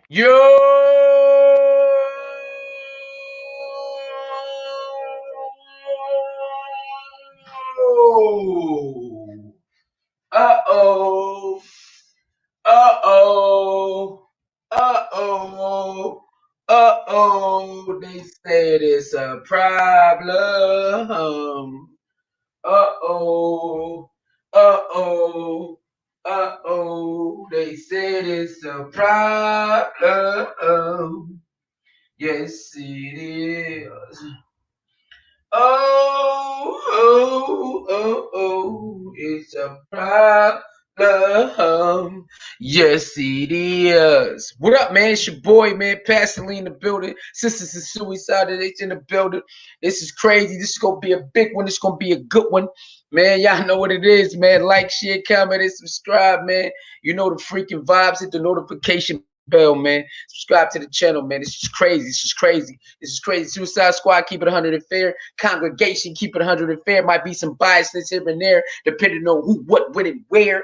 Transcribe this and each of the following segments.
Yo! Uh-oh. Uh-oh. Uh-oh. Uh-oh. They said it's a problem. Uh-oh. Uh-oh. Uh-oh. They said it's a problem. Yes, it is. Oh, oh, oh, oh, it's a problem. Yes, it is. What up, man? It's your boy, man. Passionately in the building. Sisters and Suicide, it's in the building. This is crazy. This is going to be a big one. It's going to be a good one. Man, y'all know what it is, man. Like, share, comment, and subscribe, man. You know the freaking vibes. Hit the notification bell, man. Subscribe to the channel, man. This is crazy. This is crazy. This is crazy. Suicide Squad, keep it 100 and fair. Congregation, keep it 100 and fair. Might be some biasness here and there, depending on who, what, when, and where.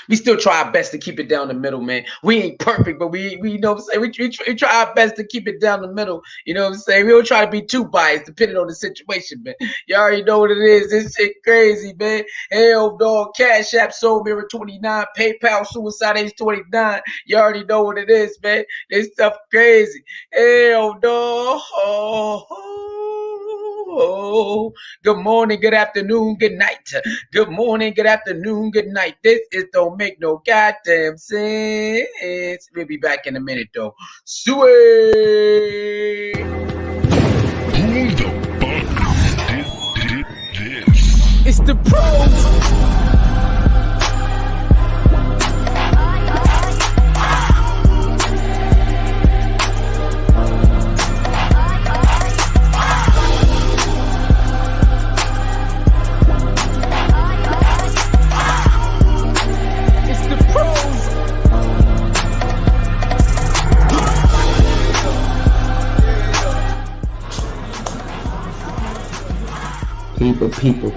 We still try our best to keep it down the middle, man. We ain't perfect, but we you know what I'm saying. We try our best to keep it down the middle. You know what I'm saying. We don't try to be too biased, depending on the situation, man. You already know what it is. This shit crazy, man. Hell, dog. Cash App, Soul Mirror 29, PayPal, Suicide Age 29. You already know what it is, man. This stuff crazy. Hell, dog. Oh. Good morning, good afternoon, good night. Good morning, good afternoon, good night. This is don't make no goddamn sense. We'll be back in a minute though. Sway. Who the fuck did this? It's the pros. People.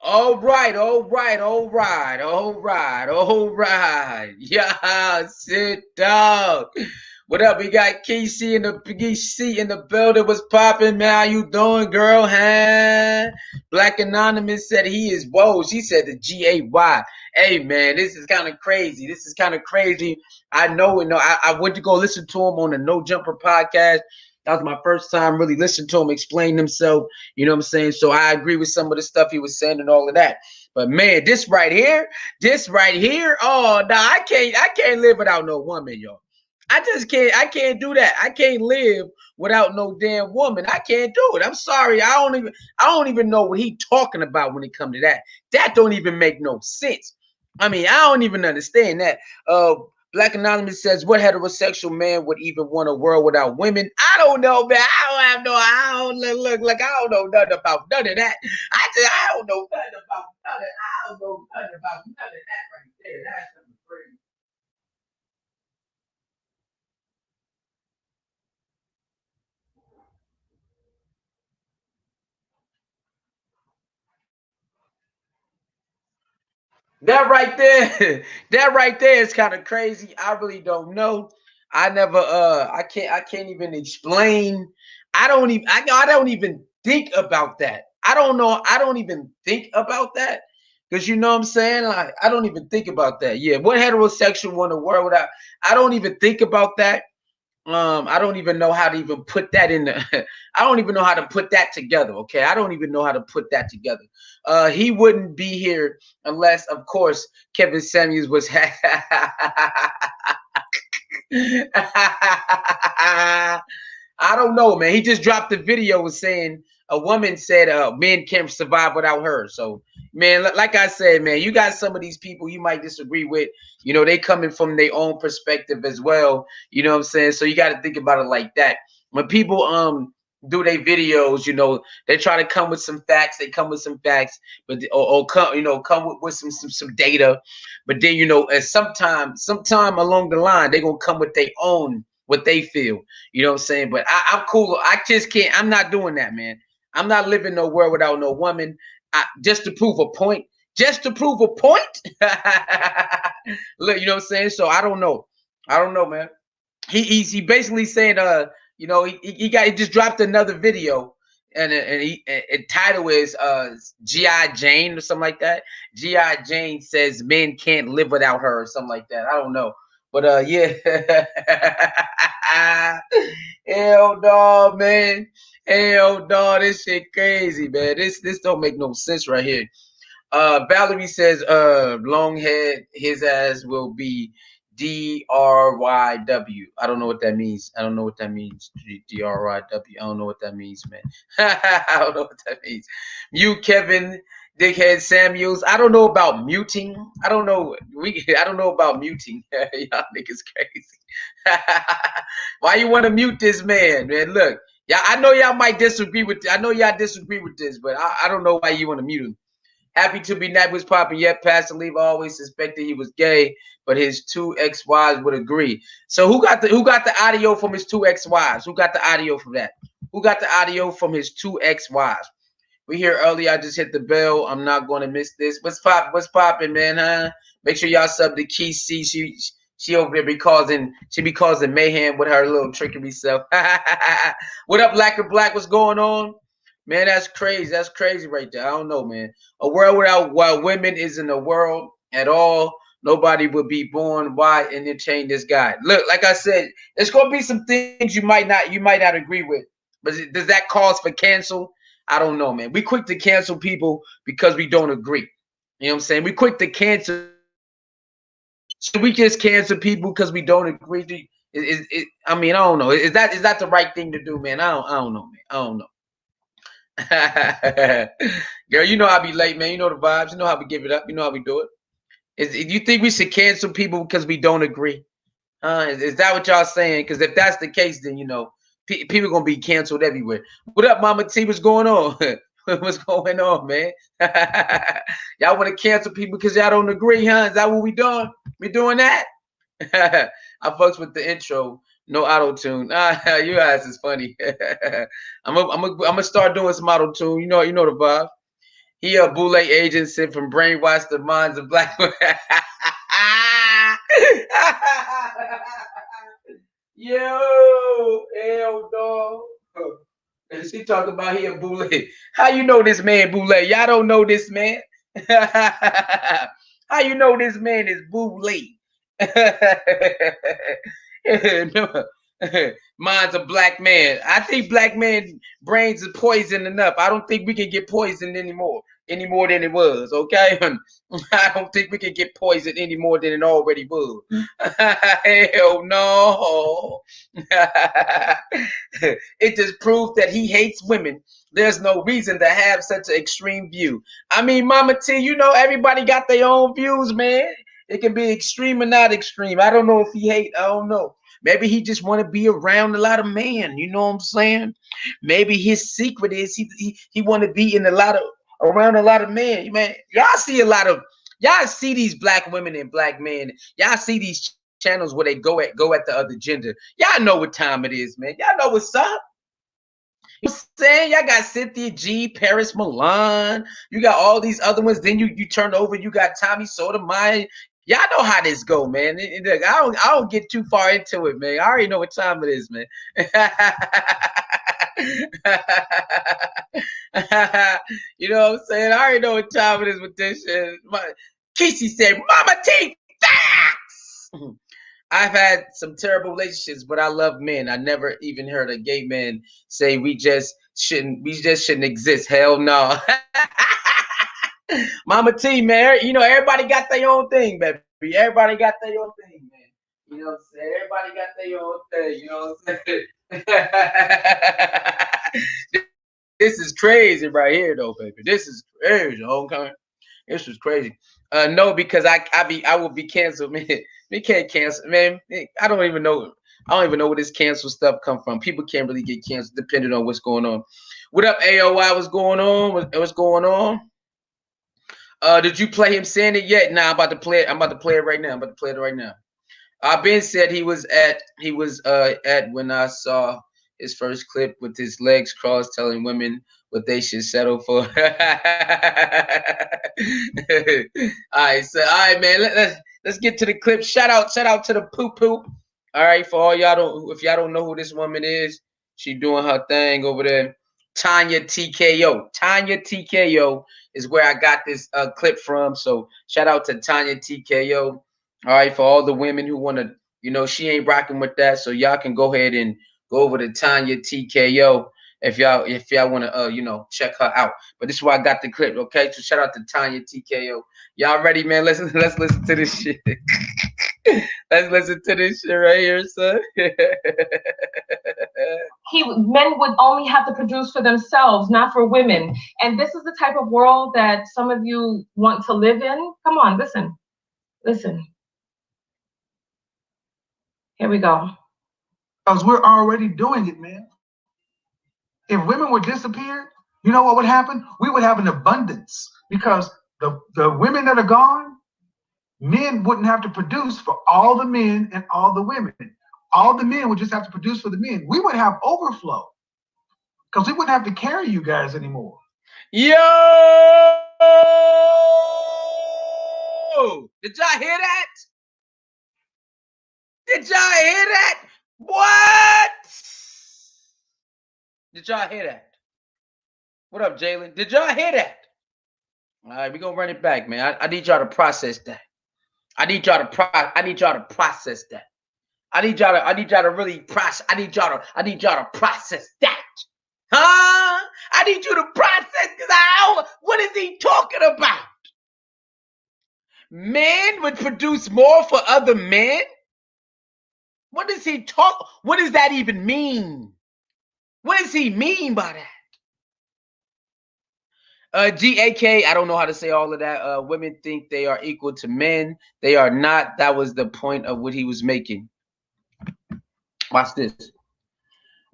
All right. Yeah, sit down. What up? We got KC in the building. What's popping, man? How you doing, girl? Huh? Black Anonymous said he is whoa. She said the GAY. Hey, man, this is kind of crazy. I know. I went to go listen to him on the No Jumper podcast. That was my first time really listening to him explain himself. You know what I'm saying? So I agree with some of the stuff he was saying and all of that. But man, this right here. Oh no, I can't live without no woman, yo. I can't do that. I can't live without no damn woman. I can't do it. I'm sorry. I don't even know what he talking about when it comes to that. That don't even make no sense. I mean, I don't even understand that. Black Anonymous says, what heterosexual man would even want a world without women? I don't know, man. I don't look like I don't know nothing about none of that. I don't know nothing about none of that. I don't know nothing about none of that right there. That's something crazy. That right there is kind of crazy. I really don't know. I never I can't even explain. I don't even think about that. I don't even think about that. Because you know what I'm saying? Like, I don't even think about that. Yeah, what heterosexual want to world without I don't even think about that. I don't even know how to even put that in the I don't even know how to put that together. Okay. I don't even know how to put that together. He wouldn't be here unless, of course, Kevin Samuels was I don't know, man. He just dropped the video saying a woman said men can't survive without her. So, man, like I said, man, you got some of these people you might disagree with. You know, they coming from their own perspective as well. You know what I'm saying? So you got to think about it like that. When people do their videos, they try to come with some facts. They come with some facts, but or come, come with some data. But then, and sometime along the line, they're gonna come with their own what they feel. You know what I'm saying? But I'm cool. I just can't. I'm not doing that, man. I'm not living no world without no woman. Just to prove a point. Just to prove a point. Look, you know what I'm saying? So I don't know. I don't know, man. He basically saying he just dropped another video, and title is GI Jane or something like that. GI Jane says men can't live without her or something like that. I don't know, but yeah. Hell no, man. Hell no, this shit crazy, man. This don't make no sense right here. Valerie says, long head, his ass will be DRYW. I don't know what that means. I don't know what that means. DRYW. I don't know what that means, man. I don't know what that means. Mute Kevin, Dickhead Samuels. I don't know about muting. I don't know. I don't know about muting. Y'all niggas crazy. Why you want to mute this man, man? Look, yeah, I know y'all might disagree with. I know y'all disagree with this, but I don't know why you want to mute him. Happy to be Nat was popping. Yet Pastor Leave always suspected he was gay, but his two ex-wives would agree. So who got the audio from his two ex-wives? Who got the audio from that? Who got the audio from his two ex-wives? We here early. I just hit the bell. I'm not going to miss this. What's popping, man? Huh? Make sure y'all sub to Key C. She over there be causing mayhem with her little trickery self. What up, Black or Black? What's going on? Man, that's crazy. That's crazy right there. I don't know, man. A world without women isn't a world at all. Nobody would be born. Why entertain this guy? Look, like I said, there's gonna be some things you might not agree with. But does that cause for cancel? I don't know, man. We quick to cancel people because we don't agree. You know what I'm saying? We quick to cancel. Should we just cancel people because we don't agree? I mean, I don't know. Is that the right thing to do, man? I don't know, man. I don't know. Girl, you know I be late, man. You know the vibes. You know how we give it up. You know how we do it. You think we should cancel people because we don't agree? Is that what y'all saying? Because if that's the case, then people gonna be canceled everywhere. What up, Mama T? What's going on? What's going on, man? Y'all want to cancel people because y'all don't agree, huh? Is that what we doing? We doing that? I fucks with the intro. No auto tune. You guys is funny. I'm gonna start doing some auto tune. You know the vibe. He a boule agent sent from brainwash the minds of black women. Yo, hell dog. She talking about he a boule. How you know this man boule? Y'all don't know this man. How you know this man is boule? Mine's a black man. I think black man brains is poisoned enough. I don't think we can get poisoned anymore than it was. Okay, I don't think we can get poisoned any more than it already was. Hell no. It just proves that he hates women. There's no reason to have such an extreme view. I mean, Mama T, everybody got their own views, man. It can be extreme or not extreme. I don't know if he hate. I don't know. Maybe he just want to be around a lot of men. You know what I'm saying? Maybe his secret is he want to be around a lot of men. Man, y'all see these black women and black men. Y'all see these channels where they go at the other gender. Y'all know what time it is, man. Y'all know what's up. You know what I'm saying? Y'all got Cynthia G, Paris Milan. You got all these other ones. Then you turn over. You got Tommy Sotomayor. Y'all know how this go, man. Look, I don't get too far into it, man. I already know what time it is, man. You know what I'm saying? I already know what time it is with this shit. Casey said, "Mama T, facts." I've had some terrible relationships, but I love men. I never even heard a gay man say we just shouldn't exist. Hell no. Mama T, man, everybody got their own thing, baby. Everybody got their own thing, man. You know what I'm saying? Everybody got their own thing, you know what I'm saying? This is crazy right here, though, baby. This is crazy, homecoming. This was crazy. No, because I will be canceled, man. We can't cancel, man. I don't even know. I don't even know where this cancel stuff come from. People can't really get canceled depending on what's going on. What up, AOY? What's going on? What's going on? Did you play him saying it yet? Nah, I'm about to play it. I'm about to play it right now. I'm about to play it right now. Ben said he was at when I saw his first clip with his legs crossed, telling women what they should settle for. All right, man. Let's get to the clip. Shout out to the poo poo. All right, for all y'all if y'all don't know who this woman is, she doing her thing over there. Tanya TKO. Tanya TKO is where I got this clip from. So shout out to Tanya TKO. All right, for all the women who want to, she ain't rocking with that, so y'all can go ahead and go over to Tanya TKO if y'all want to check her out. But this is why I got the clip, okay? So shout out to Tanya TKO. Y'all ready, man? Let's listen to this shit. Let's listen to this shit right here, son. Men would only have to produce for themselves, not for women. And this is the type of world that some of you want to live in. Come on, listen. Here we go. Because we're already doing it, man. If women would disappear, you know what would happen? We would have an abundance because the women that are gone, men wouldn't have to produce for all the men and all the women. All the men would just have to produce for the men. We would have overflow because we wouldn't have to carry you guys anymore. Yo! Did y'all hear that? Did y'all hear that? What? Did y'all hear that? What up, Jalen? Did y'all hear that? All right, we're gonna run it back, man. I need y'all to process that. I need y'all to process that. I need y'all to really process. I need y'all to process that. Huh? I need you to process because what is he talking about? Men would produce more for other men? What does he talk? What does that even mean? What does he mean by that? GAK, I don't know how to say all of that. Women think they are equal to men. They are not. That was the point of what he was making. Watch this.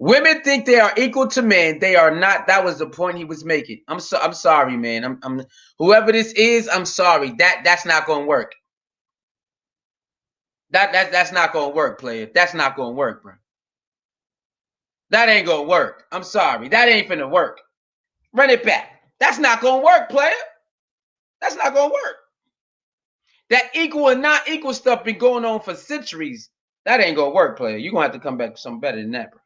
Women think they are equal to men. They are not. That was the point he was making. I'm sorry, man. I'm whoever this is, I'm sorry. That's not gonna work. That's not gonna work, player. That's not gonna work, bro. That ain't gonna work. I'm sorry. That ain't finna work. Run it back. That's not gonna work, player. That's not gonna work. That equal and not equal stuff been going on for centuries. That ain't gonna work, player. You're gonna have to come back with something better than that, bro.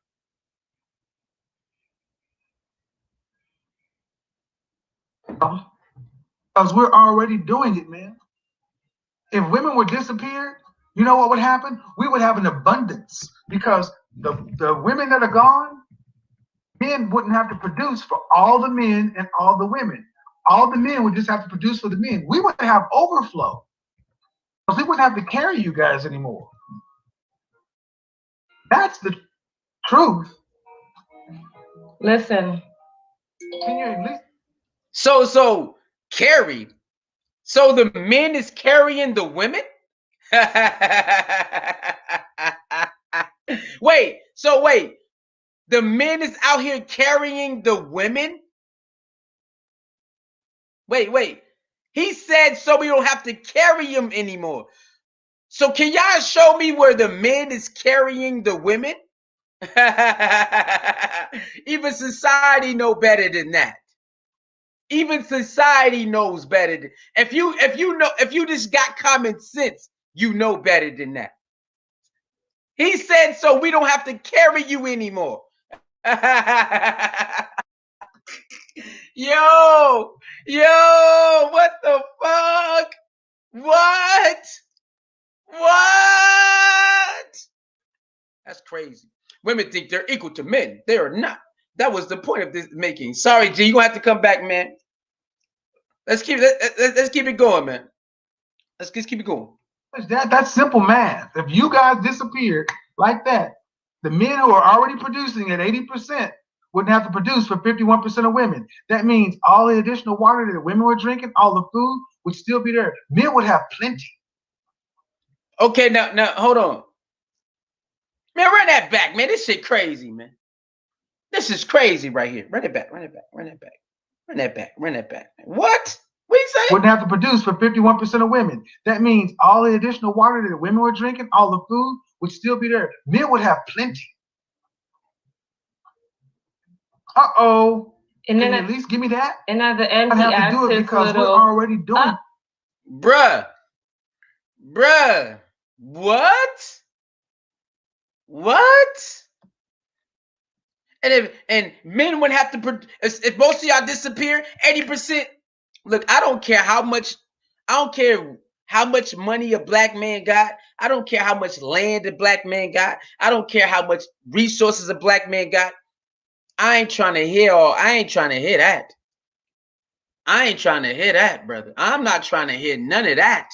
Because we're already doing it, man. If women would disappear, you know what would happen? We would have an abundance because the women that are gone, men wouldn't have to produce for all the men and all the women. All the men would just have to produce for the men. We would have overflow because we wouldn't have to carry you guys anymore. That's the truth. Listen. So carry. So the men is carrying the women? Wait. The men is out here carrying the women? Wait. He said so we don't have to carry them anymore. So can y'all show me where the men is carrying the women? Even society know better than that. Even society knows better. If you just got common sense, you know better than that. He said so we don't have to carry you anymore. Yo, what the fuck? What? That's crazy. Women think they're equal to men. They are not. That was the point of this making. Sorry, G, you gonna have to come back, man. Let's keep it going, man. Let's keep it going. That's simple math. If you guys disappeared like that, the men who are already producing at 80% wouldn't have to produce for 51% of women. That means all the additional water that the women were drinking, all the food would still be there. Men would have plenty. Okay, now hold on. Man, run that back, man. This shit crazy, man. This is crazy right here. Run it back, run it back, run it back. Run that back, run that back. What? What you say? Wouldn't have to produce for 51% of women. That means all the additional water that the women were drinking, all the food would still be there. Men would have plenty. Uh-oh. And Can then you at least give me that? and at the end, I'd he have to adds do it his because we're little. already doing it. Bruh. Bruh. What? What? And men would have to if most of y'all disappear, 80%. Look, I don't care how much money a black man got. I don't care how much land a black man got. I don't care how much resources a black man got. I ain't trying to hear that. I ain't trying to hear that, brother. I'm not trying to hear none of that.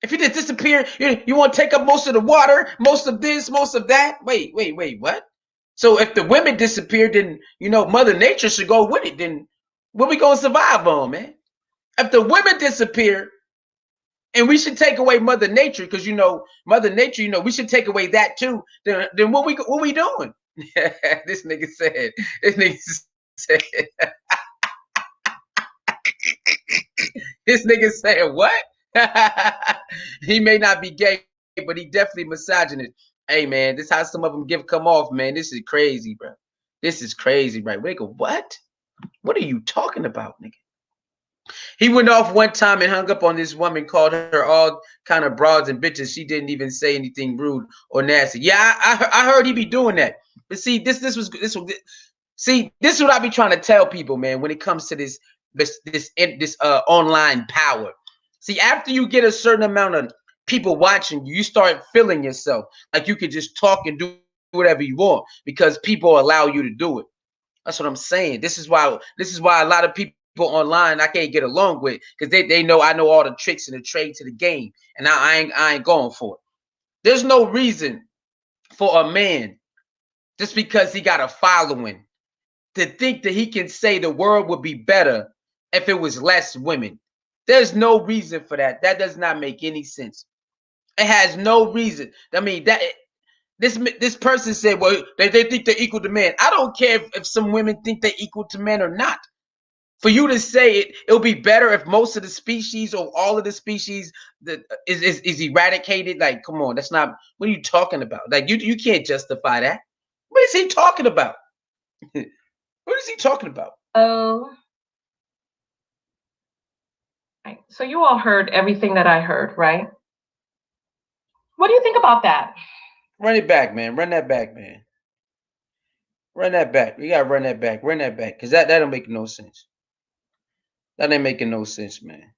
If you just disappear, you want to take up most of the water, most of this, most of that. Wait, what? So if the women disappear, then Mother Nature should go with it. Then what we gonna survive on, man? If the women disappear, and we should take away Mother Nature, because Mother Nature, we should take away that too. Then what we doing? This nigga said. This nigga said what? He may not be gay, but he definitely misogynist. Hey man, this is how some of them come off, man. This is crazy, bro. This is crazy, right? They go, what? What are you talking about, nigga? He went off one time and hung up on this woman, called her all kind of broads and bitches. She didn't even say anything rude or nasty. Yeah, I heard he be doing that. But see, this is what I be trying to tell people, man, when it comes to this online power. See, after you get a certain amount of people watching you, you start feeling yourself like you could just talk and do whatever you want because people allow you to do it. That's what I'm saying. This is why a lot of people online I can't get along with, because they know I know all the tricks and the trade to the game, and I ain't going for it. There's no reason for a man, just because he got a following, to think that he can say the world would be better if it was less women. There's no reason for that. That does not make any sense. It has no reason. I mean, this person said, well, they think they're equal to men. I don't care if some women think they're equal to men or not. For you to say it'll be better if most of the species or all of the species that is eradicated. Like, come on, that's not what are you talking about? Like, you can't justify that. What is he talking about? What is he talking about? Oh. Right. So you all heard everything that I heard, right? What do you think about that? Run it back, man. Run that back, man. Run that back. You gotta run that back. Run that back. Because that don't make no sense. That ain't making no sense, man.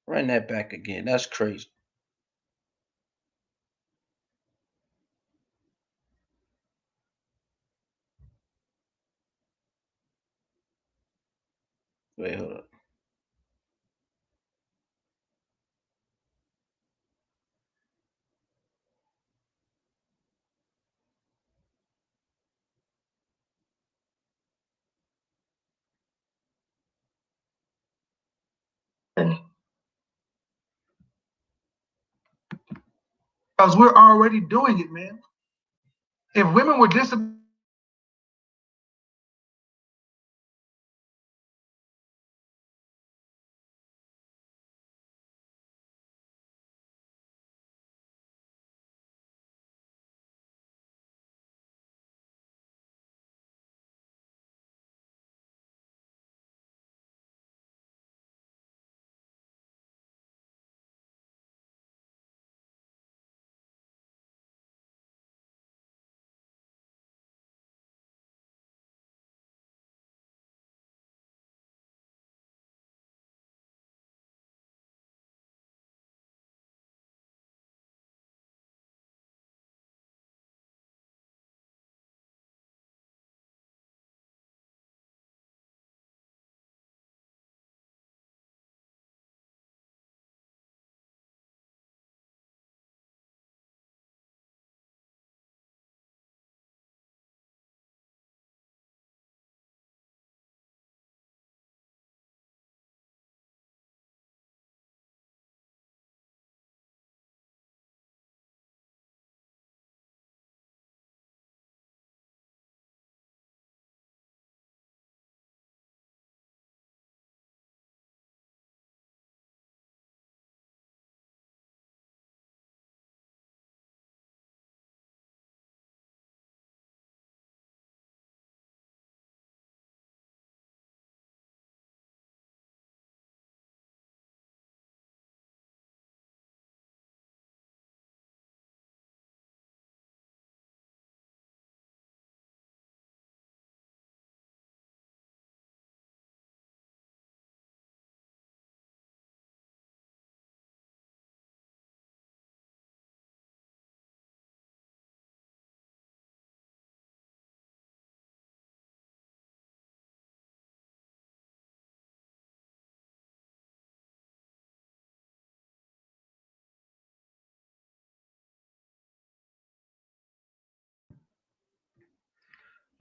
Run that back again. That's crazy. Wait, hold up. Because we're already doing it, man. If women were disciplined,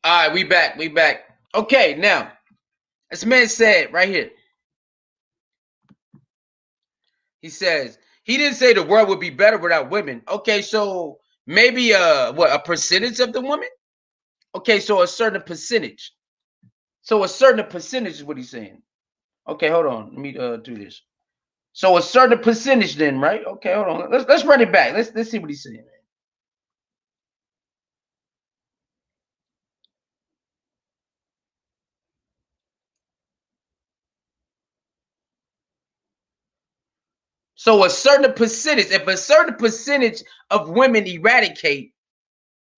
All right, we back. We back. Okay, now, this man said right here. He says he didn't say the world would be better without women. Okay, so maybe a percentage of the women? Okay, so a certain percentage. So a certain percentage is what he's saying. Okay, hold on. Let me do this. So a certain percentage then, right? Okay, hold on. Let's run it back. Let's see what he's saying. So a certain percentage, if a certain percentage of women eradicate,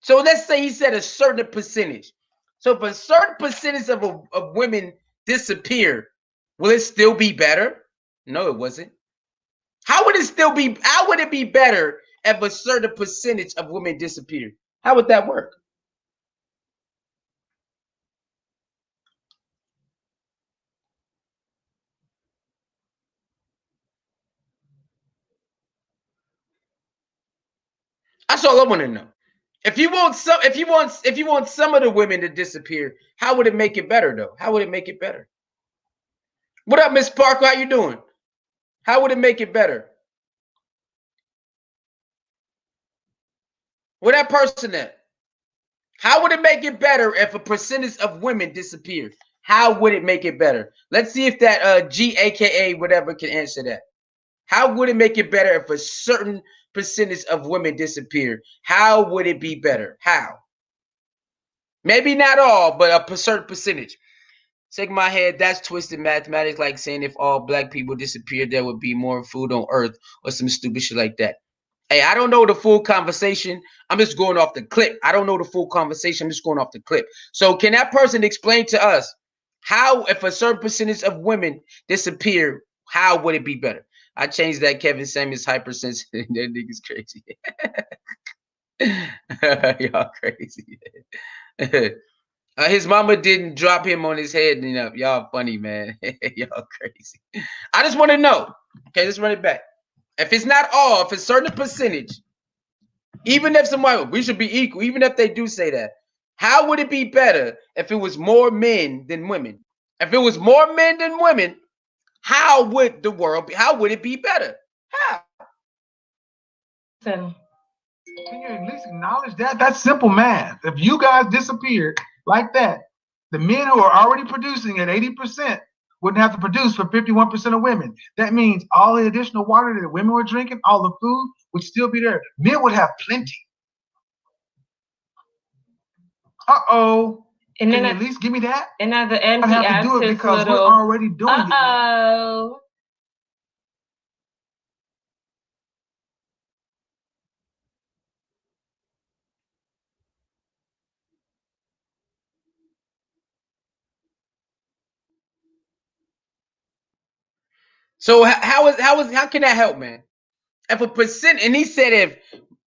so let's say he said a certain percentage. So if a certain percentage of women disappear, will it still be better? No, it wasn't. How would it still be? How would it be better if a certain percentage of women disappear? How would that work? That's all I want to know. If you want some of the women to disappear, how would it make it better though? How would it make it better? What up, Miss Parker? How you doing? How would it make it better? Where that person at? How would it make it better if a percentage of women disappeared? How would it make it better? Let's see if that G, aka whatever, can answer that. How would it make it better if a certain percentage of women disappeared? How would it be better? How? Maybe not all, but a certain percentage. Shake my head. That's twisted mathematics, like saying if all black people disappeared, there would be more food on Earth, or some stupid shit like that. Hey, I don't know the full conversation. I'm just going off the clip. I don't know the full conversation. I'm just going off the clip. So can that person explain to us how, if a certain percentage of women disappear, how would it be better? I changed that. Kevin Samuels hypersensitive. That nigga's crazy. Y'all crazy. His mama didn't drop him on his head enough. Y'all funny, man. Y'all crazy. I just want to know. Okay, let's run it back. If it's not all, if it's a certain percentage, even if somebody, we should be equal, even if they do say that, how would it be better if it was more men than women? If it was more men than women, how would the world be? How would it be better? How? Listen, Can you at least acknowledge that? That's simple math. If you guys disappeared like that, the men who are already producing at 80% wouldn't have to produce for 51% of women. That means all the additional water that women were drinking, all the food would still be there. Men would have plenty. Uh-oh. and Can then you at least give me that? and at the end I he have to adds do it his because we're little already doing it. uh-oh. So how can that help, man? If a percent, and he said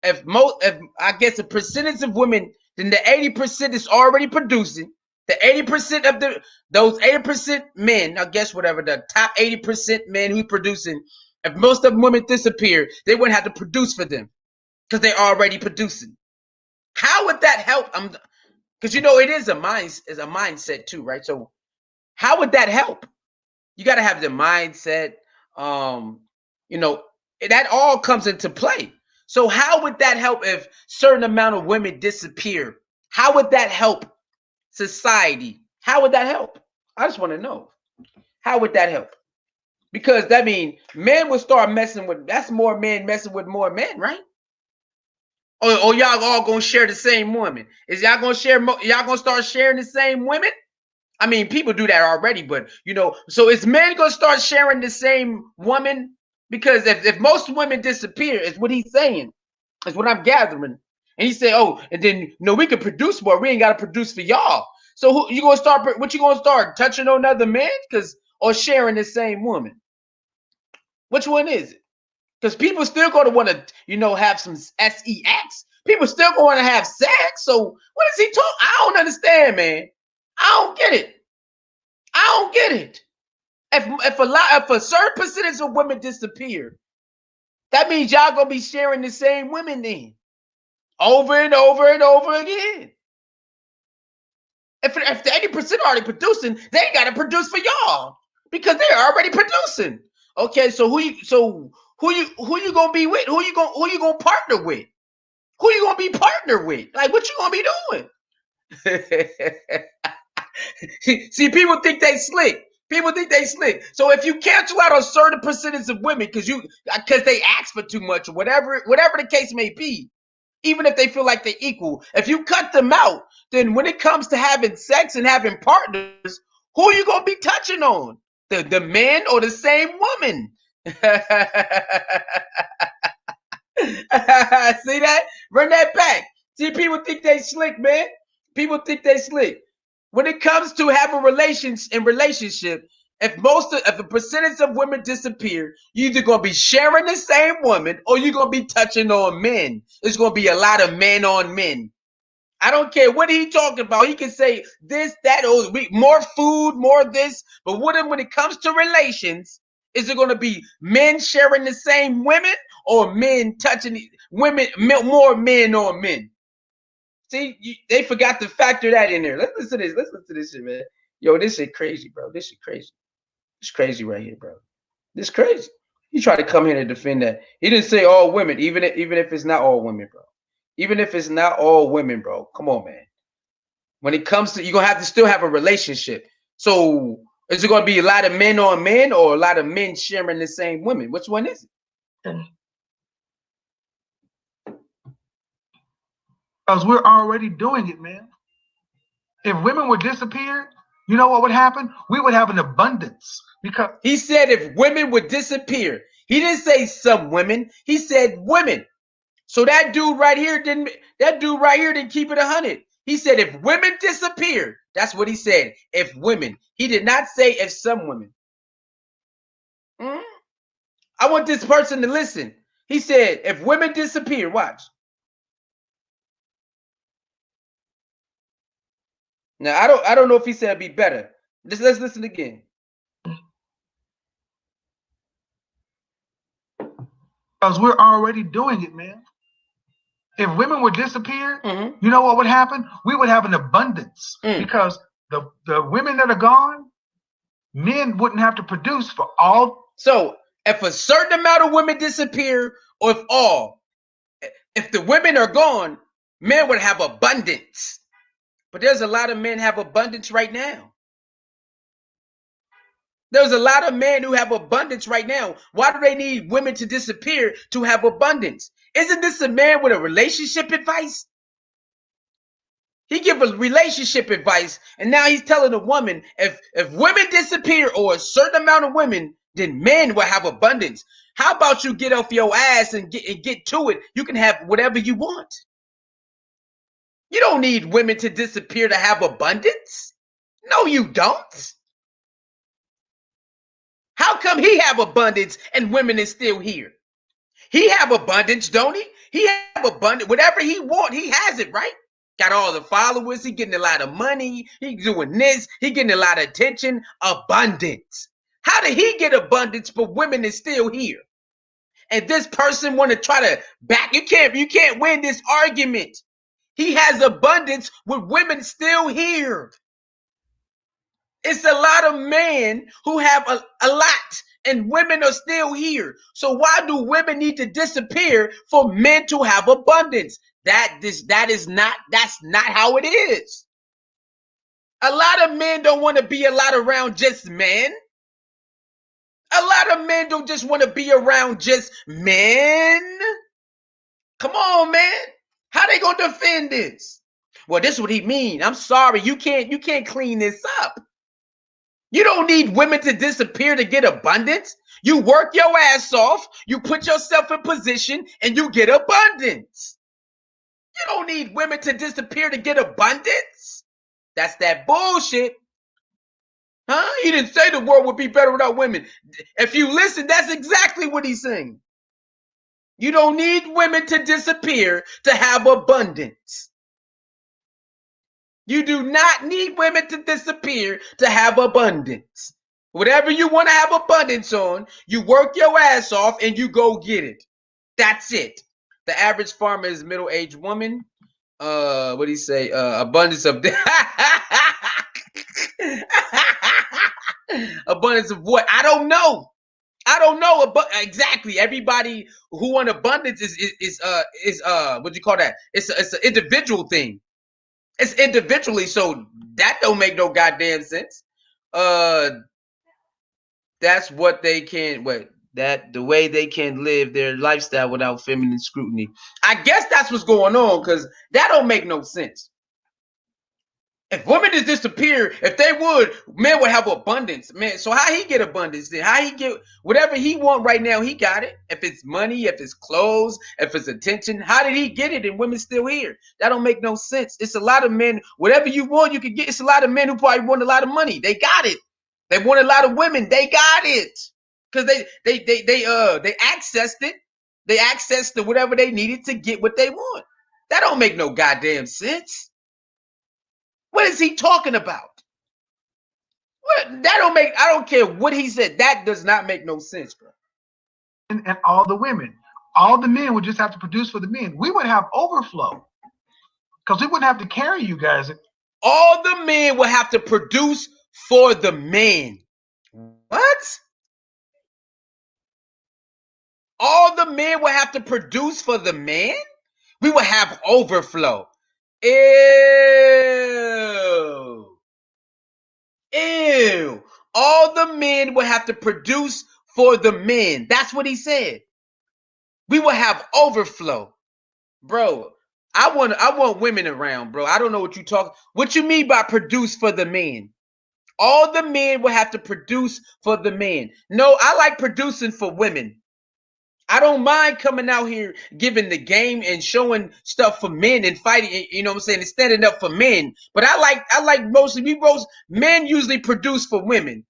if I guess a percentage of women, then the 80% is already producing. The 80% of those 80% men, I guess whatever the top 80% men who's producing, if most of women disappear, they wouldn't have to produce for them because they're already producing. How would that help? Because it is a mindset too, right? So how would that help? You got to have the mindset. Um, you know, that all comes into play. So how would that help if certain amount of women disappear? How would that help society? How would that help? I just want to know. How would that help? Because that means men would start messing with. That's more men messing with more men, right? Or y'all all gonna share the same woman? Is y'all gonna share? Y'all gonna start sharing the same women? I mean, people do that already, but so is men gonna start sharing the same woman? Because if most women disappear, is what he's saying, is what I'm gathering. And he said, oh, and then we can produce more. We ain't gotta produce for y'all. So who you gonna start? What you gonna start touching on other men? Or sharing the same woman? Which one is it? Because people still gonna want to, have some sex. People still going to have sex. So what is he talking? I don't understand, man. I don't get it. I don't get it. If a certain percentage of women disappear, that means y'all gonna be sharing the same women then, over and over and over again. If the 80% already producing, they ain't got to produce for y'all because they're already producing. Okay, so who you gonna be with? Who you gonna partner with? Who you gonna be partnered with? Like, what you gonna be doing? See, people think they slick. People think they slick. So if you cancel out a certain percentage of women because they ask for too much or whatever the case may be, even if they feel like they're equal, if you cut them out, then when it comes to having sex and having partners, who are you gonna be touching on? The man or the same woman? See that? Run that back. See, people think they slick, man. People think they slick. When it comes to having relationship, if the percentage of women disappear, you're either gonna be sharing the same woman or you're gonna be touching on men. It's gonna be a lot of men on men. I don't care what he talking about. He can say this, that, or more food, more this. But when it comes to relations, is it going to be men sharing the same women or men touching women, more men on men? See, they forgot to factor that in there. Let's listen to this. Let's listen to this shit, man. Yo, this shit crazy, bro. This shit crazy. It's crazy right here, bro. This crazy. He tried to come here to defend that. He didn't say all women, even if it's not all women, bro. Even if it's not all women, bro. Come on, man. When it comes to, you're going to have to still have a relationship. So is it going to be a lot of men on men or a lot of men sharing the same women? Which one is it? Because we're already doing it, man. If women would disappear, you know what would happen? We would have an abundance. Because he said if women would disappear. He didn't say some women. He said women. So that dude right here didn't keep it 100. He said if women disappear, that's what he said. If women. He did not say if some women. I want this person to listen. He said if women disappear, watch. Now I don't know if he said it'd be better. Let's listen again. Because we're already doing it, man. If women would disappear, you know what would happen? We would have an abundance. Because the women that are gone, men wouldn't have to produce for all. So if a certain amount of women disappear, or if the women are gone, men would have abundance. But there's a lot of men have abundance right now. There's a lot of men who have abundance right now. Why do they need women to disappear to have abundance? Isn't this a man with a relationship advice? He give a relationship advice, and now he's telling a woman if women disappear or a certain amount of women, then men will have abundance. How about you get off your ass and get to it? You can have whatever you want. You don't need women to disappear to have abundance. No, you don't. How come he have abundance and women is still here? He have abundance, don't he? He have abundance. Whatever he want, he has it, right? Got all the followers. He getting a lot of money. He doing this. He getting a lot of attention. Abundance. How did he get abundance but women is still here? And this person want to try to back. You can't win this argument. He has abundance with women still here. It's a lot of men who have a lot and women are still here. So why do women need to disappear for men to have abundance? That's not how it is. A lot of men don't want to be around just men. A lot of men don't just want to be around just men. Come on, man. How they gonna defend this? Well, this is what he mean. I'm sorry, you can't clean this up. You don't need women to disappear to get abundance. You work your ass off, you put yourself in position, and you get abundance. You don't need women to disappear to get abundance. That's that bullshit. Huh? He didn't say the world would be better without women. If you listen, that's exactly what he's saying. You don't need women to disappear to have abundance. You do not need women to disappear to have abundance. Whatever you want to have abundance on, you work your ass off and you go get it. That's it. The average farmer is a middle-aged woman. What do you say? Abundance of Abundance of what? I don't know. I don't know exactly. Everybody who want abundance is what do you call that? It's an individual thing. It's individually, so that don't make no goddamn sense. That's what they can the way they can live their lifestyle without feminine scrutiny. I guess that's what's going on, because that don't make no sense. If women just disappear, if they would, men would have abundance, man. So how he get abundance then? How he get whatever he want right now? He got it. If it's money, if it's clothes, if it's attention, how did he get it? And women still here? That don't make no sense. It's a lot of men. Whatever you want, you can get. It's a lot of men who probably want a lot of money. They got it. They want a lot of women. They got it because they accessed it. They accessed the whatever they needed to get what they want. That don't make no goddamn sense. What is he talking about? What that don't make, I don't care what he said. That does not make no sense, bro. And all the women. All the men would just have to produce for the men. We would have overflow. Because we wouldn't have to carry you guys. All the men would have to produce for the men. What? All the men would have to produce for the man? We would have overflow. Ew. Ew. All the men would have to produce for the men. That's what he said. We will have overflow. Bro, I want women around, bro. I don't know what you talk. What you mean by produce for the men? All the men will have to produce for the men. No, I like producing for women. I don't mind coming out here giving the game and showing stuff for men and fighting, you know what I'm saying, and standing up for men. But I like mostly men usually produce for women.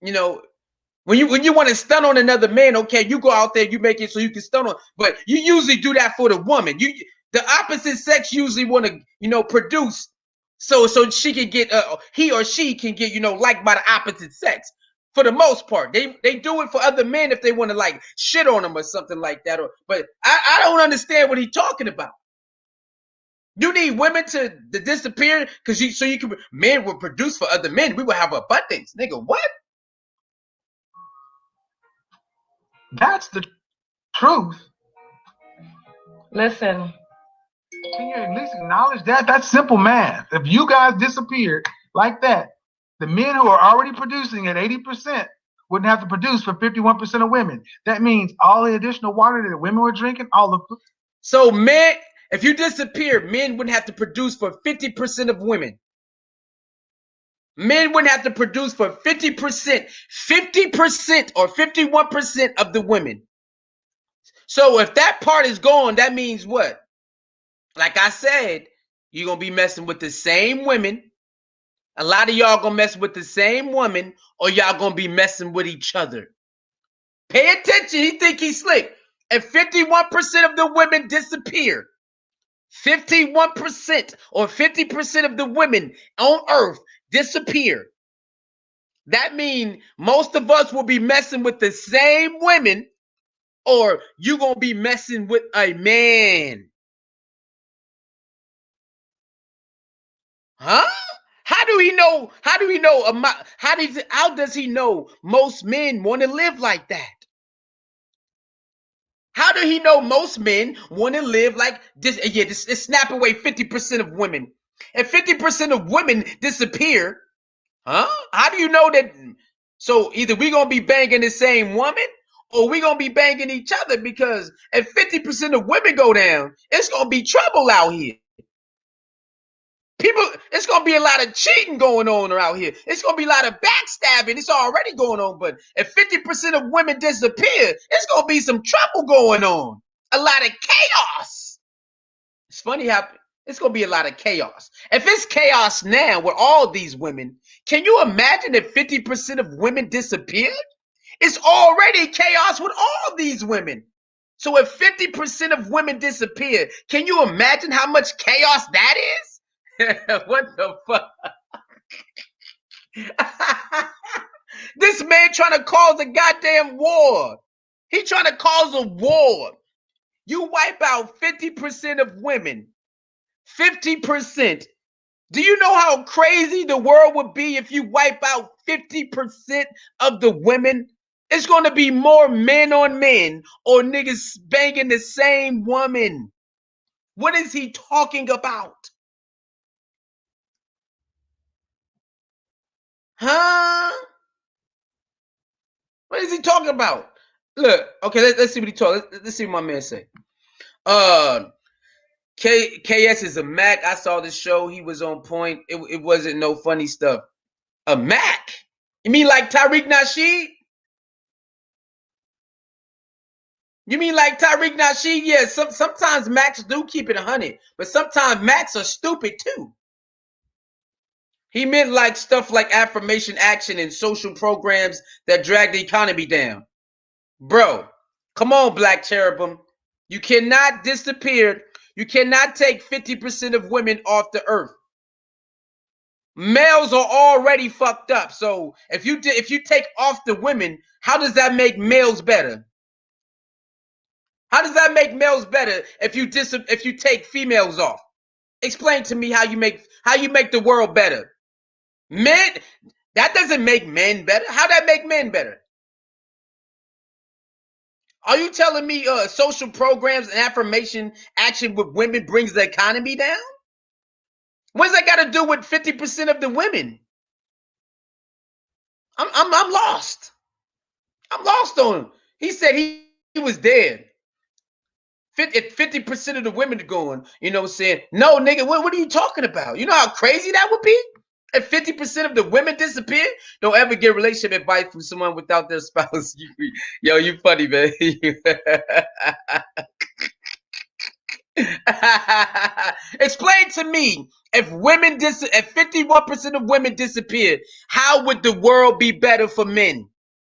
You know, when you want to stun on another man, okay, you go out there, you make it so you can stun on, but you usually do that for the woman. The opposite sex usually want to, produce so she can get he or she can get, liked by the opposite sex. For the most part, they do it for other men if they want to like shit on them or something like that. But I don't understand what he's talking about. You need women to disappear because men will produce for other men. We will have abundance, nigga. What? That's the truth. Listen. Can you at least acknowledge that? That's simple math. If you guys disappeared like that, the men who are already producing at 80% wouldn't have to produce for 51% of women. That means all the additional water that women were drinking, all the. So men, if you disappear, men wouldn't have to produce for 50% of women. Men wouldn't have to produce for 50% or 51% of the women. So if that part is gone, that means what? Like I said, you're going to be messing with the same women. A lot of y'all going to mess with the same woman, or y'all going to be messing with each other. Pay attention. He think he's slick. If 51% of the women disappear, 51% or 50% of the women on earth disappear. That means most of us will be messing with the same women, or you going to be messing with a man. Huh? How do he know? How does he know most men want to live like that? How do he know most men want to live like this? Yeah, just snap away 50% of women. If 50% of women disappear, huh? How do you know that? So either we're going to be banging the same woman or we're going to be banging each other, because if 50% of women go down, it's going to be trouble out here. It's going to be a lot of cheating going on around here. It's going to be a lot of backstabbing. It's already going on. But if 50% of women disappear, it's going to be some trouble going on. A lot of chaos. It's funny how it's going to be a lot of chaos. If it's chaos now with all these women, can you imagine if 50% of women disappeared? It's already chaos with all these women. So if 50% of women disappear, can you imagine how much chaos that is? What the fuck? This man trying to cause a goddamn war. He trying to cause a war. You wipe out 50% of women. 50%. Do you know how crazy the world would be if you wipe out 50% of the women? It's going to be more men on men or niggas banging the same woman. What is he talking about? Huh? What is he talking about? Look, okay, let's see what he talk. Let's see what my man say. Uh, KS is a Mac. I saw the show. He was on point. It wasn't no funny stuff. A Mac? You mean like Tariq Nasheed? You mean like Tariq Nasheed? Yeah, sometimes Macs do keep it 100, but sometimes Macs are stupid too. He meant like stuff like affirmation action and social programs that drag the economy down. Bro, come on, Black Cherubim. You cannot disappear. You cannot take 50% of women off the earth. Males are already fucked up. So if you take off the women, how does that make males better? How does that make males better if you take females off? Explain to me how you make the world better. Men, that doesn't make men better. How that make men better? Are you telling me social programs and affirmation action with women brings the economy down? What's that got to do with 50% of the women? I'm lost. I'm lost on him. He said he was dead. 50% of the women are going, saying, no, nigga, what are you talking about? You know how crazy that would be? If 50% of the women disappear, don't ever get relationship advice from someone without their spouse. Yo, you funny, man. Explain to me, if 51% of women disappear, how would the world be better for men?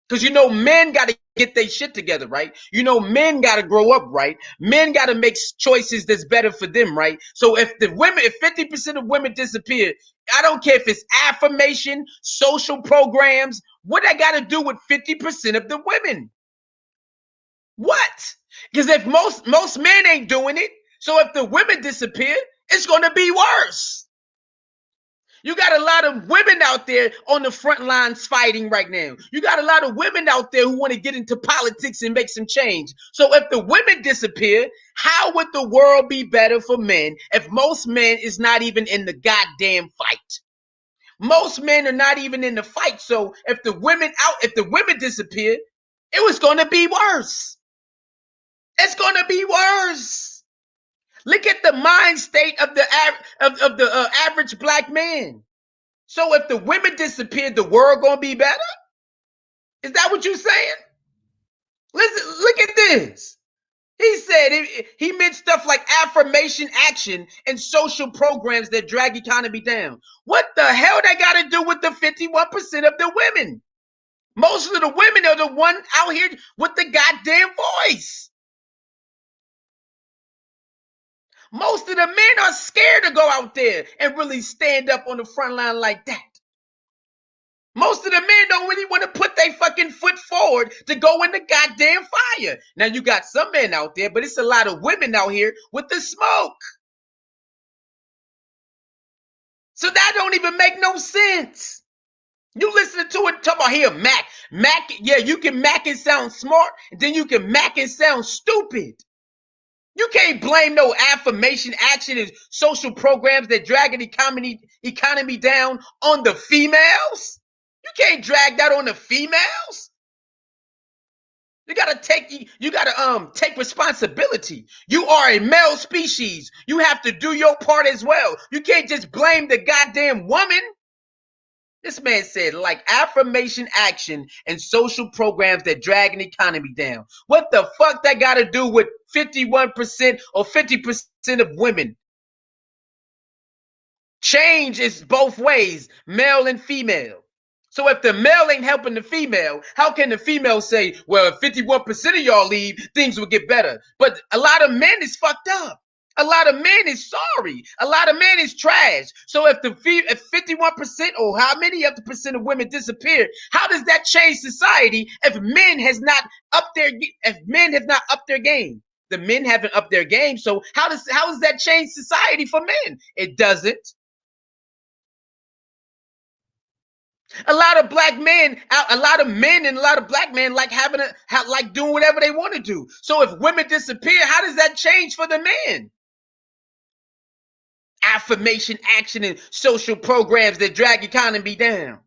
Because men got to get their shit together, right? Men got to grow up, right? Men got to make choices that's better for them, right? So if 50% of women disappear, I don't care if it's affirmation, social programs, what I got to do with 50% of the women? What? Because if most men ain't doing it, so if the women disappear, it's going to be worse. You got a lot of women out there on the front lines fighting right now. You got a lot of women out there who want to get into politics and make some change. So if the women disappear, how would the world be better for men if most men is not even in the goddamn fight? Most men are not even in the fight. So if the women disappear, it was going to be worse. It's going to be worse. Look at the mind state of the average black man. So if the women disappeared, the world gonna be better? Is that what you're saying? Listen, look at this. He said he meant stuff like affirmation action and social programs that drag economy down. What the hell that got to do with the 51% of the women? Most of the women are the one out here with the goddamn voice. Most of the men are scared to go out there and really stand up on the front line like that. Most of the men don't really want to put their fucking foot forward to go in the goddamn fire. Now you got some men out there, but it's a lot of women out here with the smoke. So that don't even make no sense. You listen to it, talk about here, Mac. Mac, yeah, you can Mac and sound smart, and then you can Mac and sound stupid. You can't blame no affirmation action and social programs that drag an economy down on the females. You can't drag that on the females. You gotta take responsibility. You are a male species. You have to do your part as well. You can't just blame the goddamn woman. This man said, like affirmation action and social programs that drag an economy down. What the fuck that got to do with 51% or 50% of women? Change is both ways, male and female. So if the male ain't helping the female, how can the female say, well, if 51% of y'all leave, things will get better? But a lot of men is fucked up. A lot of men is sorry. A lot of men is trash. So if 51% or how many of the percent of women disappear, how does that change society if men have not upped their game? The men haven't upped their game. So how does that change society for men? It doesn't. A lot of black men, a lot of men and a lot of black men like like doing whatever they want to do. So if women disappear, how does that change for the men? Affirmation, action, and social programs that drag economy down.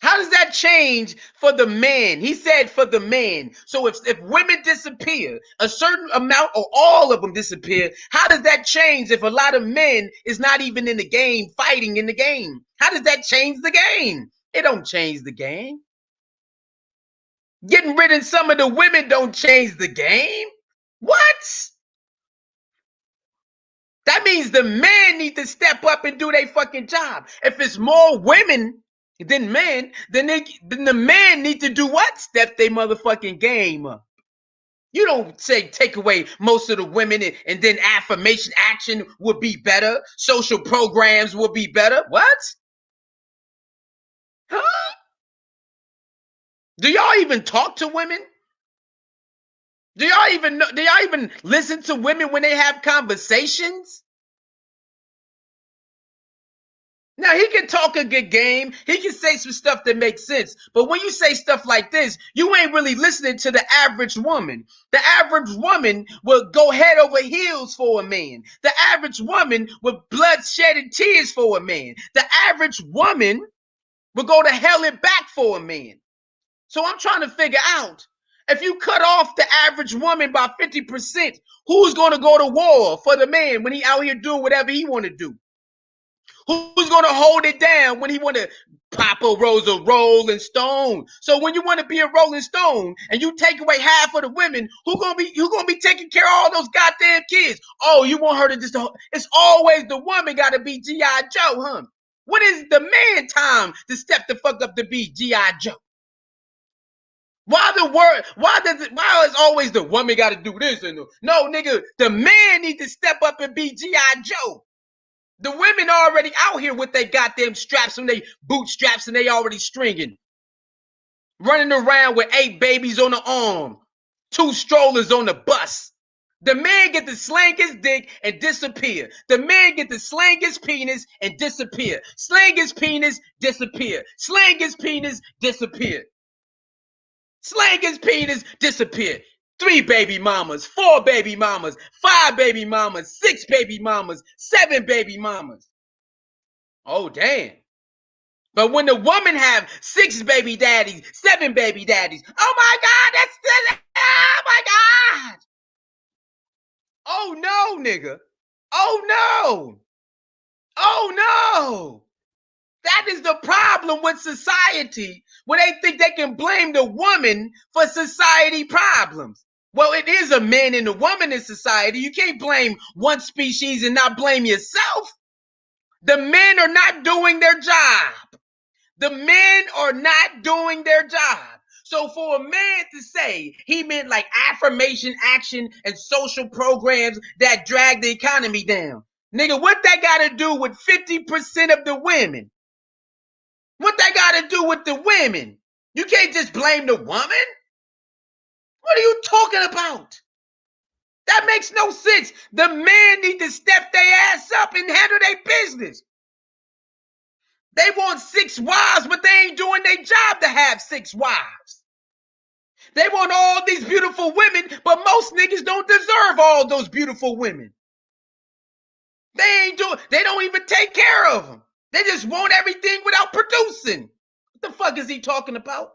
How does that change for the men? He said for the men. So if women disappear, a certain amount or all of them disappear, how does that change if a lot of men is not even in the game, fighting in the game? How does that change the game? It don't change the game. Getting rid of some of the women don't change the game. What? That means the men need to step up and do their fucking job. If it's more women than men, then the men need to do what? Step their motherfucking game up. You don't say take away most of the women and then affirmation action would be better. Social programs will be better. What? Huh? Do y'all even talk to women? Do y'all even listen to women when they have conversations? Now, he can talk a good game. He can say some stuff that makes sense. But when you say stuff like this, you ain't really listening to the average woman. The average woman will go head over heels for a man. The average woman will bloodshed and tears for a man. The average woman will go to hell and back for a man. So I'm trying to figure out, if you cut off the average woman by 50%, who's going to go to war for the man when he out here doing whatever he want to do? Who's going to hold it down when he want to pop a rose of Rolling Stone? So when you want to be a Rolling Stone and you take away half of the women, who gonna be taking care of all those goddamn kids? Oh, you want her to just? It's always the woman got to be G.I. Joe, huh? When is the man time to step the fuck up to be G.I. Joe? Why the word? Why is always the woman got to do this and no, nigga? The man need to step up and be G.I. Joe. The women already out here with their goddamn straps and they bootstraps and they already stringing. Running around with 8 babies on the arm, 2 strollers on the bus. The man get to slang his dick and disappear. The man get to slang his penis and disappear. Slang his penis, disappear. Slang his penis, disappear. Slang his penis, disappear. 3 baby mamas, 4 baby mamas, 5 baby mamas, 6 baby mamas, 7 baby mamas. Oh, damn. But when the woman have 6 baby daddies, 7 baby daddies, oh my God, oh my God. Oh no, nigga. Oh no. Oh no. That is the problem with society, when they think they can blame the woman for society problems. Well, it is a man and a woman in society. You can't blame one species and not blame yourself. The men are not doing their job. The men are not doing their job. So for a man to say he meant like affirmation, action, and social programs that drag the economy down, nigga, what that got to do with 50% of the women? What that got to do with the women? You can't just blame the woman. What are you talking about? That makes no sense. The men need to step their ass up and handle their business. They want 6 wives, but they ain't doing their job to have 6 wives. They want all these beautiful women, but most niggas don't deserve all those beautiful women. They don't even take care of them. They just want everything without producing. What the fuck is he talking about?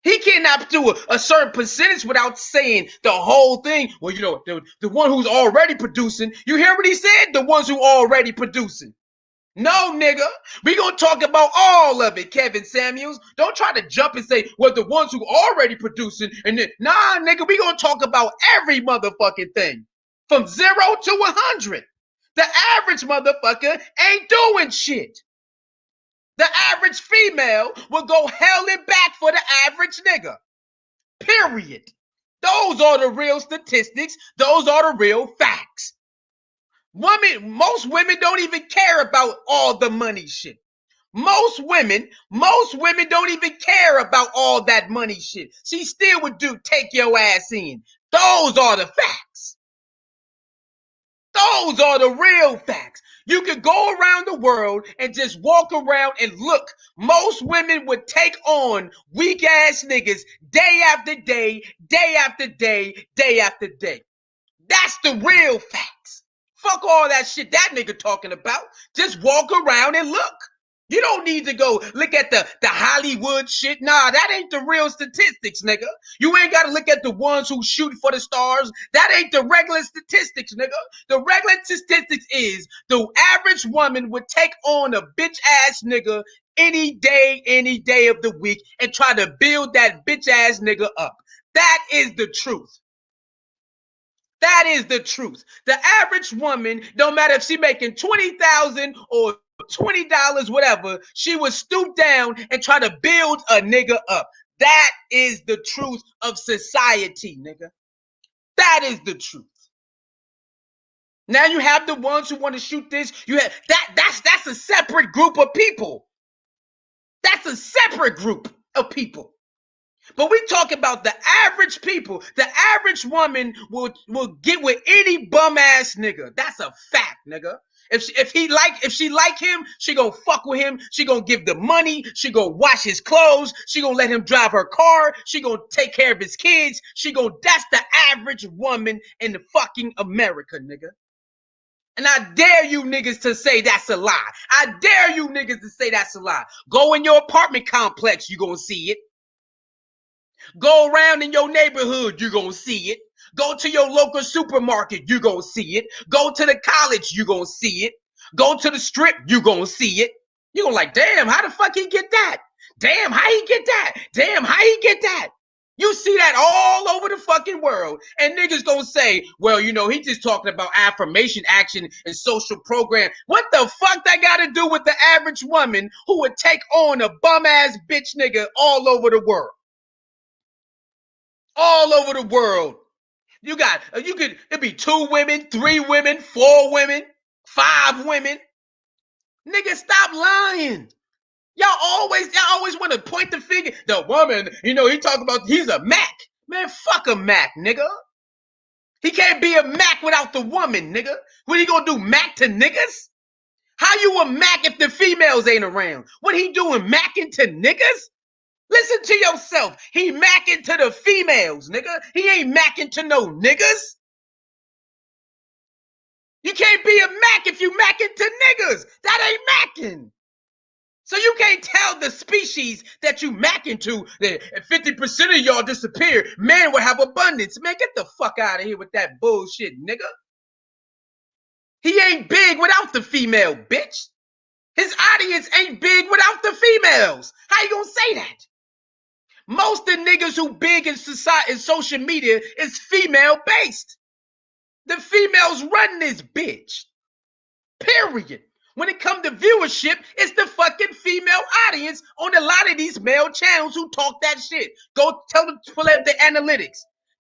He cannot do a certain percentage without saying the whole thing. Well, you know, the one who's already producing, you hear what he said? The ones who already producing. No, nigga. We gonna talk about all of it, Kevin Samuels. Don't try to jump and say, well, the ones who already producing, and then, nah, nigga, we gonna talk about every motherfucking thing. From 0 to 100. The average motherfucker ain't doing shit. The average female will go hell and back for the average nigga. Period. Those are the real statistics. Those are the real facts. Most women don't even care about all the money shit. Most women don't even care about all that money shit. She still would take your ass in. Those are the facts. Those are the real facts. You could go around the world and just walk around and look. Most women would take on weak ass niggas day after day, day after day, day after day. That's the real facts. Fuck all that shit that nigga talking about. Just walk around and look. You don't need to go look at the Hollywood shit. Nah, that ain't the real statistics, nigga. You ain't got to look at the ones who shoot for the stars. That ain't the regular statistics, nigga. The regular statistics is the average woman would take on a bitch ass nigga any day of the week and try to build that bitch ass nigga up. That is the truth. That is the truth. The average woman, no matter if she making $20,000 or $20, whatever, she would stoop down and try to build a nigga up. That is the truth of society, nigga. That is the truth. Now you have the ones who want to shoot this. You have that's a separate group of people. That's a separate group of people. But we talk about the average people. The average woman will get with any bum ass nigga. That's a fact, nigga. If she like him, she gonna fuck with him. She gonna give the money. She gonna wash his clothes. She gonna let him drive her car. She gonna take care of his kids. That's the average woman in the fucking America, nigga. And I dare you niggas to say that's a lie. I dare you niggas to say that's a lie. Go in your apartment complex, you gonna see it. Go around in your neighborhood, you're going to see it. Go to your local supermarket, you're going to see it. Go to the college, you're going to see it. Go to the strip, you're going to see it. You're going to like, damn, how the fuck he get that? Damn, how he get that? Damn, how he get that? You see that all over the fucking world. And niggas gonna say, well, you know, he just talking about affirmation action and social program. What the fuck that got to do with the average woman who would take on a bum ass bitch nigga all over the world? All over the world. It'd be 2 women, 3 women, 4 women, 5 women. Nigga, stop lying. Y'all always want to point the finger. The woman, you know, he talk about he's a Mac. Man, fuck a Mac, nigga. He can't be a Mac without the woman, nigga. What he gonna do, Mac to niggas? How you a Mac if the females ain't around? What he doing, Macking to niggas? Listen to yourself. He macking to the females, nigga. He ain't macking to no niggas. You can't be a Mac if you macking to niggas. That ain't macking. So you can't tell the species that you macking to that if 50% of y'all disappear, man will have abundance. Man, get the fuck out of here with that bullshit, nigga. He ain't big without the female, bitch. His audience ain't big without the females. How you gonna say that? Most of the niggas who big in society, in social media, is female based. The females run this bitch. Period. When it comes to viewership, it's the fucking female audience on a lot of these male channels who talk that shit. Go tell them to pull up the analytics.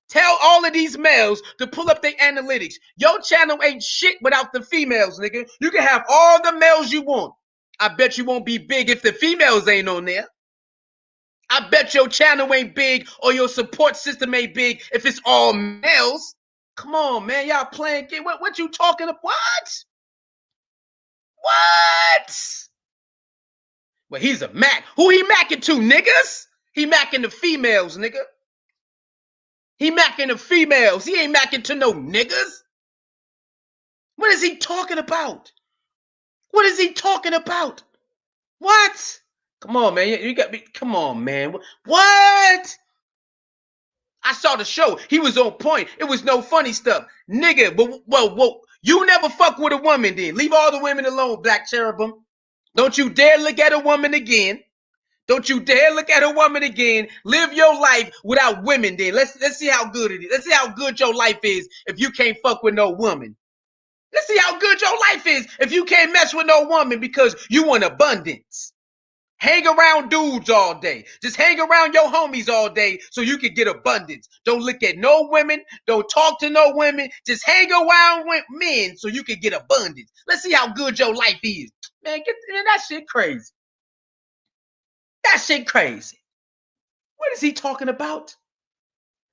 Tell all of these males to pull up their analytics. Your channel ain't shit without the females, nigga. You can have all the males you want. I bet you won't be big if the females ain't on there. I bet your channel ain't big or your support system ain't big if it's all males. Come on, man. Y'all playing game. What you talking about? What? Well, he's a Mac. Who he macking to, niggas? He macking the females, nigga. He macking the females. He ain't macking to no niggas. What is he talking about? What is he talking about? What? Come on, man. You got me. Come on, man. What? I saw the show. He was on point. It was no funny stuff. Nigga, well, you never fuck with a woman then. Leave all the women alone, Black Cherubim. Don't you dare look at a woman again. Don't you dare look at a woman again. Live your life without women then. Let's see how good it is. Let's see how good your life is if you can't fuck with no woman. Let's see how good your life is if you can't mess with no woman because you want abundance. Hang around dudes all day. Just hang around your homies all day so you can get abundance. Don't look at no women. Don't talk to no women. Just hang around with men so you can get abundance. Let's see how good your life is. Man, that shit crazy. That shit crazy. What is he talking about?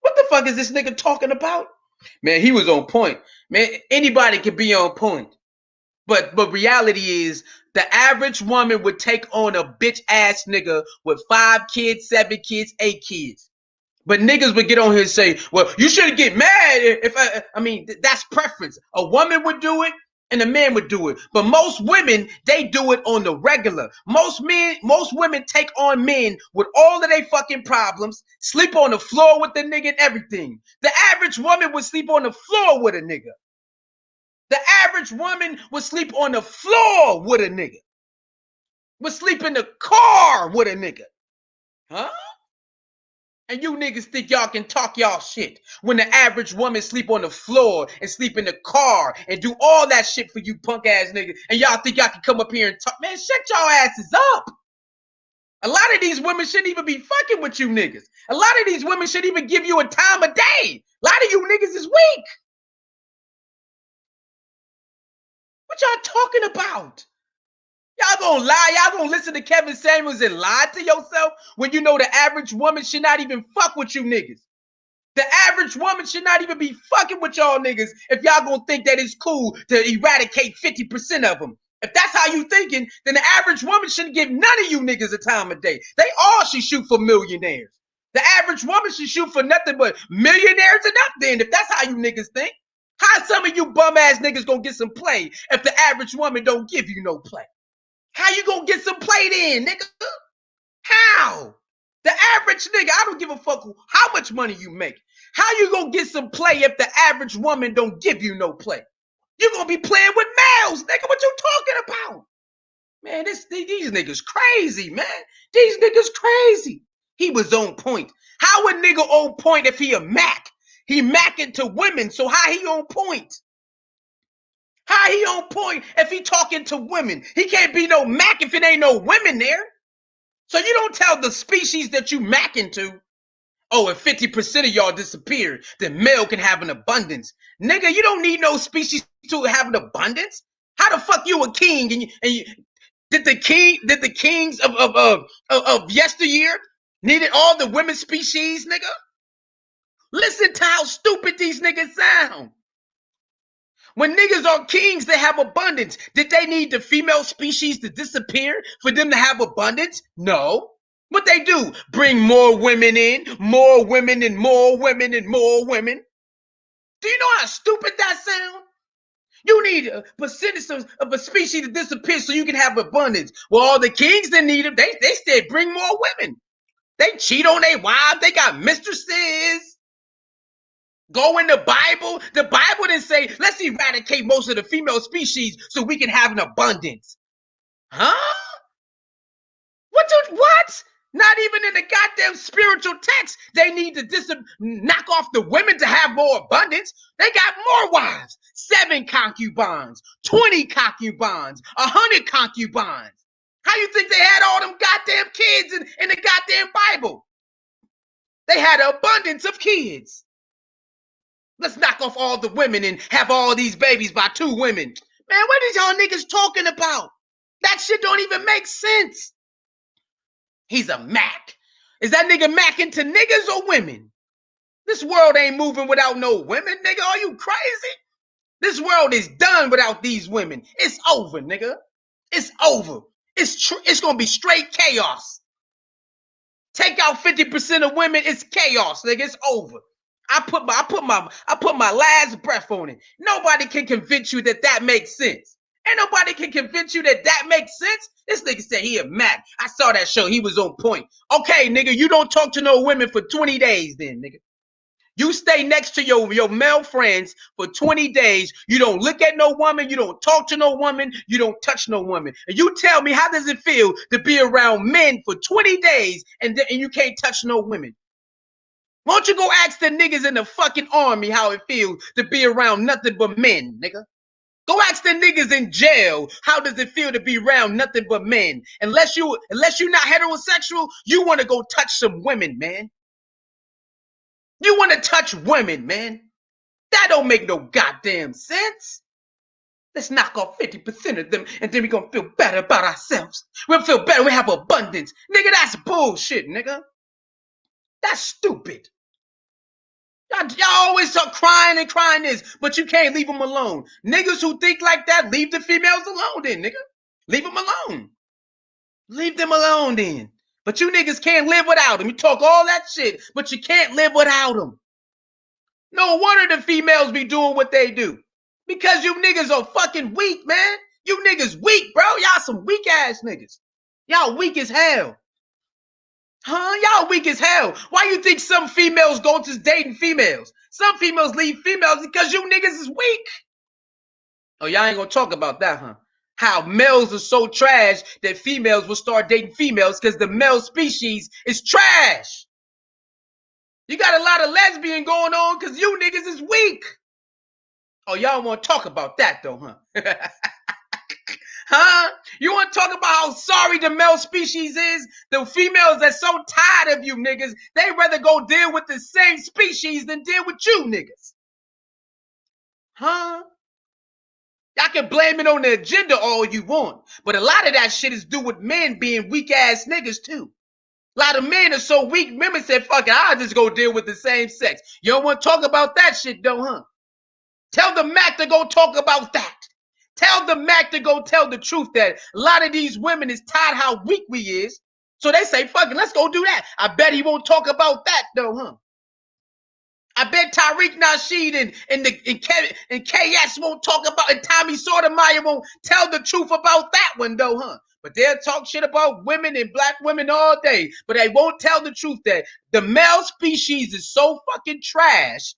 What the fuck is this nigga talking about? Man, he was on point. Man, anybody can be on point. But reality is the average woman would take on a bitch ass nigga with 5 kids, 7 kids, 8 kids. But niggas would get on here and say, well, you shouldn't get mad if I mean, that's preference. A woman would do it and a man would do it. But most women, they do it on the regular. Most women take on men with all of their fucking problems, sleep on the floor with the nigga and everything. The average woman would sleep on the floor with a nigga. The average woman would sleep on the floor with a nigga. Would sleep in the car with a nigga. Huh? And you niggas think y'all can talk y'all shit when the average woman sleep on the floor and sleep in the car and do all that shit for you punk ass niggas, and y'all think y'all can come up here and talk. Man, shut y'all asses up. A lot of these women shouldn't even be fucking with you niggas. A lot of these women shouldn't even give you a time of day. A lot of you niggas is weak. What y'all talking about? Y'all gonna lie? Y'all gonna listen to Kevin Samuels and lie to yourself when you know the average woman should not even fuck with you niggas? The average woman should not even be fucking with y'all niggas if y'all gonna think that it's cool to eradicate 50% of them. If that's how you thinking, then the average woman shouldn't give none of you niggas a time of day. They all should shoot for millionaires. The average woman should shoot for nothing but millionaires and up then, if that's how you niggas think. How some of you bum ass niggas gonna get some play if the average woman don't give you no play? How you gonna get some play then, nigga? How? The average nigga, I don't give a fuck how much money you make. How you gonna get some play if the average woman don't give you no play? You're gonna be playing with males, nigga. What you talking about? Man, these niggas crazy, man. These niggas crazy. He was on point. How a nigga on point if he a Mac? He macking to women, so how he on point? How he on point if he talking to women? He can't be no Mac if it ain't no women there. So you don't tell the species that you macking to, oh, if 50% of y'all disappear, then male can have an abundance. Nigga, you don't need no species to have an abundance. How the fuck you a king? Did the kings of yesteryear needed all the women species, nigga? Listen to how stupid these niggas sound. When niggas are kings, they have abundance. Did they need the female species to disappear for them to have abundance? No. What they do? Bring more women in, more women and more women and more women. Do you know how stupid that sounds? You need a percentage of a species to disappear so you can have abundance. Well, all the kings that need them, they said bring more women. They cheat on their wives. They got mistresses. Go in the Bible. The Bible didn't say, let's eradicate most of the female species so we can have an abundance. Huh? What? Not even in the goddamn spiritual text. They need to knock off the women to have more abundance. They got more wives. 7 concubines, 20 concubines, 100 concubines. How you think they had all them goddamn kids in the goddamn Bible? They had an abundance of kids. Let's knock off all the women and have all these babies by 2 women. Man, what is y'all niggas talking about? That shit don't even make sense. He's a Mac. Is that nigga macking to niggas or women? This world ain't moving without no women, nigga. Are you crazy? This world is done without these women. It's over, nigga. It's over. It's gonna be straight chaos. Take out 50% of women, it's chaos, nigga. It's over. I put my last breath on it. Nobody can convince you that makes sense. Ain't nobody can convince you that makes sense. This nigga said he a Mac. I saw that show. He was on point. Okay, nigga, you don't talk to no women for 20 days then, nigga. You stay next to your male friends for 20 days. You don't look at no woman. You don't talk to no woman. You don't touch no woman. And you tell me, how does it feel to be around men for 20 days and you can't touch no women? Why don't you go ask the niggas in the fucking army how it feels to be around nothing but men, nigga? Go ask the niggas in jail how does it feel to be around nothing but men. Unless you're not heterosexual, you want to go touch some women, man. You want to touch women, man. That don't make no goddamn sense. Let's knock off 50% of them and then we're going to feel better about ourselves. We'll feel better. We have abundance. Nigga, that's bullshit, nigga. That's stupid. Y'all always talk crying and crying this, but you can't leave them alone. Niggas who think like that, leave the females alone then, nigga. Leave them alone. Leave them alone then. But you niggas can't live without them. You talk all that shit, but you can't live without them. No wonder the females be doing what they do. Because you niggas are fucking weak, man. You niggas weak, bro. Y'all some weak ass niggas. Y'all weak as hell. Huh? Y'all weak as hell. Why you think some females go to dating females? Some females leave females because you niggas is weak. Oh, y'all ain't gonna talk about that, huh? How males are so trash that females will start dating females because the male species is trash. You got a lot of lesbian going on because you niggas is weak. Oh, y'all want to talk about that though, huh? Huh? You want to talk about how sorry the male species is? The females that's so tired of you niggas, they rather go deal with the same species than deal with you niggas. Huh? Y'all can blame it on the agenda all you want, but a lot of that shit is due with men being weak ass niggas too. A lot of men are so weak, women said, fuck it, I'll just go deal with the same sex. You don't want to talk about that shit though, huh? Tell the Mac to go talk about that. Tell the Mac to go tell the truth that a lot of these women is tired how weak we is. So they say, fuck it, let's go do that. I bet he won't talk about that though, huh? I bet Tariq Nasheed and KS won't talk about, and Tommy Sotomayor won't tell the truth about that one though, huh? But they'll talk shit about women and black women all day, but they won't tell the truth that the male species is so fucking trash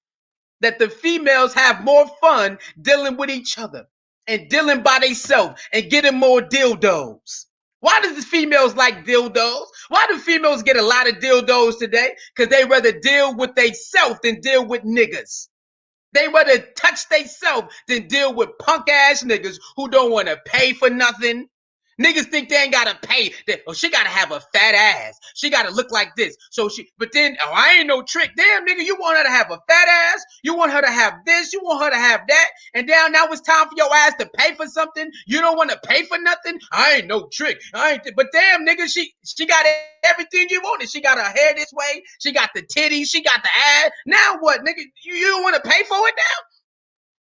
that the females have more fun dealing with each other and dealing by themselves and getting more dildos. Why does the females like dildos? Why do females get a lot of dildos today? Because they rather deal with themselves than deal with niggas. They rather touch themselves than deal with punk ass niggas who don't want to pay for nothing. Niggas think they ain't gotta pay. Oh, she gotta have a fat ass. She gotta look like this. But then, oh, I ain't no trick. Damn, nigga, you want her to have a fat ass? You want her to have this? You want her to have that? And now it's time for your ass to pay for something? You don't want to pay for nothing? I ain't no trick. But damn, nigga, she got everything you wanted. She got her hair this way. She got the titties. She got the ass. Now what, nigga? You don't want to pay for it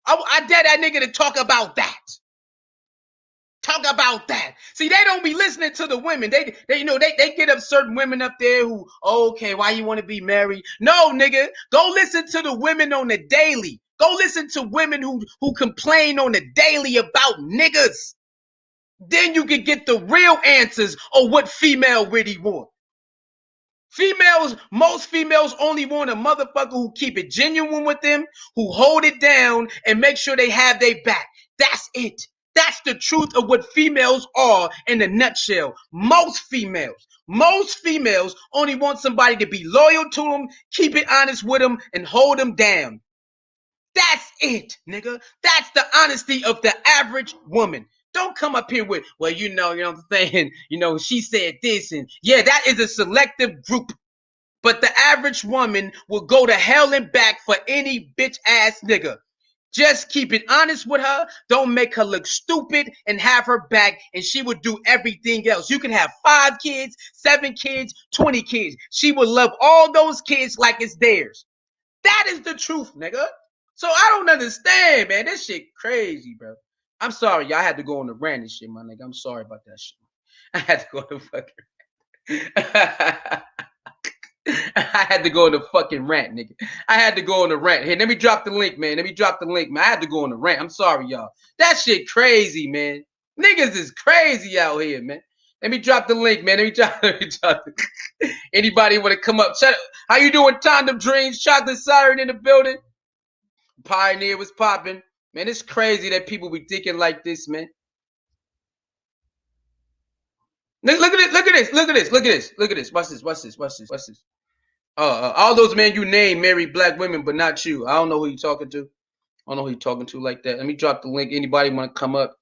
now? I dare that nigga to talk about that. Talk about that. See, they don't be listening to the women. They get up certain women up there who, okay, why you want to be married? No, nigga, go listen to the women on the daily. Go listen to women who complain on the daily about niggas. Then you can get the real answers of what female really want. Most females only want a motherfucker who keep it genuine with them, who hold it down and make sure they have their back. That's it. That's the truth of what females are in a nutshell. Most females only want somebody to be loyal to them, keep it honest with them, and hold them down. That's it, nigga. That's the honesty of the average woman. Don't come up here with, well, you know what I'm saying? She said this, and yeah, that is a selective group. But the average woman will go to hell and back for any bitch ass nigga. Just keep it honest with her. Don't make her look stupid and have her back, and she will do everything else. You can have 5 kids, 7 kids, 20 kids. She will love all those kids like it's theirs. That is the truth, nigga. So I don't understand, man. This shit crazy, bro. I'm sorry, y'all. I had to go on the rant and shit, my nigga. I'm sorry about that shit. I had to go on the fucking I had to go on the fucking rant, nigga. I had to go on the rant. Hey, let me drop the link, man. I had to go on the rant. I'm sorry, y'all. That shit crazy, man. Niggas is crazy out here, man. Let me drop the link, man. Anybody want to come up? How you doing, Tandem Dreams? Chocolate Siren in the building. Pioneer was popping. Man, it's crazy that people be thinking like this, man. Look at this. Watch this. All those men you name marry black women, but not you. I don't know who you talking to. I don't know who you talking to like that. Let me drop the link. Anybody want to come up?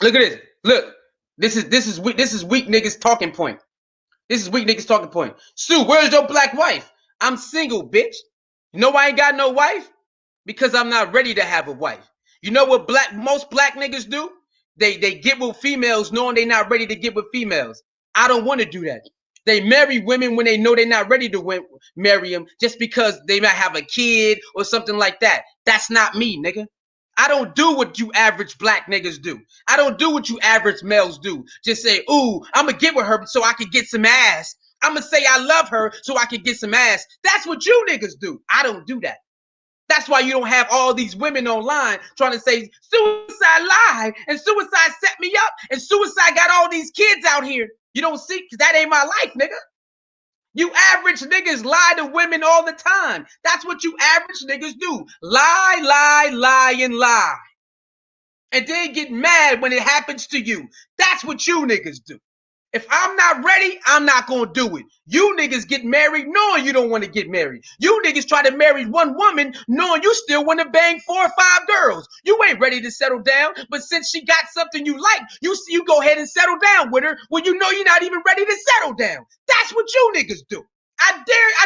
Look at this. Look, this is weak niggas talking point. This is weak niggas talking point. Sue, where's your black wife? I'm single, bitch. You know why I ain't got no wife? Because I'm not ready to have a wife. You know what most black niggas do? They get with females knowing they not ready to get with females. I don't want to do that. They marry women when they know they're not ready to marry them just because they might have a kid or something like that. That's not me, nigga. I don't do what you average black niggas do. I don't do what you average males do. Just say, ooh, I'm going to get with her so I can get some ass. I'm going to say I love her so I can get some ass. That's what you niggas do. I don't do that. That's why you don't have all these women online trying to say suicide lied and suicide set me up and suicide got all these kids out here. You don't see, because that ain't my life, nigga. You average niggas lie to women all the time. That's what you average niggas do. Lie, lie, lie, and lie. And then get mad when it happens to you. That's what you niggas do. If I'm not ready, I'm not going to do it. You niggas get married knowing you don't want to get married. You niggas try to marry one woman knowing you still want to bang 4 or 5 girls. You ain't ready to settle down, but since she got something you like, you go ahead and settle down with her when you know you're not even ready to settle down. That's what you niggas do. I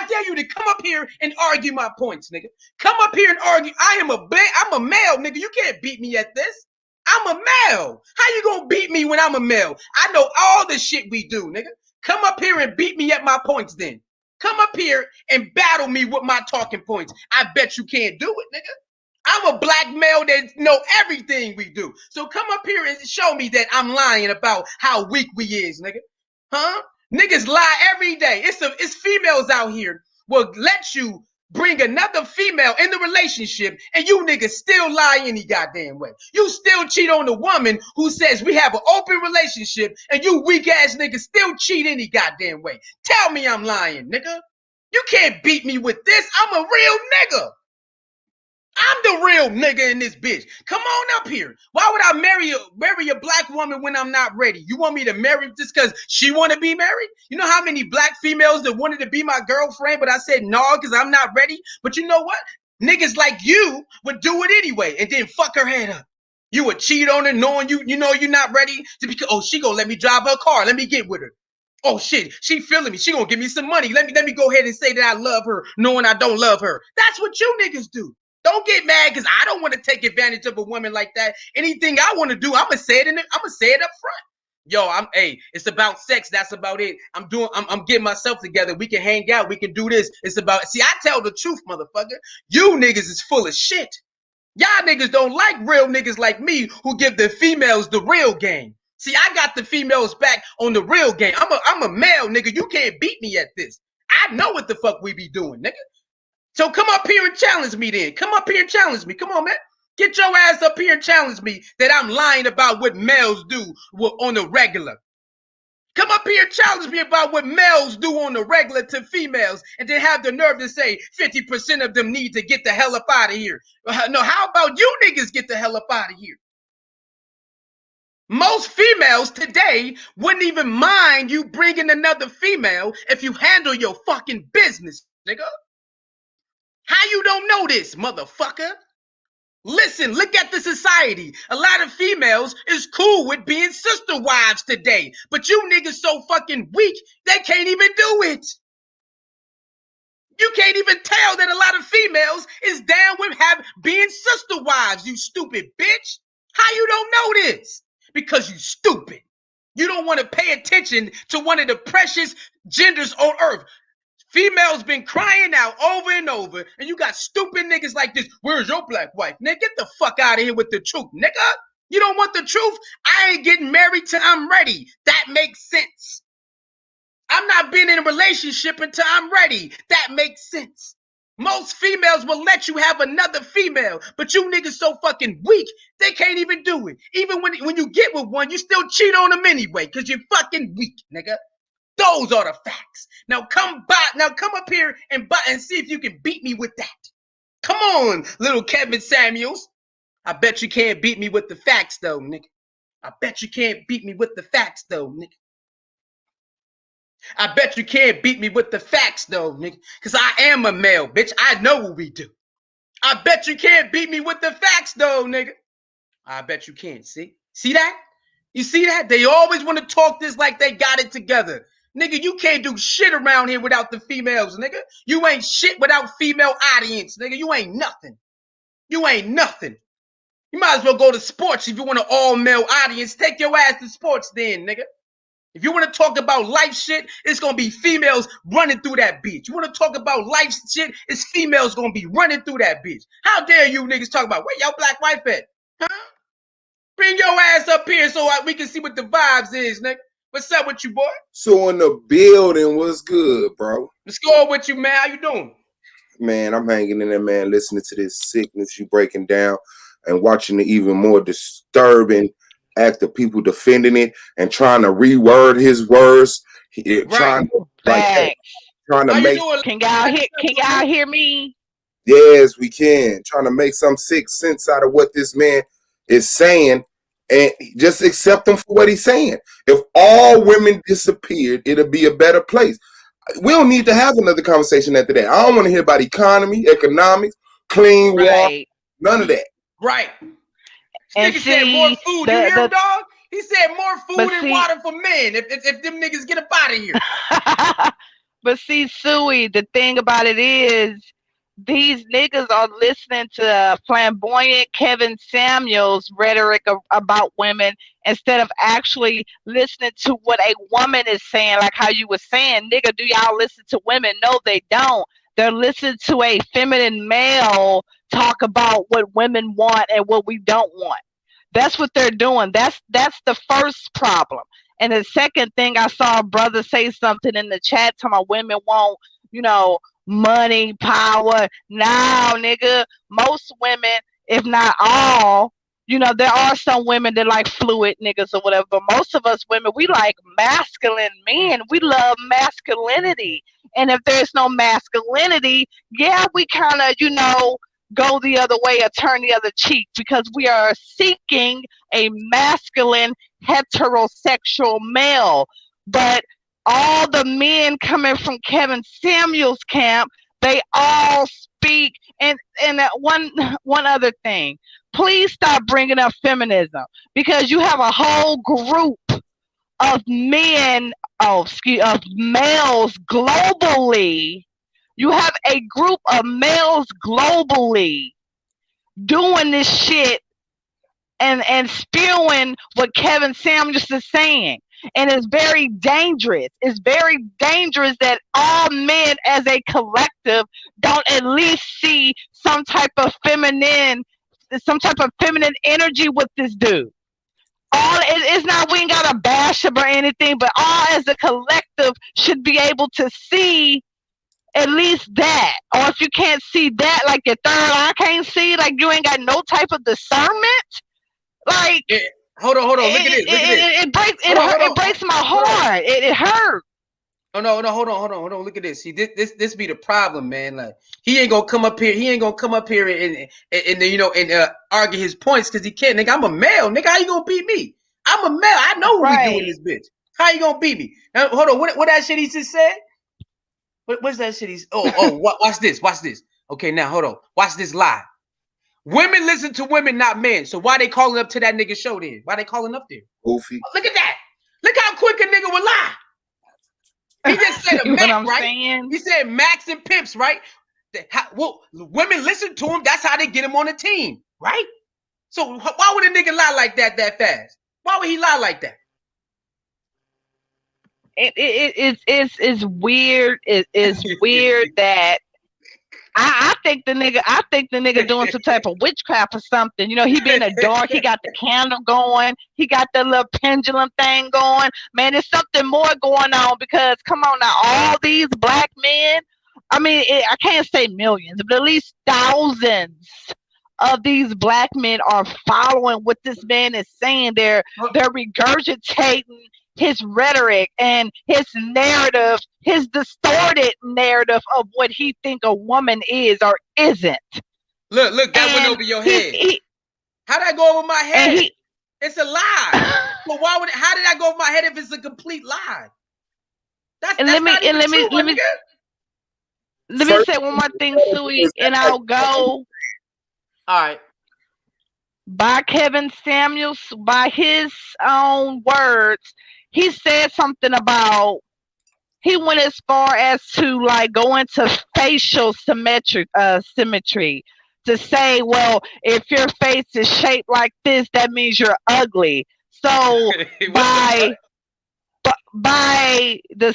dare you to come up here and argue my points, nigga. Come up here and argue. I'm a male, nigga. You can't beat me at this. I'm a male. How you gonna beat me when I'm a male? I know all the shit we do, nigga. Come up here and beat me at my points then. Come up here and battle me with my talking points. I bet you can't do it, nigga. I'm a black male that know everything we do. So come up here and show me that I'm lying about how weak we is, nigga. Huh? Niggas lie every day. It's females out here will let you bring another female in the relationship and you niggas still lie any goddamn way. You still cheat on the woman who says we have an open relationship and you weak ass niggas still cheat any goddamn way. Tell me I'm lying, nigga. You can't beat me with this. I'm a real nigga. I'm the real nigga in this bitch. Come on up here. Why would I marry a black woman when I'm not ready? You want me to marry just because she want to be married? You know how many black females that wanted to be my girlfriend, but I said no because I'm not ready? But you know what? Niggas like you would do it anyway and then fuck her head up. You would cheat on her knowing you know you're not ready to be. Oh, she gonna let me drive her car. Let me get with her. Oh shit, she feeling me. She gonna give me some money. Let me go ahead and say that I love her knowing I don't love her. That's what you niggas do. Don't get mad because I don't want to take advantage of a woman like that. Anything I want to do, I'm gonna say it up front. Yo, it's about sex. That's about it. I'm getting myself together. We can hang out. We can do this. I tell the truth, motherfucker. You niggas is full of shit. Y'all niggas don't like real niggas like me who give the females the real game. See, I got the females back on the real game. I'm a male, nigga. You can't beat me at this. I know what the fuck we be doing, nigga. So come up here and challenge me then. Come up here and challenge me. Come on, man. Get your ass up here and challenge me that I'm lying about what males do on the regular. Come up here and challenge me about what males do on the regular to females and then have the nerve to say 50% of them need to get the hell up out of here. No, how about you niggas get the hell up out of here? Most females today wouldn't even mind you bringing another female if you handle your fucking business, nigga. How you don't know this, motherfucker? Listen, look at the society. A lot of females is cool with being sister wives today. But you niggas so fucking weak, they can't even do it. You can't even tell that a lot of females is down with being sister wives, you stupid bitch. How you don't know this? Because you stupid. You don't want to pay attention to one of the precious genders on earth. Females been crying out over and over, and you got stupid niggas like this. Where's your black wife? Nigga, get the fuck out of here with the truth, nigga. You don't want the truth? I ain't getting married till I'm ready. That makes sense. I'm not being in a relationship until I'm ready. That makes sense. Most females will let you have another female, but you niggas so fucking weak, they can't even do it. Even when you get with one, you still cheat on them anyway, because you're fucking weak, nigga. Those are the facts. Now come up here and see if you can beat me with that. Come on, little Kevin Samuels. I bet you can't beat me with the facts though, nigga. I bet you can't beat me with the facts though, nigga. I bet you can't beat me with the facts though, nigga. Because I am a male, bitch. I know what we do. I bet you can't beat me with the facts though, nigga. I bet you can't. See that? You see that? They always want to talk this like they got it together. Nigga, you can't do shit around here without the females, nigga. You ain't shit without female audience, nigga. You ain't nothing. You ain't nothing. You might as well go to sports if you want an all-male audience. Take your ass to sports then, nigga. If you want to talk about life shit, it's gonna be females running through that bitch. You want to talk about life shit, it's females gonna be running through that bitch. How dare you niggas talk about where your black wife at? Huh? Bring your ass up here so we can see what the vibes is, nigga. What's up with you, boy? So in the building, what's good, bro? What's going with you, man? How you doing? Man, I'm hanging in there, man, listening to this sickness you breaking down and watching the even more disturbing act of people defending it and trying to reword his words. Right. Trying to How make. You doing? Can y'all hear me? Yes, we can. Trying to make some sick sense out of what this man is saying and just accept him for what he's saying. If all women disappeared, it'll be a better place. We don't need to have another conversation after that. I don't want to hear about economy, economics, clean water, none of that. Right. And nigga said more food. You hear him, dog? He said more food and water for men. If them niggas get up out of here. But see, Suey, the thing about it is, these niggas are listening to flamboyant Kevin Samuels rhetoric about women instead of actually listening to what a woman is saying, like how you were saying, nigga, do y'all listen to women? No, they don't. They're listening to a feminine male talk about what women want and what we don't want. That's what they're doing. That's the first problem. And the second thing, I saw a brother say something in the chat talking about women want, money, power. Now, nigga, most women, if not all, there are some women that like fluid niggas or whatever, but most of us women, we like masculine men. We love masculinity. And if there's no masculinity, yeah, we kind of, go the other way or turn the other cheek because we are seeking a masculine heterosexual male. But all the men coming from Kevin Samuels' camp, they all speak. And one other thing, please stop bringing up feminism because you have a whole group of men, of males globally. You have a group of males globally doing this shit and spewing what Kevin Samuels is saying. And it's very dangerous. It's very dangerous that all men as a collective don't at least see some type of feminine energy with this dude. It's not, we ain't got to bash him or anything, but all as a collective should be able to see at least that. Or if you can't see that, like your third eye can't see, like you ain't got no type of discernment, like hold on. Look at this. It breaks my heart. It hurts. Oh no, hold on. Look at this. See, this be the problem, man. Like he ain't gonna come up here. He ain't gonna come up here and argue his points because he can't. Nigga, I'm a male. Nigga, how you gonna beat me? I'm a male. I know what we doing this bitch. How you gonna beat me? Now, hold on. What that shit he just said? What's that shit he's? Watch this. Okay, now hold on. Watch this live. Women listen to women, not men. So why they calling up to that nigga show then? Why they calling up there? Goofy. Look at that. Look how quick a nigga would lie. He just said a Mac, right? Saying? He said Max and Pimps, right? Women listen to him. That's how they get him on the team, right? So why would a nigga lie like that fast? Why would he lie like that? It's weird. It's weird that I think the nigga doing some type of witchcraft or something. He be in the dark. He got the candle going. He got the little pendulum thing going. Man, there's something more going on because come on now, all these black men. I mean, I can't say millions, but at least thousands of these black men are following what this man is saying. They're regurgitating his rhetoric and his narrative, his distorted narrative of what he think a woman is or isn't. Look, that went over your head. How'd that go over my head? It's a lie. But how did that go over my head if it's a complete lie? Let me say one more thing, Suey, and I'll go. All right. By Kevin Samuels, by his own words, he said something about, he went as far as to like go into facial symmetry to say, well, if your face is shaped like this, that means you're ugly. So by the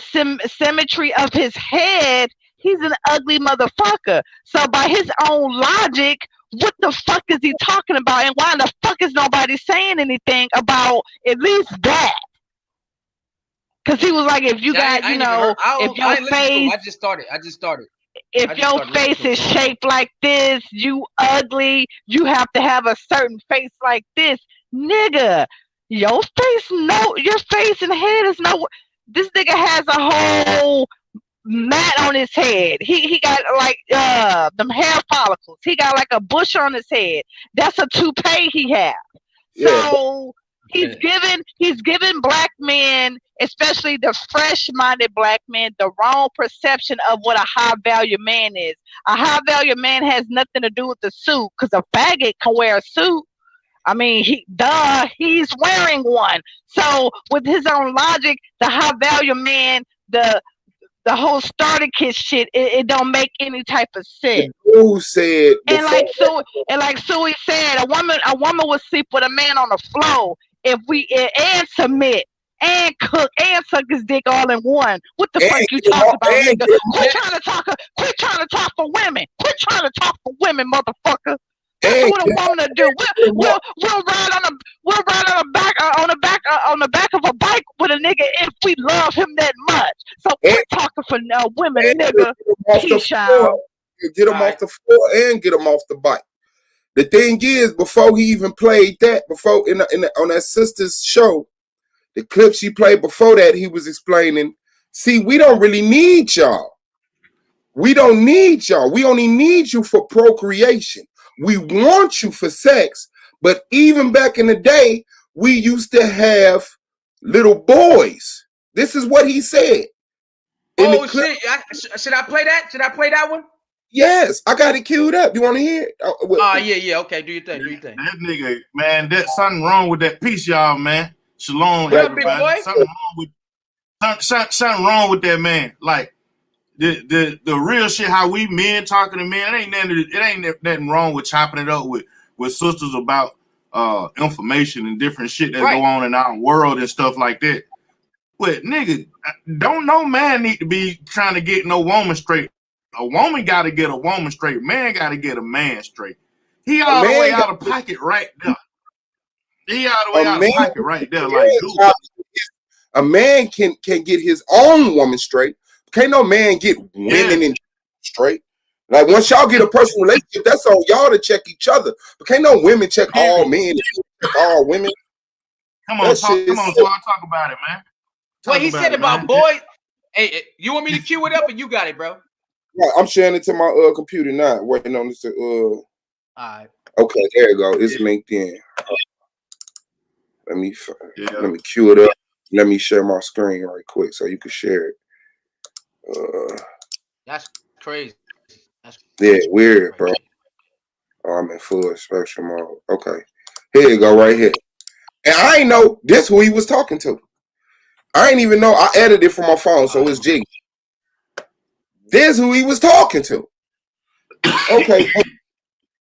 symmetry of his head, he's an ugly motherfucker. So by his own logic, what the fuck is he talking about? And why the fuck is nobody saying anything about at least that? Because he was like, if you got, I you ain't even know, heard. if I your ain't listened to him. face, I just started. if your face is shaped like this, you ugly, you have to have a certain face like this. Nigga, your face and head is no, this nigga has a whole mat on his head. He got like them hair follicles. He got like a bush on his head. That's a toupee he has. Yeah. So he's given black men, especially the fresh-minded black men, the wrong perception of what a high-value man is. A high-value man has nothing to do with the suit, because a faggot can wear a suit. I mean, he's wearing one. So with his own logic, the high-value man, the whole starter kit shit, it don't make any type of sense. Who said And like Suey said, a woman will sleep with a man on the floor if we and submit and cook and suck his dick all in one. What the fuck you talking about, nigga? Quit trying to talk for women. Quit trying to talk for women, motherfucker. That's what a woman to do. We'll ride on the back of a bike with a nigga if we love him that much. So quit talking for women, nigga. Peace out. Get him off the floor and get him off the bike. The thing is, before he even played that, before on that sister's show, the clip she played before that, he was explaining, see, we don't really need y'all. We don't need y'all. We only need you for procreation. We want you for sex. But even back in the day, we used to have little boys. This is what he said. Oh shit! Should I play that? Should I play that one? Yes, I got it queued up. You want to hear it? Yeah. Okay, do your thing. That nigga, man, there's something wrong with that piece, y'all, man. Shalom, everybody. Something wrong with that man. Like the real shit, how we men talking to men, it ain't nothing wrong with chopping it up with sisters about information and different shit that go on in our world and stuff like that. But nigga, don't no man need to be trying to get no woman straight. A woman got to get a woman straight. Man got to get a man straight. He all the way out of pocket right there. Like, dude. A man can get his own woman straight. Can't no man get women in straight. Like once y'all get a personal relationship, that's on y'all to check each other. But can't no women check all men, check all women. Come on, so I'll talk about it, man. What he said about boys. Hey, you want me to cue it up, or you got it, bro? Yeah, I'm sharing it to my computer now. Waiting on this to All right. Okay, there you go. It's linked in. Let me cue it up. Let me share my screen right quick so you can share it. That's crazy. Weird, bro. Oh, I'm in full spectrum mode. Okay, here you go, right here. And I ain't know this who he was talking to. I ain't even know. I edited it from my phone, so it's jiggy. This who he was talking to. Okay,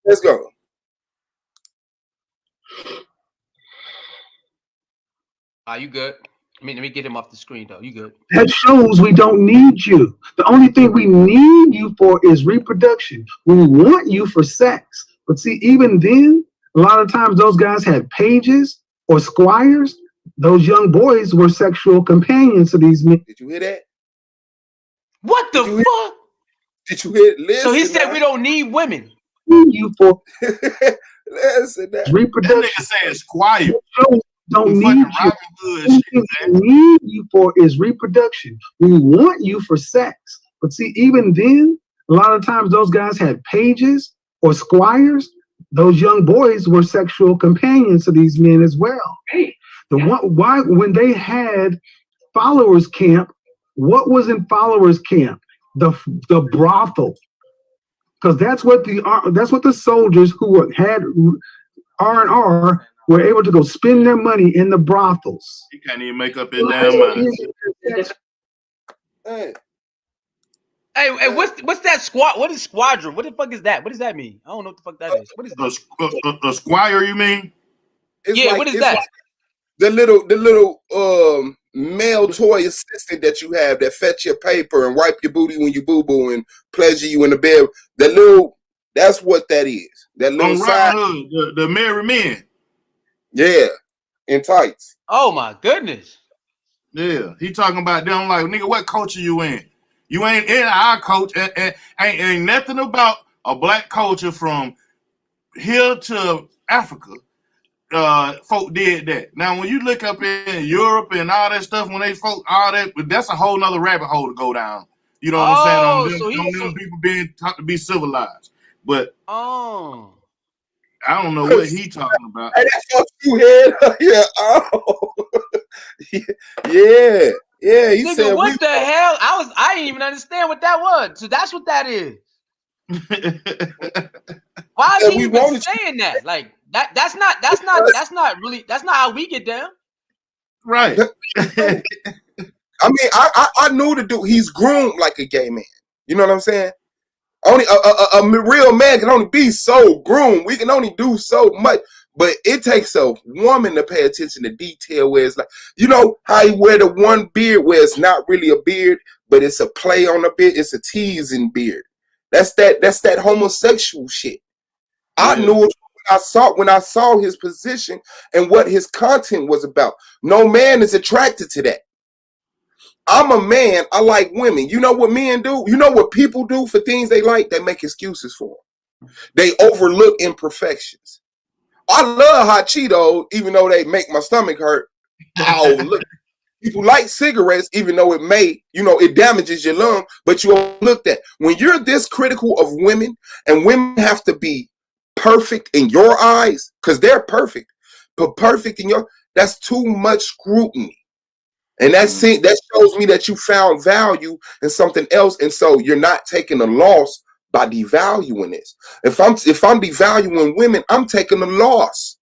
let's go. You good? Let me get him off the screen though. You good? That shows we don't need you. The only thing we need you for is reproduction. We want you for sex. But see, even then, a lot of times those guys had pages or squires. Those young boys were sexual companions to these men. Did you hear that? What the fuck? Did you hear? Listen, so he said we don't need women. You for listen, reproduction. That nigga saying squire. Don't need you. We need you for is reproduction. We want you for sex. But see, even then, a lot of times those guys had pages or squires. Those young boys were sexual companions to these men as well. When they had followers camp, what was in followers camp? The brothel, because that's what the soldiers who had R&R were able to go spend their money in the brothels. You can't even make up his damn mind. Hey, what's that squad? What is squadron? What the fuck is that? What does that mean? I don't know what the fuck that is. What is that? A squire, you mean? What is that? Like the little male toy assistant that you have that fetch your paper and wipe your booty when you boo boo and pleasure you in the bed. That's what that is. That little On side. Robin Hood, the married men. Yeah, in tights. Oh my goodness. Yeah, he talking about them like, nigga, what culture you in? You ain't in our culture. Ain't nothing about a black culture from here to Africa. Folk did that. Now, when you look up in Europe and all that stuff, when they folk all that, that's a whole nother rabbit hole to go down. You know what I'm saying? Oh, On them people being taught to be civilized. But oh. I don't know what he talking about. Hey, that's what you had. Yeah. Oh. Yeah. Yeah. He Nigga, said what the hell? I didn't even understand what that was. So that's what that is. Why is he we even wanted saying that? Like that's not really that's not how we get down. Right. I mean, I knew the dude. He's groomed like a gay man. You know what I'm saying? Only a real man can only be so groomed. We can only do so much. But it takes a woman to pay attention to detail where it's like, you know how he wear the one beard where it's not really a beard, but it's a play on a beard. It's a teasing beard. That's that homosexual shit. Yeah. I knew it when I saw his position and what his content was about. No man is attracted to that. I'm a man. I like women. You know what men do? You know what people do for things they like? They make excuses for them. They overlook imperfections. I love hot Cheetos, even though they make my stomach hurt. I overlook. People like cigarettes, even though it damages your lung, but you overlook that. When you're this critical of women, and women have to be perfect in your eyes, because they're perfect, but perfect in that's too much scrutiny. And that shows me that you found value in something else, and so you're not taking a loss by devaluing this. If I'm devaluing women, I'm taking a loss.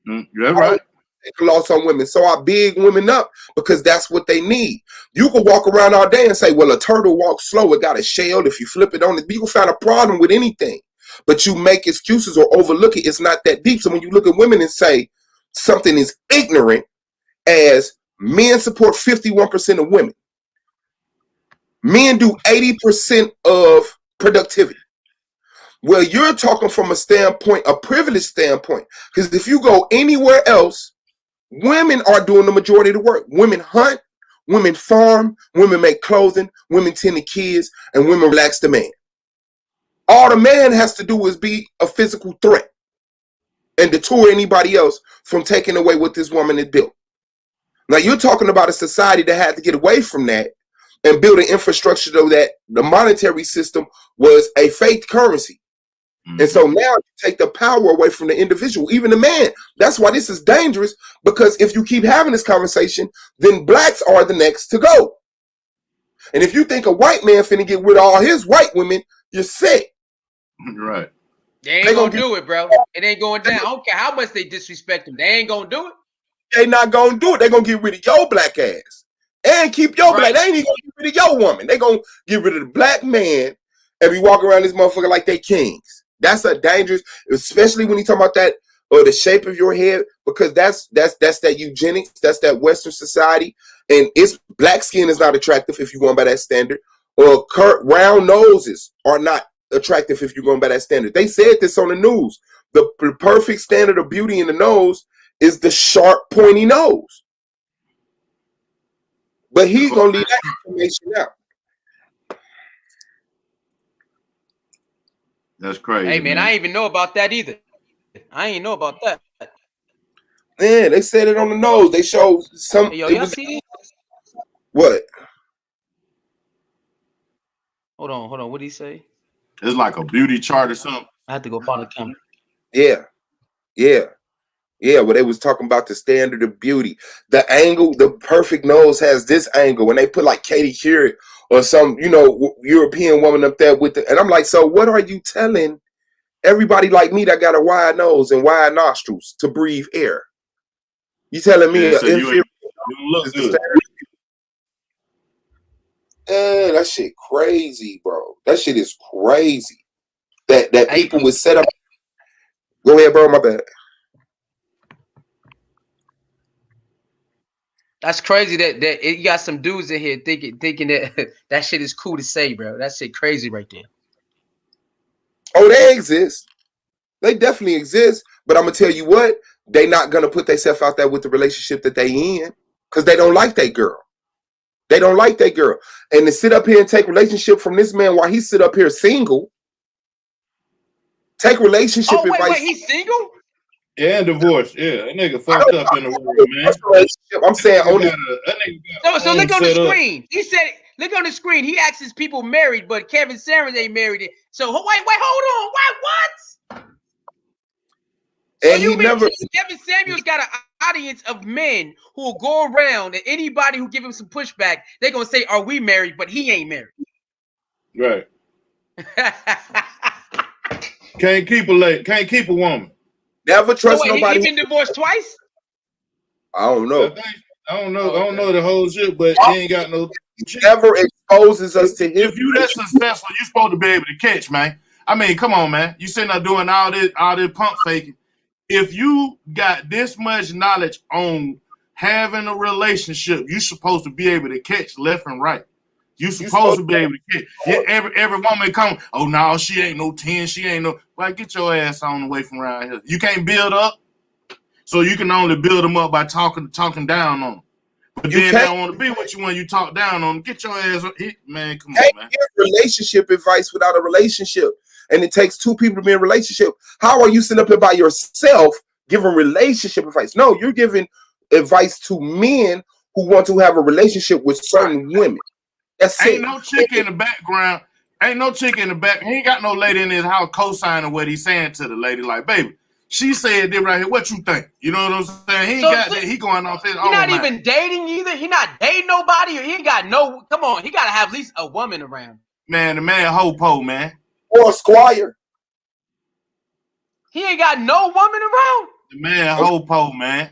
You're right. Take a loss on women, so I big women up because that's what they need. You can walk around all day and say, "Well, a turtle walks slow; it got a shell. If you flip it on it, you can find a problem with anything." But you make excuses or overlook it. It's not that deep. So when you look at women and say something is ignorant, as men support 51% of women. Men do 80% of productivity. Well, you're talking from a privileged standpoint. Because if you go anywhere else, women are doing the majority of the work. Women hunt, women farm, women make clothing, women tend to kids, and women relax the man. All the man has to do is be a physical threat and deter anybody else from taking away what this woman had built. Now you're talking about a society that had to get away from that and build an infrastructure so that the monetary system was a fake currency. Mm-hmm. And so now you take the power away from the individual, even the man. That's why this is dangerous, because if you keep having this conversation, then blacks are the next to go. And if you think a white man finna get rid of all his white women, you're sick. Right. They ain't gonna do it, bro. It ain't going down. I don't care how much they disrespect him. They ain't gonna do it. They not gonna do it. They gonna get rid of your black ass and keep your black. They ain't even gonna get rid of your woman. They gonna get rid of the black man and be walking around this motherfucker like they kings. That's a dangerous, especially when you talk about that or the shape of your head, because that's that eugenics. That's that Western society, and it's black skin is not attractive if you're going by that standard, or round noses are not attractive if you're going by that standard. They said this on the news. The perfect standard of beauty in the nose is the sharp, pointy nose. But he's going to leave that information out. That's crazy. Hey, man, I ain't even know about that either. I ain't know about that. Yeah, they said it on the nose. They showed some. Hey, yo, y'all see this? What? Hold on. What did he say? It's like a beauty chart or something. I had to go find the camera. Yeah, well, they was talking about the standard of beauty. The angle, the perfect nose has this angle. When they put like Katie Couric or some, European woman up there with and I'm like, so what are you telling everybody like me that got a wide nose and wide nostrils to breathe air? You telling me so you look good. That shit crazy, bro. That shit is crazy. That people would set up. Go ahead, bro. My bad. That's crazy that you got some dudes in here thinking that that shit is cool to say, bro. That shit crazy right there. Oh, they exist. They definitely exist. But I'm gonna tell you what, they not gonna put themselves out there with the relationship that they in because they don't like that girl. They don't like that girl. And to sit up here and take relationship from this man while he sit up here single, take relationship Oh, advice. wait, he's single? Yeah, and divorced. Yeah, that nigga fucked up in the world, man. I'm saying only. So look on the screen. He said, look on the screen. He asks his people married, but Kevin Samuels ain't married. So wait, hold on. What? So And he never. Kevin Samuels got an audience of men who will go around, and anybody who give him some pushback, they're gonna say, "Are we married?" But he ain't married. Right. Can't keep a woman. Never trust so wait, nobody. He been divorced twice? I don't know. I don't know the whole shit, but he ain't got no. He never exposes us to him. If you that successful, you supposed to be able to catch, man. I mean, come on, man. You sitting there doing all this pump faking. If you got this much knowledge on having a relationship, you supposed to be able to catch left and right. You supposed to be able to catch. Yeah, every woman come, oh no, she ain't no 10, she ain't no. Well, get your ass on away from around here. You can't build up, so you can only build them up by talking down on them. But then they don't want to be with you when you talk down on them. Get your ass hit, man. Come on, man. Give relationship advice without a relationship. And it takes two people to be in a relationship. How are you sitting up here by yourself giving relationship advice? No, you're giving advice to men who want to have a relationship with certain women. That's Ain't no chick in the background. Ain't no chick in the back. He ain't got no lady in his house co-signing what he's saying to the lady. Like, baby, she said this right here. What you think? You know what I'm saying? He ain't got that. He going off his own. He's not even dating either. He not dating nobody, or he ain't got no. Come on, he got to have at least a woman around. Man, the man ho-po, man. Or a squire. He ain't got no woman around. The man ho-po, man.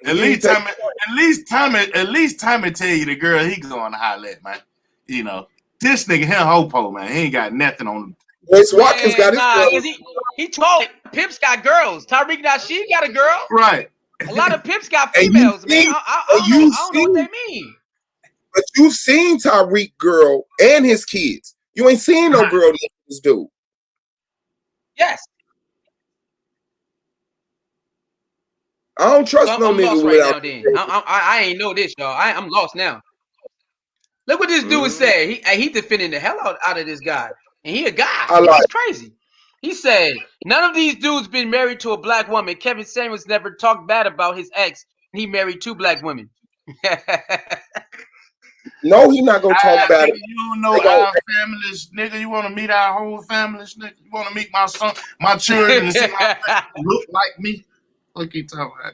At least Tommy tell you the girl he going to holler at, man. You know, this nigga him ho-po, man. He ain't got nothing on him. Wes Watkins got his girl. He told Pimps got girls. Tariq Nasheed got a girl. Right. A lot of Pimps got females, man. I don't know what they mean. But you've seen Tariq girl and his kids. You ain't seen no girl this dude. Yes. I don't trust no nigga lost without. right now, then. I ain't know this, y'all. I'm lost now. Look what this dude said. He defending the hell out of this guy, and he a guy. He's crazy. He said none of these dudes been married to a black woman. Kevin Samuels never talked bad about his ex. He married 2 black women. No, he not gonna talk bad. You don't know our families, nigga. You want to meet our whole families, nigga. You want to meet my son, my children, and see how they look like me. Look, he talking about.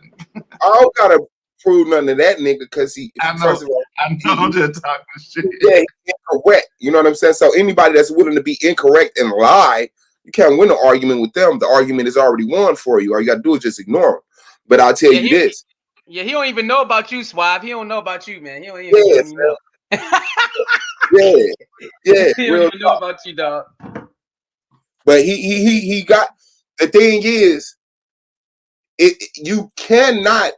I don't gotta prove none of that nigga because he. First of all, I'm just talking shit. Yeah, he's incorrect. You know what I'm saying? So anybody that's willing to be incorrect and lie, you can't win an argument with them. The argument is already won for you. All you gotta do is just ignore them. But I'll tell you this. Yeah, he don't even know about you, Suave. He don't know about you, man. He don't even know. Yeah. He don't even know about you, dog. But he got the thing is, you cannot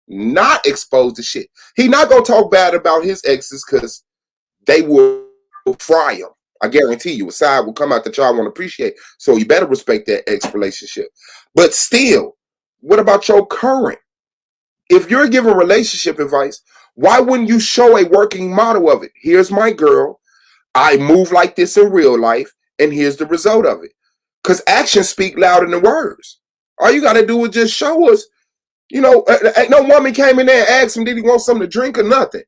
not expose the shit. He not gonna talk bad about his exes because they will fry him. I guarantee you, a side will come out that y'all won't appreciate. So you better respect that ex relationship. But still, what about your current? If you're giving relationship advice, why wouldn't you show a working model of it? Here's my girl. I move like this in real life, and here's the result of it. Because actions speak louder than words. All you got to do is just show us. You know, ain't no woman came in there and asked him, did he want something to drink or nothing?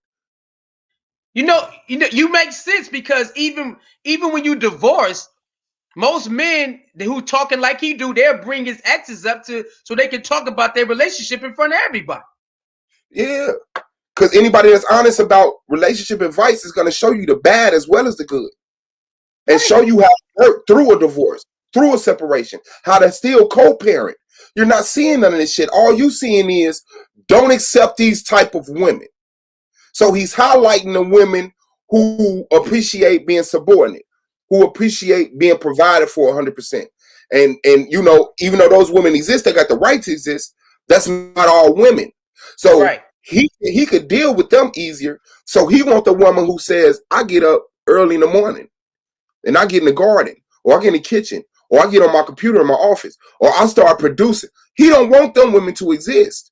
You make sense because even when you divorce, most men who talking like he do, they'll bring his exes up so they can talk about their relationship in front of everybody. Yeah, because anybody that's honest about relationship advice is going to show you the bad as well as the good, and show you how to work through a divorce, through a separation, how to still co-parent. You're not seeing none of this shit. All you seeing is don't accept these type of women. So he's highlighting the women who appreciate being subordinate, who appreciate being provided for 100%. And you know, even though those women exist, they got the right to exist. That's not all women. So he could deal with them easier. So he want the woman who says, I get up early in the morning and I get in the garden, or I get in the kitchen, or I get on my computer in my office, or I start producing. He don't want them women to exist.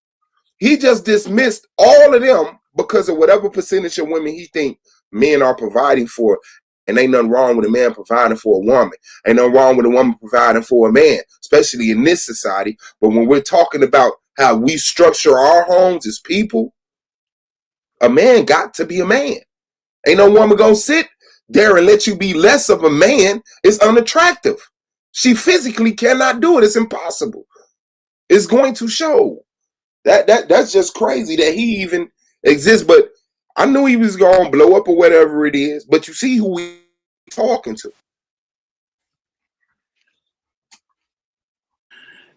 He just dismissed all of them because of whatever percentage of women he think men are providing for. And ain't nothing wrong with a man providing for a woman. Ain't nothing wrong with a woman providing for a man, especially in this society. But when we're talking about how we structure our homes as people, a man got to be a man. Ain't no woman gonna sit there and let you be less of a man. It's unattractive. She physically cannot do it. It's impossible. It's going to show. That's just crazy that he even exists. But I knew he was gonna blow up or whatever it is. But you see who we talking to.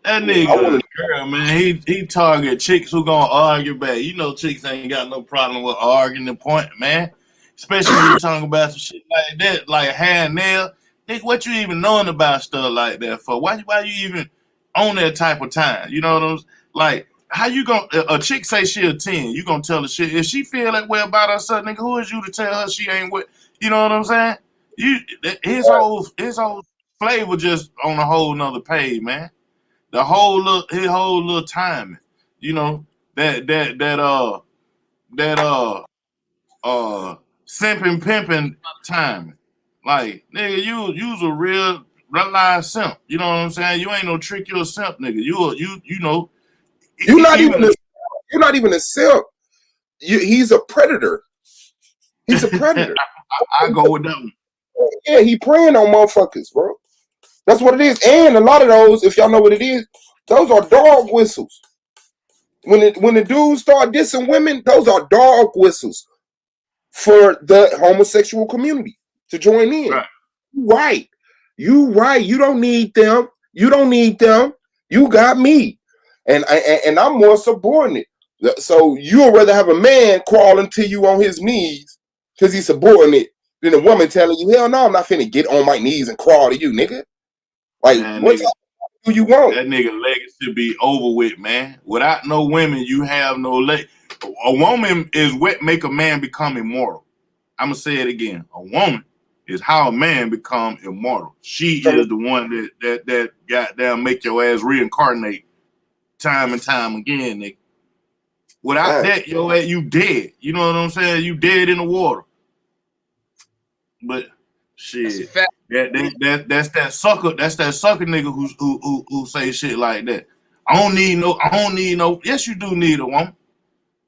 That I nigga, want girl, man, he target chicks who gonna argue back. You know, chicks ain't got no problem with arguing the point, man. Especially when you talking about some shit like that, like hand nail. Nigga, what you even knowing about stuff like that for? Why you even on that type of time? You know what I'm like? How you gonna a chick say she a 10? You gonna tell her shit? If she feel that way about herself, nigga, who is you to tell her she ain't what? You know what I'm saying? You his whole flavor just on a whole nother page, man. The whole his whole little timing, you know, that simping pimping timing. Like, nigga, you's a real live simp. You know what I'm saying? You ain't no trick, you a simp, nigga. You know, you're not even even you're not even a simp. He's a predator. He's a predator. I go with them. Yeah, he preying on motherfuckers, bro. That's what it is. And a lot of those, if y'all know what it is, those are dog whistles. When the dudes start dissing women, those are dog whistles for the homosexual community to join in. Right. Right. You right. You don't need them. You don't need them. You got me. And I'm more subordinate. So you'd rather have a man crawling to you on his knees because he's subordinate than a woman telling you, hell no, I'm not finna get on my knees and crawl to you, nigga. Like, Man, what nigga, do you want? that nigga legacy be over with, man. Without no women, you have no leg. A woman is what make a man become immortal. I'm gonna say it again. A woman is how a man become immortal. She From is the one that goddamn make your ass reincarnate time and time again, nigga. Without fact. that, your ass, you dead. You know what I'm saying? You dead in the water. But That's a shit, fact. that's that sucker. That's that sucker nigga who say shit like that. I don't need no. Yes, you do need a woman.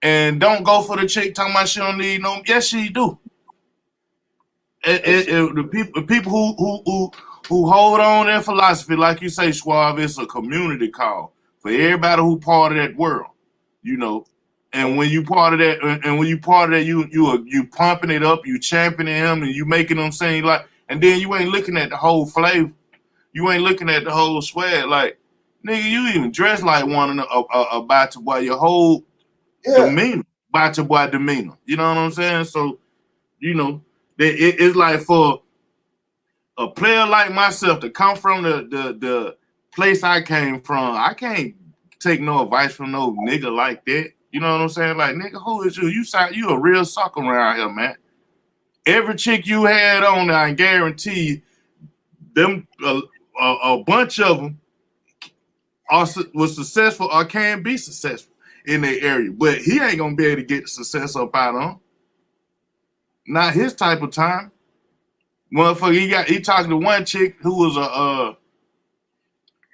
And don't go for the chick talking about she don't need no. Yes, she do. The people who hold on their philosophy, like you say, Schwab, it's a community call for everybody who part of that world, you know. And when you part of that, you pumping it up, you championing him, and you making them sing like, and then you ain't looking at the whole flavor, you ain't looking at the whole swag, like, nigga, you even dress like one about to boy, your whole Yeah. demeanor, about to boy demeanor, you know what I'm saying? So, you know, it's like for a player like myself to come from the place I came from, I can't take no advice from no nigga like that. You know what I'm saying? Like, nigga, who is you? You a real sucker around here, man. Every chick you had on there, I guarantee you, them a bunch of them was successful or can be successful in their area, but he ain't gonna be able to get the success up out of them. Not his type of time. Motherfucker, he talking to one chick who was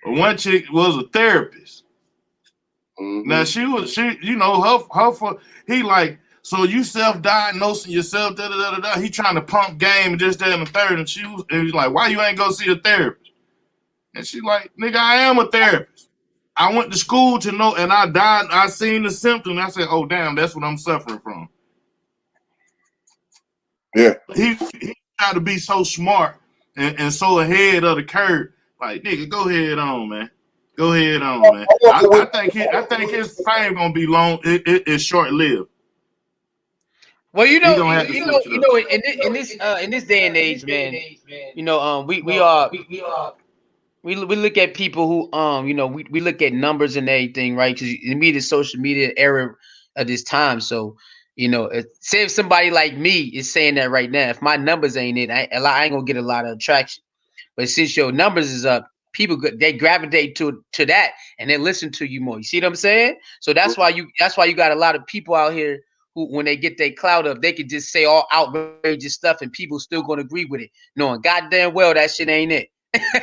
one chick was a therapist. Now Mm-hmm. she you know her for he like, so you self-diagnosing yourself, da da da da. He trying to pump game and just that and the third, and he's like, why you ain't go see a therapist? And she like, nigga, I am a therapist. I went to school to know, and I seen the symptom. I said, oh damn, that's what I'm suffering from. Yeah. He tried to be so smart and so ahead of the curve. Like, nigga, go ahead on, man. Go ahead on, man. I think his fame gonna be long. It's short lived. Well, He gonna have to switch it up. in this day and age, man, we are we look at people who we look at numbers and everything, right? Because the social media era, of this time. So, say if somebody like me is saying that right now, if my numbers ain't it, I ain't gonna get a lot of attraction. But since your numbers is up, people they gravitate to that and they listen to you more. You see what I'm saying? So that's why you got a lot of people out here who, when they get their clout up, they can just say all outrageous stuff and people still gonna agree with it, knowing goddamn well that shit ain't it.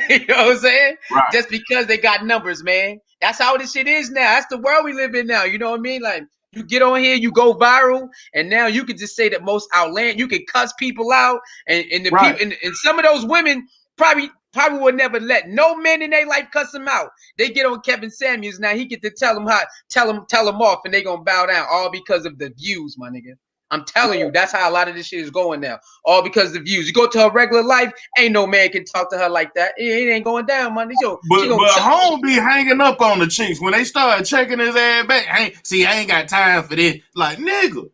You know what I'm saying? Right. Just because they got numbers, man. That's how this shit is now. That's the world we live in now. You know what I mean? Like, you get on here, you go viral, and now you can just say the most outlandish. You can cuss people out, and the Right. people, and some of those women probably would never let no man in their life cuss them out. They get on Kevin Samuels now. He get to tell them off, and they gonna bow down, all because of the views, my nigga. I'm telling you, that's how a lot of this shit is going now. All because of the views. You go to her regular life, ain't no man can talk to her like that. It ain't going down, man. But home be hanging up on the chicks when they start checking his ass back. I ain't got time for this. Like, nigga,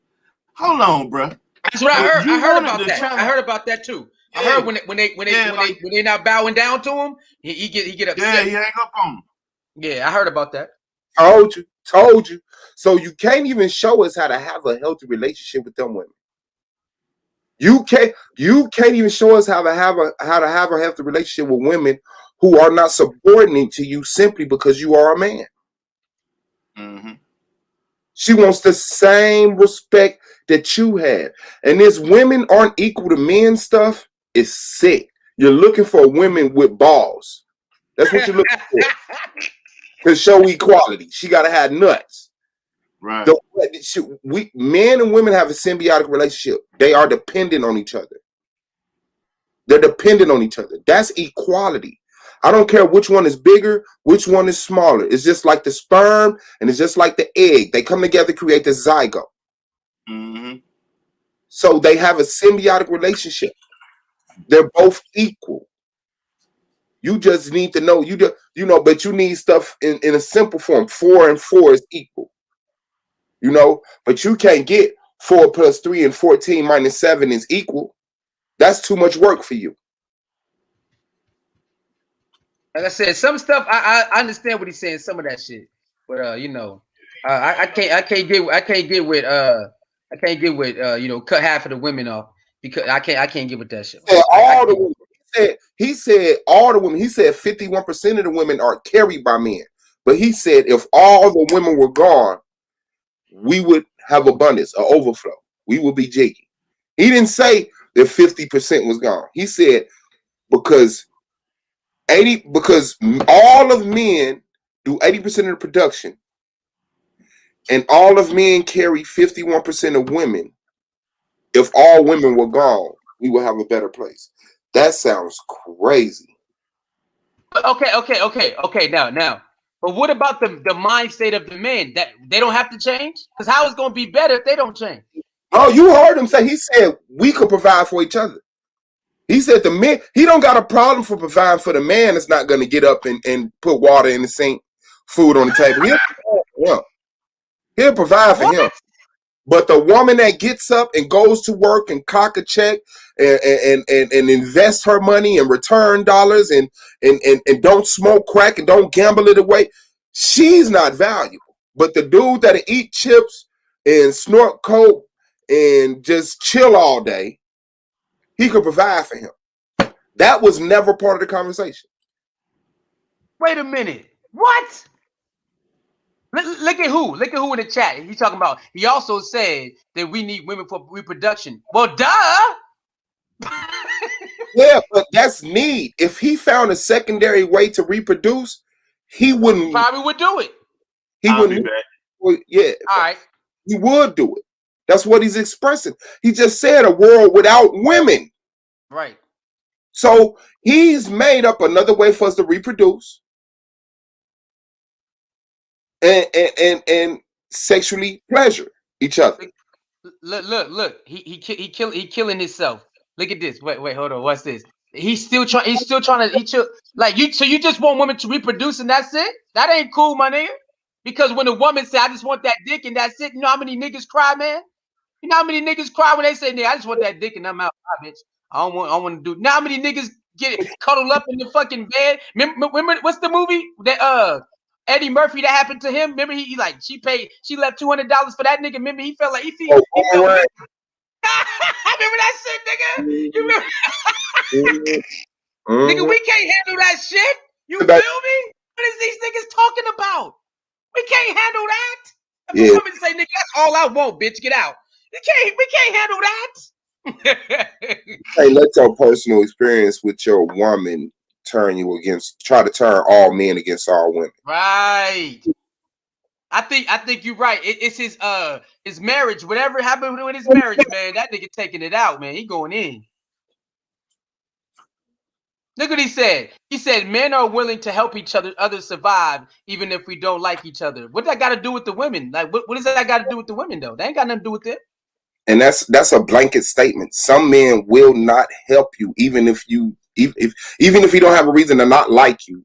hold on, bro. That's what I heard. You I heard wanted about to that. try- I heard about that too. I Yeah. heard when they not bowing down to him, he get upset. Yeah, he hang up on him. Yeah, I heard about that. Told you. So you can't even show us how to have a healthy relationship with them women. You can't even show us how to have a healthy relationship with women who are not subordinate to you simply because you are a man. Mm-hmm. She wants the same respect that you have. And this women aren't equal to men stuff is sick. You're looking for women with balls. That's what you're looking for. To show equality. She gotta have nuts. Right. Men and women have a symbiotic relationship. They are dependent on each other. They're dependent on each other. That's equality. I don't care which one is bigger, which one is smaller. It's just like the sperm and it's just like the egg. They come together, create the zygote. Mm-hmm. So they have a symbiotic relationship. They're both equal. You just need to know, but you need stuff in a simple form. 4 and 4 is equal. But you can't get 4 plus 3 and 14 minus 7 is equal. That's too much work for you. Like I said, some stuff I understand what he's saying, some of that shit, but I can't get with cut half of the women off because I can't get with that shit. He said all the women. He said 51% of the women are carried by men. But he said if all the women were gone, we would have abundance, an overflow. We would be jiggy. He didn't say that 50% was gone. He said because all of men do 80% of the production, and all of men carry 51% of women. If all women were gone, we would have a better place. That sounds crazy. Okay. Now. But what about the mind state of the men? That they don't have to change? Because how it's going to be better if they don't change? Oh, you heard him say, he said we could provide for each other. He said the man, he don't got a problem for providing for the man that's not going to get up and put water in the sink, food on the table. He'll provide for him. But the woman that gets up and goes to work and cock a check and invest her money and return dollars and don't smoke crack and don't gamble it away, she's not valuable. But the dude that eat chips and snort coke and just chill all day, he could provide for him. That was never part of the conversation. Wait a minute. What? Look at who in the chat. He's talking about. He also said that we need women for reproduction. Well, duh. Yeah, but that's need. If he found a secondary way to reproduce, he wouldn't. Probably would do it. He wouldn't. Yeah. All right. He would do it. That's what he's expressing. He just said a world without women. Right. So he's made up another way for us to reproduce and sexually pleasure each other. Look. He killing himself. Look at this. Wait, hold on. What's this? He's still trying to like you. So you just want women to reproduce and that's it? That ain't cool, my nigga. Because when a woman say, I just want that dick and that's it, you know how many niggas cry, man? You know how many niggas cry when they say, nigga, I just want that dick and I'm out, bitch. I don't want to do. Now how many niggas get cuddled up in the fucking bed? Remember what's the movie that Eddie Murphy, that happened to him. Remember, he like she left $200 for that nigga. Remember, he felt like he felt Boomerang. remember that shit, nigga. You remember, Mhm. nigga? We can't handle that shit. You feel That- me? What is these niggas talking about? We can't handle that. If Yeah. a woman say, "Nigga, that's all I want, bitch, get out." We can't handle that. Hey, let your personal experience with your woman try to turn all men against all women. Right. I think you're right. It's his marriage. Whatever happened with his marriage, man, that nigga taking it out, man. He going in. Look what he said. He said men are willing to help others survive, even if we don't like each other. What that got to do with the women? Like, what does that got to do with the women, though? They ain't got nothing to do with it. And that's a blanket statement. Some men will not help you, even if you don't have a reason to not like you.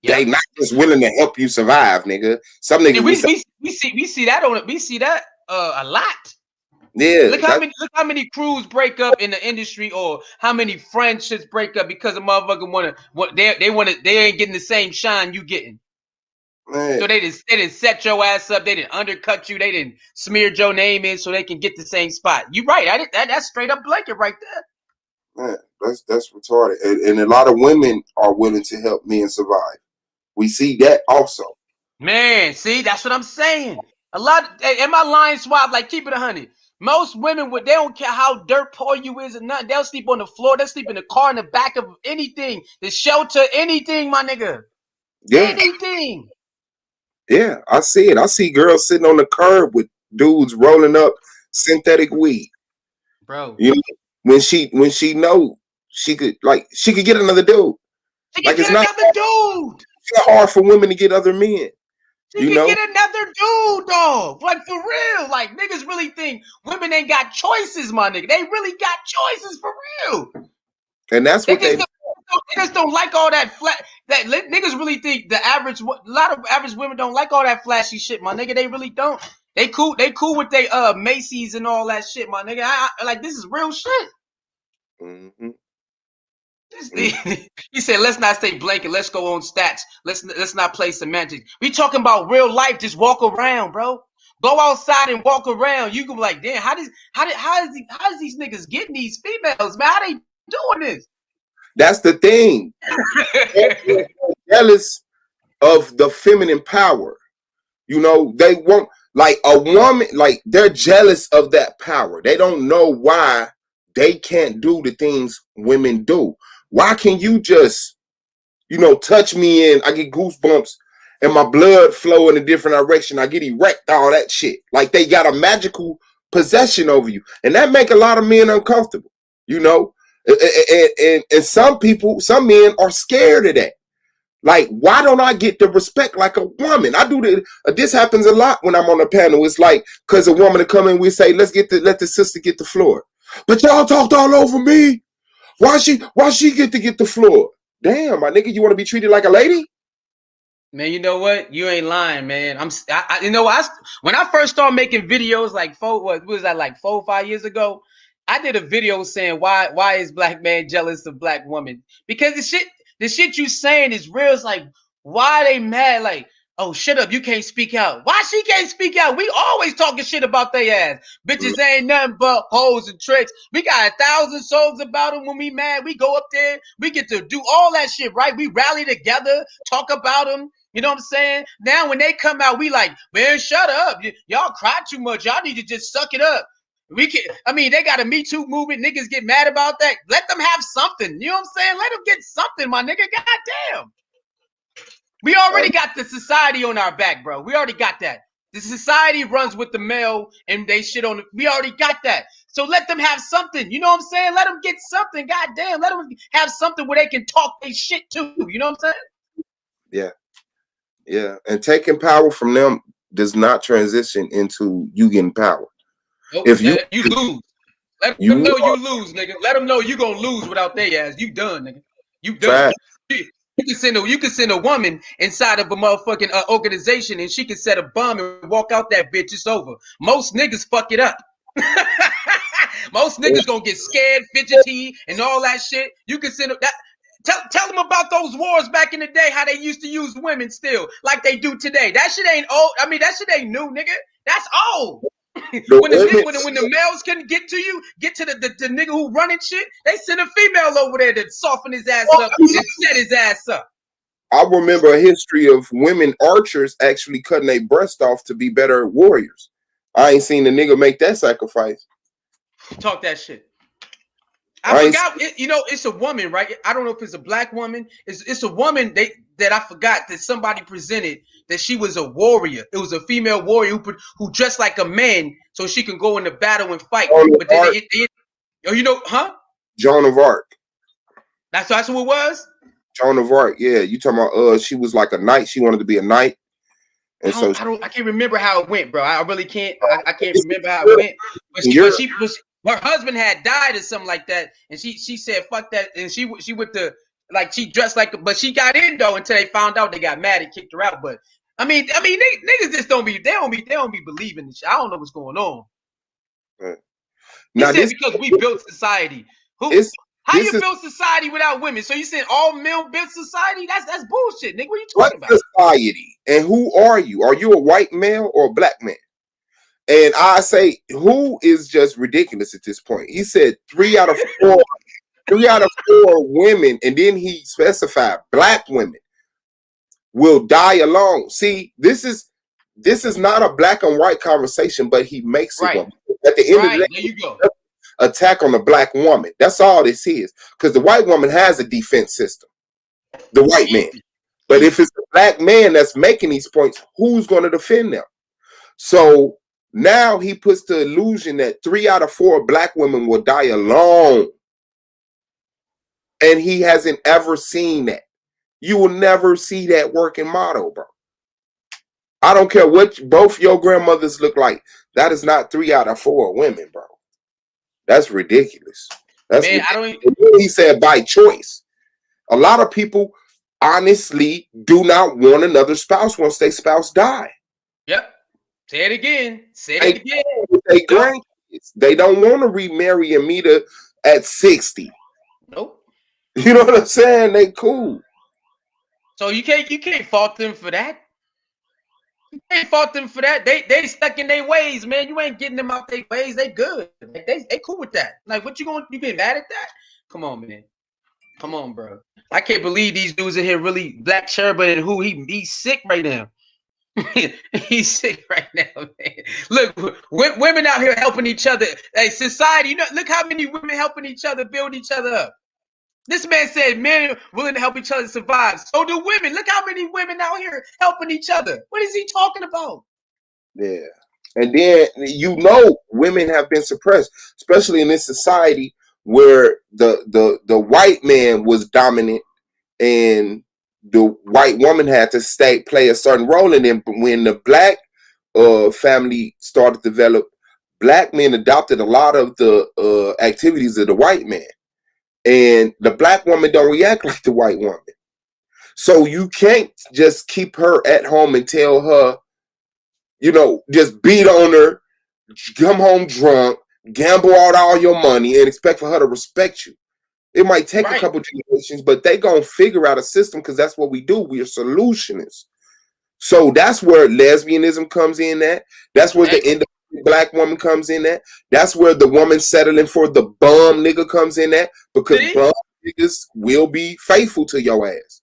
Yep. They not just willing to help you survive, nigga. Some niggas we see that a lot. yeah. Look how many crews break up in the industry, or how many friendships break up because a motherfucker they ain't getting the same shine you getting. Man. So they didn't set your ass up, they didn't undercut you, they didn't smear your name in so they can get the same spot. You right, that's straight up blanket right there. Man, that's retarded. And a lot of women are willing to help men survive. We see that also. Man, see, that's what I'm saying. A lot. Am I lying, Swab? Like, keep it 100. Most women they don't care how dirt poor you is or nothing. They'll sleep on the floor. They'll sleep in the car, in the back of anything, the shelter, anything, my nigga. Yeah. Anything. Yeah, I see it. I see girls sitting on the curb with dudes rolling up synthetic weed. Bro. You know, when she know she could get another dude. She can get another dude. It's hard for women to get other men. She can get another dude, dog. Like, for real. Like, niggas really think women ain't got choices, my nigga. They really got choices for real. And that's what they just don't like all that flat. That niggas really think a lot of average women don't like all that flashy shit, my nigga. They really don't. They cool with they Macy's and all that shit, my nigga. Like, this is real shit. Mm-hmm. He said, let's not stay blanket. Let's go on stats. Let's not play semantics. We talking about real life. Just walk around, bro. Go outside and walk around. You can be like, damn, how is these niggas getting these females, man? How they doing this? That's the thing. They're jealous of the feminine power. You know, they want, like, a woman, like, they're jealous of that power. They don't know why they can't do the things women do. Why can you just, touch me and I get goosebumps and my blood flow in a different direction? I get erect, all that shit. Like, they got a magical possession over you. And that make a lot of men uncomfortable, And some men are scared of that. Like, why don't I get the respect like a woman? I do this happens a lot when I'm on a panel. It's like, because a woman to come in, we say, let the sister get the floor. But y'all talked all over me. Why she get the floor? Damn, my nigga, you want to be treated like a lady? Man, you know what? You ain't lying, man. When I first started making videos, like 4 or 5 years ago, I did a video saying why is black man jealous of black women? Because the shit you saying is real. It's like, why they mad? Like, oh, shut up, you can't speak out. Why she can't speak out? We always talking shit about they ass. Bitches ain't nothing but hoes and tricks. We got 1,000 songs about them. When we mad, we go up there. We get to do all that shit, right? We rally together, talk about them. You know what I'm saying? Now when they come out, we like, man, shut up. Y'all cry too much. Y'all need to just suck it up. They got a Me Too movement. Niggas get mad about that. Let them have something. You know what I'm saying? Let them get something, my nigga. Goddamn. We already got the society on our back, bro. We already got that. The society runs with the male and they shit on we already got that. So let them have something. You know what I'm saying? Let them get something. Goddamn. Let them have something where they can talk their shit too. You know what I'm saying? Yeah. Yeah. And taking power from them does not transition into you getting power. Nope. If you lose. Let them know you lose, nigga. Let them know you gonna lose without their ass. You done, nigga. You done. You can send a woman inside of a motherfucking organization and she can set a bomb and walk out that bitch. It's over. Most niggas fuck it up. Most niggas gonna get scared, fidgety, and all that shit. You can send that. Tell them about those wars back in the day, how they used to use women still, like they do today. That shit ain't old. I mean, that shit ain't new, nigga. That's old. when the males couldn't get to you, get to the nigga who running shit, they send a female over there to soften his ass up and set his ass up. I remember a history of women archers actually cutting their breast off to be better warriors. I ain't seen a nigga make that sacrifice. Talk that shit. I forgot. It's a woman, right? I don't know if it's a black woman. It's a woman that I forgot that somebody presented that she was a warrior. It was a female warrior who dressed like a man so she can go into battle and fight. But then Joan of Arc. That's who it was. Joan of Arc. Yeah, you talking about? She was like a knight. She wanted to be a knight. And I can't remember how it went, bro. I really can't. I can't remember how it went. But her husband had died or something like that, and she said fuck that, and she went to she dressed but she got in though until they found out. They got mad and kicked her out. But I mean niggas just don't be believing this shit. I don't know what's going on. Right. Now because we built society. How you build society without women? So you saying all men built society? That's bullshit, nigga. What are you talking about? Society. And who are you? Are you a white male or a black man? And I say, who is just ridiculous at this point? He said 3 out of 4 women, and then he specified black women will die alone. See, this is not a black and white conversation, but he makes it one. At the end of the day, there you go. Attack on the black woman. That's all this is. Because the white woman has a defense system. The white man. But if it's the black man that's making these points, who's going to defend them? So now he puts the illusion that 3 out of 4 black women will die alone. And he hasn't ever seen that. You will never see that working model, bro. I don't care what both your grandmothers look like. That is not 3 out of 4 women, bro. That's ridiculous. That's ridiculous. He said by choice. A lot of people honestly do not want another spouse once their spouse die. Yep. Say it again. They grandkids. They don't want to remarry and meet her at 60. Nope. You know what I'm saying? They cool. So you can't fault them for that. You can't fault them for that. They stuck in their ways, man. You ain't getting them out their ways. They good. They cool with that. Like, what you get mad at that? Come on, man. Come on, bro. I can't believe these dudes in here really Black Sherbert and who he's sick right now. He's sick right now, man. Look, women out here helping each other. Hey, society, look how many women helping each other, build each other up. This man said men are willing to help each other survive. So do women. Look how many women out here helping each other. What is he talking about? Yeah. And then, women have been suppressed, especially in this society where the white man was dominant and the white woman had to play a certain role in it. But when the black family started to develop, black men adopted a lot of the activities of the white man. And the black woman don't react like the white woman. So you can't just keep her at home and tell her, just beat on her, come home drunk, gamble out all your money, and expect for her to respect you. It might take a couple generations, but they gonna figure out a system because that's what we do. We are solutionists. So that's where lesbianism comes in at. That's where the independent black woman comes in at. That's where the woman settling for the bum nigga comes in at, because bum niggas will be faithful to your ass.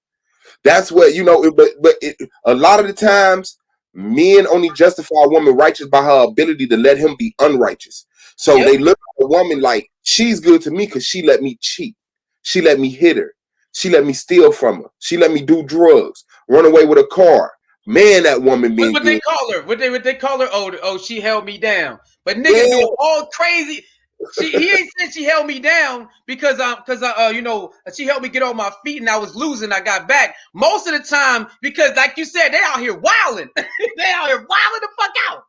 That's what, a lot of the times men only justify a woman righteous by her ability to let him be unrighteous. So they look at a woman like, she's good to me because she let me cheat. She let me hit her. She let me steal from her. She let me do drugs, run away with a car. Man, that woman being what good. They call her? What they call her? Oh, she held me down. But niggas do all crazy. He ain't said she held me down because she helped me get on my feet and I was losing. I got back most of the time because, like you said, they out here wilding. They out here wilding the fuck out.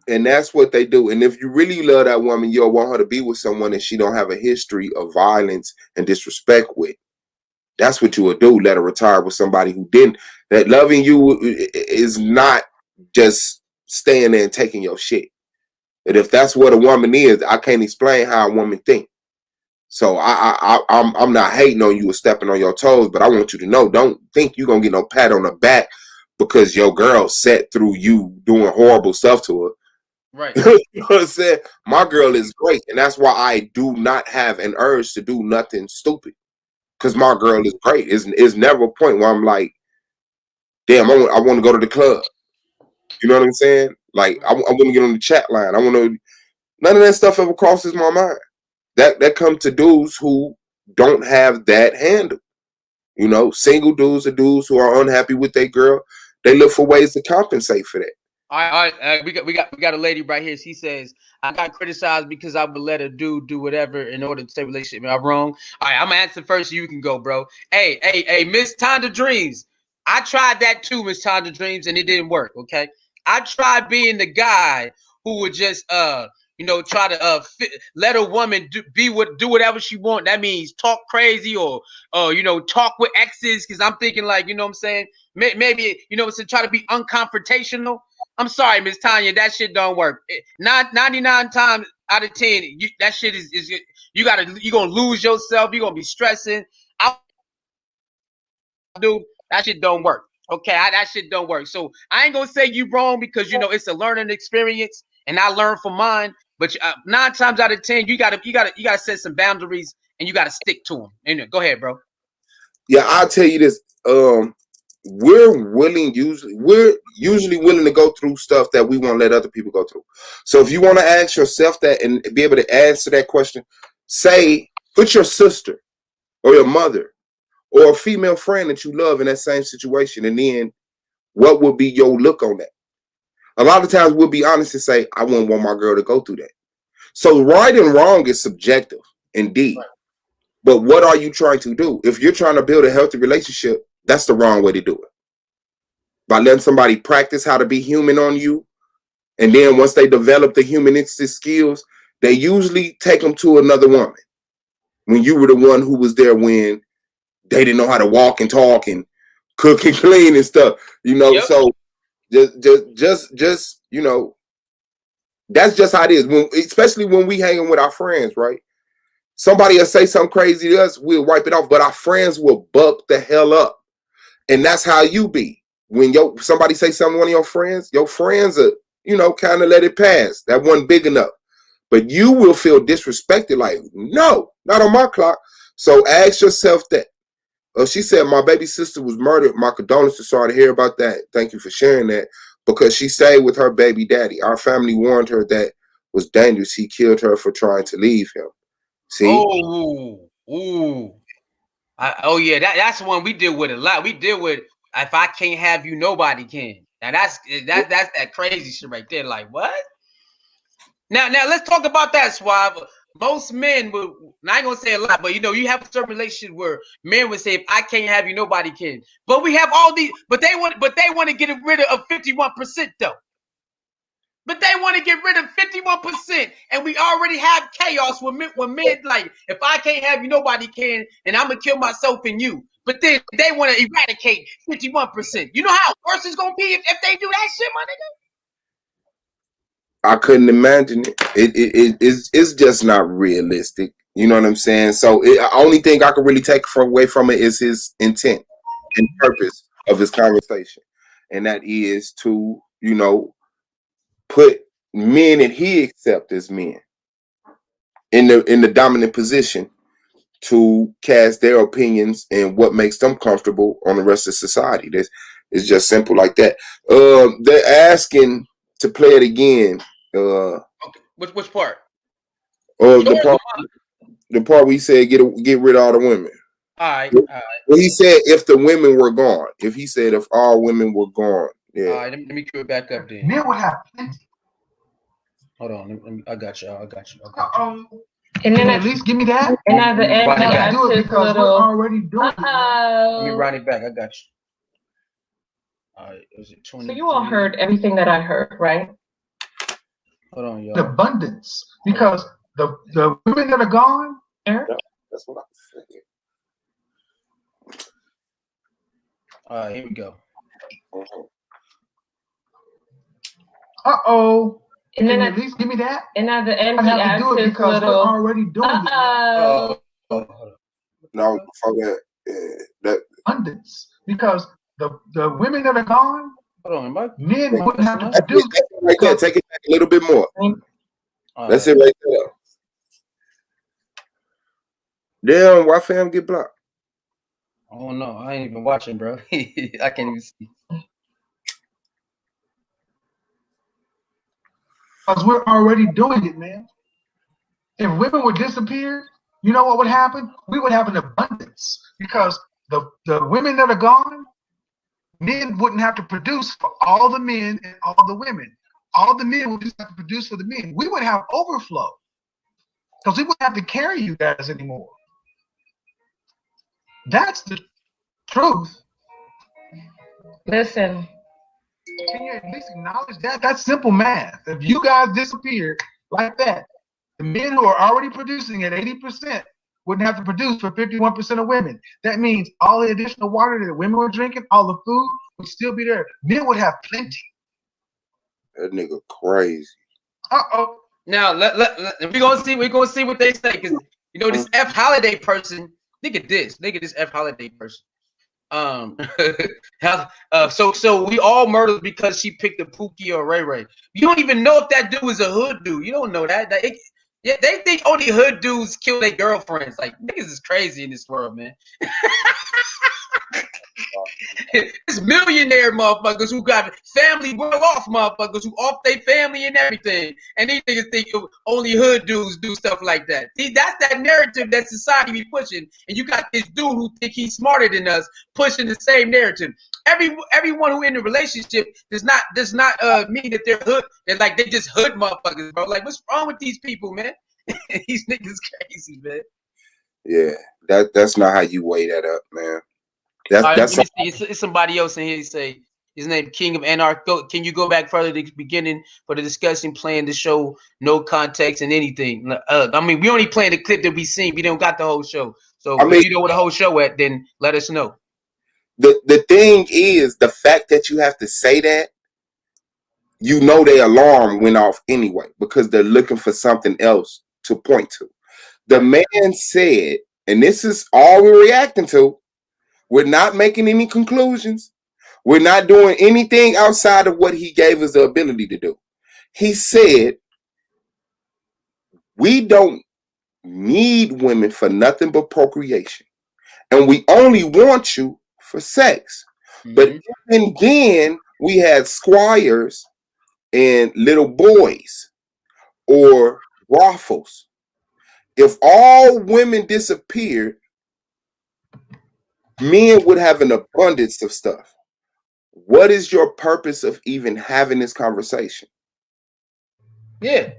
And that's what they do. And if you really love that woman, you'll want her to be with someone that she don't have a history of violence and disrespect with. That's what you would do. Let her retire with somebody who didn't. That loving you is not just staying there and taking your shit. And if that's what a woman is, I can't explain how a woman thinks. So I'm not hating on you or stepping on your toes, but I want you to know, don't think you're gonna get no pat on the back because your girl sat through you doing horrible stuff to her. Right. You know what I'm saying? My girl is great, and that's why I do not have an urge to do nothing stupid. Because my girl is great. It's never a point where I'm like, damn, I want to go to the club. You know what I'm saying? Like I want to get on the chat line. I want to. None of that stuff ever crosses my mind. That comes to dudes who don't have that handle. You know, single dudes or dudes who are unhappy with their girl. They look for ways to compensate for that. All right. We got a lady right here. She says, I got criticized because I would let a dude do whatever in order to stay relationship. Am I wrong? All right, I'm gonna answer first so you can go, bro. Hey, Miss Tonda Dreams. I tried that too, Miss Tonda Dreams, and it didn't work. Okay. I tried being the guy who would just try to let a woman do whatever she want. That means talk crazy or talk with exes, because I'm thinking like, you know what I'm saying? Maybe, to try to be unconfrontational. I'm sorry, Miss Tanya, that shit don't work. 99 times out of 10, that shit is you're gonna lose yourself. You're gonna be stressing. I do that shit don't work. Okay, that shit don't work. So I ain't gonna say you wrong because it's a learning experience, and I learned from mine. But 9 times out of 10, you gotta set some boundaries and you gotta stick to them. And go ahead, bro. Yeah, I'll tell you this. We're usually willing to go through stuff that we won't let other people go through. So if you want to ask yourself that and be able to answer that question, put your sister or your mother or a female friend that you love in that same situation, and then what would be your look on that? A lot of times we'll be honest and say, I wouldn't want my girl to go through that. So right and wrong is subjective, indeed. Right. But what are you trying to do? If you're trying to build a healthy relationship, that's the wrong way to do it. By letting somebody practice how to be human on you, and then once they develop the humanistic skills, they usually take them to another woman. When you were the one who was there when they didn't know how to walk and talk and cook and clean and stuff, Yep. So just that's just how it is. Especially when we hanging with our friends, right? Somebody will say something crazy to us, we'll wipe it off, but our friends will buck the hell up. And that's how you be. When somebody say something to one of your friends are, kind of let it pass. That wasn't big enough. But you will feel disrespected, like, no, not on my clock. So ask yourself that. She said, my baby sister was murdered. My condolences. Sorry to hear about that. Thank you for sharing that. Because she stayed with her baby daddy. Our family warned her that was dangerous. He killed her for trying to leave him. See? Oh yeah, that's one we deal with a lot. We deal with, if I can't have you, nobody can. Now that's that crazy shit right there. Like, what? Now let's talk about that, Suave. Most men would, I ain't gonna say a lot, but you have a certain relationship where men would say, if I can't have you, nobody can. But we have all these, but they want to get rid of 51% though. But they want to get rid of 51%, and we already have chaos when men like, if I can't have you, nobody can, and I'm gonna kill myself and you. But then they want to eradicate 51%. You know how worse it's gonna be if they do that shit, my nigga? I couldn't imagine it. It's just not realistic. You know what I'm saying? So the only thing I could really take away from it is his intent and purpose of his conversation, and that is to put men that he accepts as men in the dominant position to cast their opinions and what makes them comfortable on the rest of society. It's just simple like that. They're asking to play it again. Okay. Which part? The part we said get rid of all the women. All right. Well, he said if the women were gone. If he said if all women were gone. Yeah. All right. Let me cue it back up then. Men would have plenty. Hold on. I got you. And then at least give me that. And at the end, Right, I do it because we're already doing it. Let me run it back. I got you. All right. Was it 20? So you all heard everything that I heard, right? Hold on, y'all. The abundance, because the women that are gone, Eric? That's what I was saying. All right, here we go. Uh-oh. And Can then you at, at least give me that? and at the end, I he have to adds do it his because we're little. already doing it. Uh-oh. hold on. No, before that, that Abundance. Because the women that are gone, Hold on, am I? men wouldn't have to That's produce. that's it right there. Take it back a little bit more. That's it right there. Damn, why fam get blocked? I don't know. I ain't even watching, bro. I can't even see. Because we're already doing it, man. If women would disappear, you know what would happen? We would have an abundance. Because the women that are gone, men wouldn't have to produce for all the men and all the women. All the men would just have to produce for the men. We would have overflow. Because we wouldn't have to carry you guys anymore. That's the truth. Listen. Can you at least acknowledge that? That's simple math. If you guys disappeared like that, the men who are already producing at 80% wouldn't have to produce for 51% of women. That means all the additional water that women were drinking, all the food would still be there. Men would have plenty. That nigga crazy. Uh-oh. Now we're gonna see what they say, because you know this F Holiday person. Look at this F Holiday person. So we all murdered because she picked a Pookie or Ray Ray. You don't even know if that dude is a hood dude. You don't know that. Yeah, they think only hood dudes kill their girlfriends. Like, niggas is crazy in this world, man. It's millionaire motherfuckers who got family well off motherfuckers who off their family and everything. And these niggas think only hood dudes do stuff like that. See, that's that narrative that society be pushing. And you got this dude who think he's smarter than us pushing the same narrative. Everyone who in a relationship does not mean that they're hood. They're like, they just hood motherfuckers, bro. Like, what's wrong with these people, man? These niggas crazy, man. Yeah, that's not how you weigh that up, man. That's Let me see. It's somebody else in here. He say his name King of Anarcho. Can you go back further to the beginning for the discussion, playing the show, no context and anything? I mean, we only playing the clip that we seen. We don't got the whole show. So if you know where the whole show at, then let us know. The thing is, the fact that you have to say that, you know, their alarm went off anyway because they're looking for something else to point to. The man said, and this is all we're reacting to. We're not making any conclusions. We're not doing anything outside of what he gave us the ability to do. He said, we don't need women for nothing but procreation. And we only want you for sex. Mm-hmm. But even then, we had squires and little boys or brothels. If all women disappeared, men would have an abundance of stuff. What is your purpose of even having this conversation? Yeah.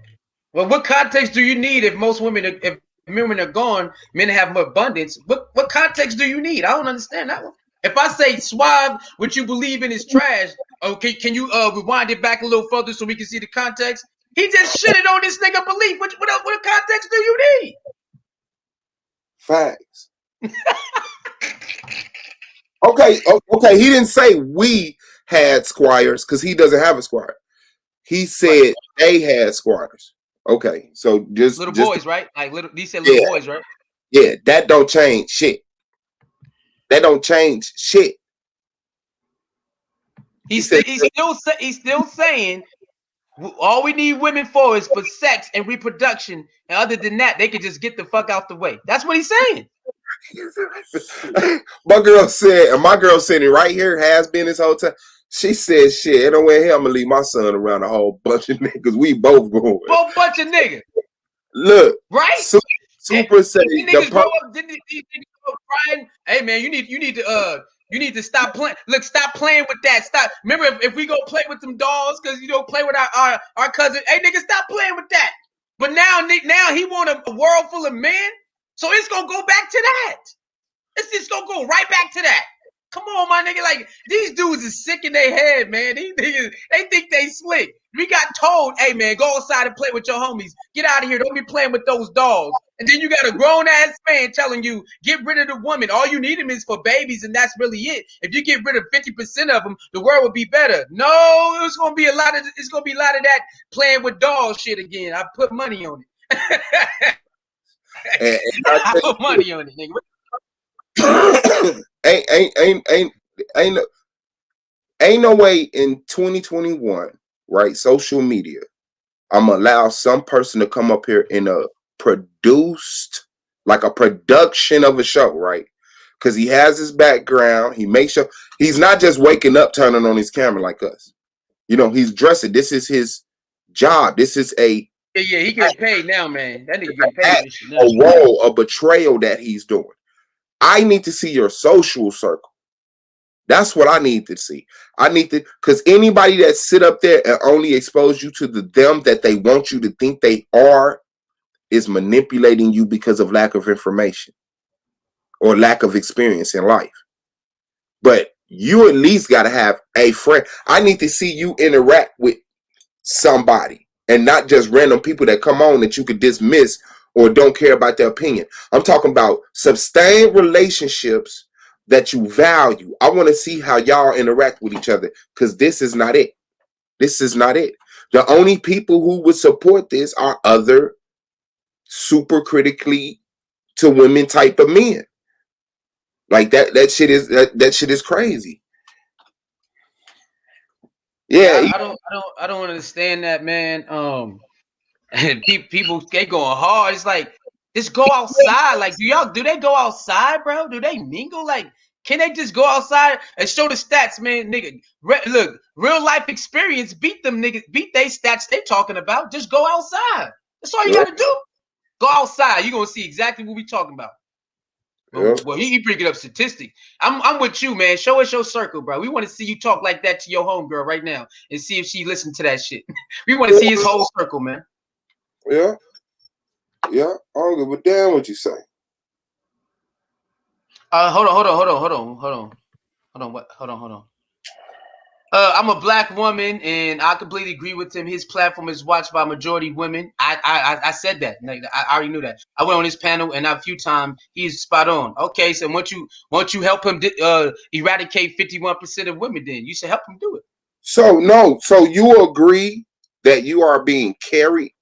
Well, what context do you need if most women, if women are gone, men have more abundance? What context do you need? I don't understand that one. If I say suave, what you believe in is trash, okay, can you rewind it back a little further so we can see the context? He just shitted on this nigga belief. What context do you need? Facts. Okay. He didn't say we had squires because he doesn't have a squire. He said they had squires. Okay, so just little just boys, right? Like little. He said little boys, right? Yeah, that don't change shit. That don't change shit. He's still saying all we need women for is for sex and reproduction, and other than that, they can just get the fuck out the way. That's what he's saying. My girl said it right here, has been this whole time. She said, shit, ain't no way hell I'm gonna leave my son around a whole bunch of niggas. We both going. Both bunch of niggas. Look. Right? Super say these niggas grow up, these niggas grow up crying. Hey man, you need to stop playing. Look, stop playing with that. Stop. Remember, if we go play with some dolls, because you don't play with our cousin. Hey nigga, stop playing with that. But now he want a world full of men. So it's gonna go back to that. It's just gonna go right back to that. Come on, my nigga. Like, these dudes is sick in their head, man. These niggas, they think they slick. We got told, hey, man, go outside and play with your homies. Get out of here. Don't be playing with those dolls. And then you got a grown-ass man telling you, get rid of the woman. All you need them is for babies, and that's really it. If you get rid of 50% of them, the world would be better. No, it's gonna be a lot of that playing with dolls shit again. I put money on it. And I put money on it, nigga. ain't no way in 2021, right? Social media, I'm gonna allow some person to come up here in a produced, like a production of a show, right? Because he has his background, he makes sure he's not just waking up, turning on his camera like us. You know, he's dressing. This is his job. This is a Yeah, he get paid now, man. That nigga get paid. This shit now. a role, a betrayal that he's doing. I need to see your social circle. That's what I need to see. I need to, because anybody that sit up there and only expose you to the them that they want you to think they are is manipulating you because of lack of information or lack of experience in life. But you at least got to have a friend. I need to see you interact with somebody and not just random people that come on that you could dismiss or don't care about their opinion. I'm talking about sustained relationships that you value. I want to see how y'all interact with each other, because this is not it. This is not it. The only people who would support this are other super critically to women type of men. Like that shit is crazy. Yeah, I don't understand that, man. And people they going hard. It's like, just go outside. Like, do they go outside, bro? Do they mingle? Like, can they just go outside and show the stats, man? Nigga, look, real life experience beat them niggas, beat they stats they talking about. Just go outside. That's all you gotta do. Go outside. You're gonna see exactly what we talking about. Yeah. Well, he bringing up statistics. I'm with you, man. Show us your circle, bro. We want to see you talk like that to your homegirl right now and see if she listens to that shit. We want to see his whole circle, man. Yeah. Yeah. I don't give a damn what you say. Hold on. I'm a black woman, and I completely agree with him. His platform is watched by majority women. I said that. I already knew that. I went on his panel, and a few times he's spot on. Okay, so once you help him eradicate 51% of women, then you should help him do it. So you agree that you are being carried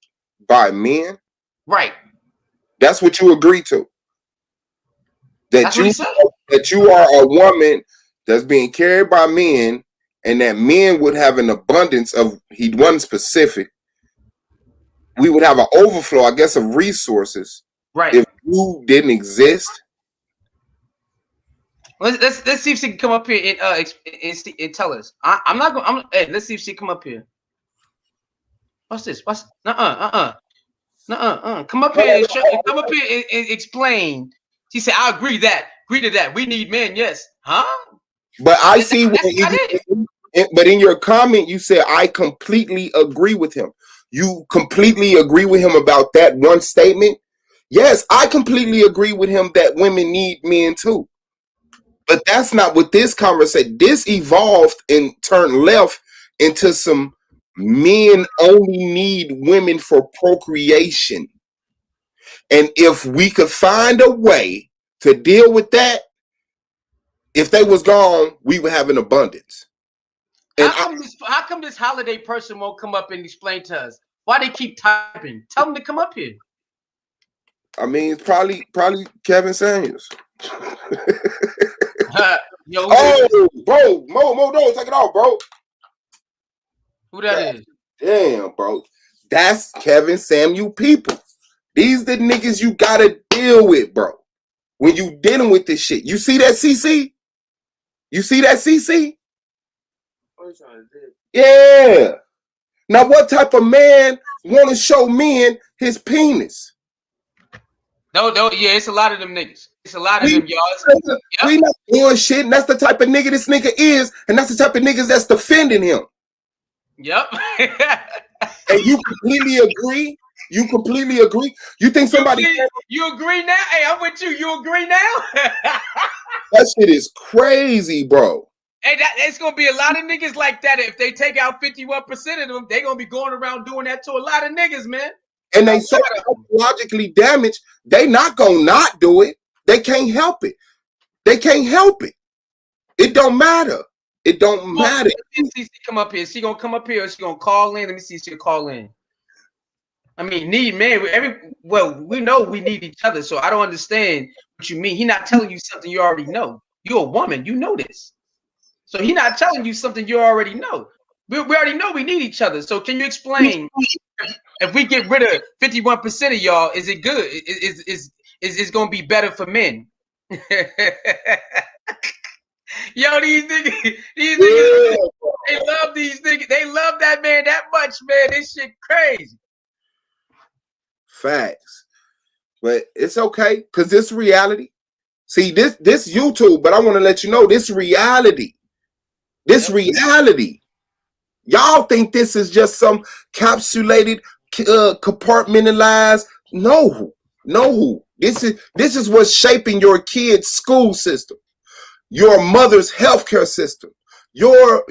by men? Right. That's what you agree to. That's what he said. That you are a woman that's being carried by men, and that men would have an abundance of, he wasn't specific, we would have an overflow, I guess, of resources. Right. If you didn't exist. Let's see if she can come up here and tell us. I'm not going. Hey, let's see if she come up here. What's this? Come up here and explain. She said, "I agree to that. We need men, yes, huh?" But I see but in your comment you said, "I completely agree with him." You completely agree with him about that one statement? Yes, I completely agree with him that women need men too. But that's not what this conversation. This evolved and turned left into some men only need women for procreation. And if we could find a way to deal with that, if they was gone, we would have an abundance. And how come this holiday person won't come up and explain to us why they keep typing? Tell them to come up here. I mean, it's probably Kevin Samuels. Yo, bro, Mo, don't take it off, bro. Who that is? Damn, bro. That's Kevin Samuel people. These the niggas you gotta deal with, bro. When you dealing with this shit. You see that, CC? You see that, CC? Yeah. Now, what type of man want to show men his penis? No, yeah, it's a lot of them niggas. It's a lot of them, y'all. We not doing shit, and that's the type of nigga this nigga is, and that's the type of niggas that's defending him. Yep. And you completely agree You completely agree? You think somebody You agree now? Hey, I'm with you. You agree now? that shit is crazy, bro. Hey, it's gonna be a lot of niggas like that. If they take out 51% of them, they gonna be going around doing that to a lot of niggas, man. And they so psychologically damaged, they not gonna not do it. They can't help it. They can't help it. It don't matter. It don't matter. Let me see come up here. She gonna come up here or she gonna call in? Let me see if she'll call in. I mean, we know we need each other, so I don't understand what you mean. He not telling you something you already know. You're a woman, you know this. So he not telling you something you already know. We already know we need each other. So can you explain if we get rid of 51% of y'all, is it good? Is gonna be better for men? Yo, these niggas, they love these niggas. They love that man that much, man. This shit crazy. Facts. But it's okay, because this reality. See, this YouTube, but I want to let you know this reality. This reality. Y'all think this is just some capsulated, compartmentalized. No. This is what's shaping your kid's school system, your mother's healthcare system, your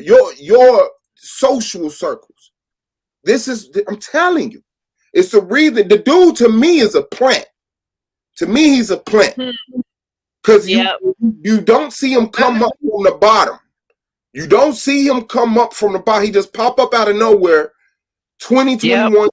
social circles. I'm telling you, it's the reason. The dude to me is a plant. To me, he's a plant. Because you don't see him come up from the bottom. You don't see him come up from the bottom. He just pop up out of nowhere. 2021.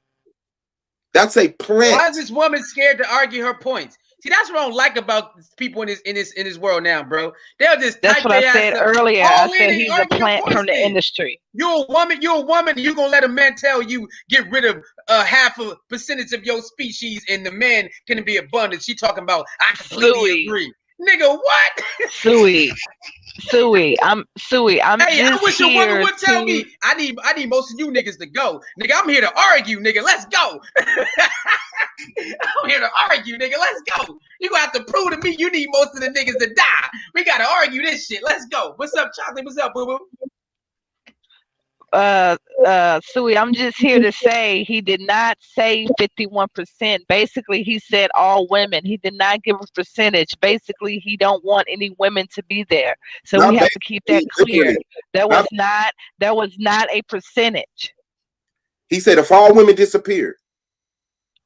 That's a plant. Why is this woman scared to argue her points? See, that's what I don't like about people in this world now, bro. They'll just that's what I said earlier. I said he's a plant from the industry. You're a woman. You're gonna let a man tell you get rid of half a percentage of your species, and the man can be abundant. She talking about I completely agree, nigga. What? Suey, I'm hey, just I wish a woman would tell me I need most of you niggas to go. Nigga, I'm here to argue, nigga. Let's go. I'm here to argue, nigga. Let's go. You gonna have to prove to me you need most of the niggas to die. We gotta argue this shit. Let's go. What's up, Chocolate? What's up, boo boo? Suey, I'm just here to say he did not say 51%. Basically, he said all women. He did not give a percentage. Basically, he don't want any women to be there. So we have to keep that clear. That was not a percentage. He said if all women disappeared.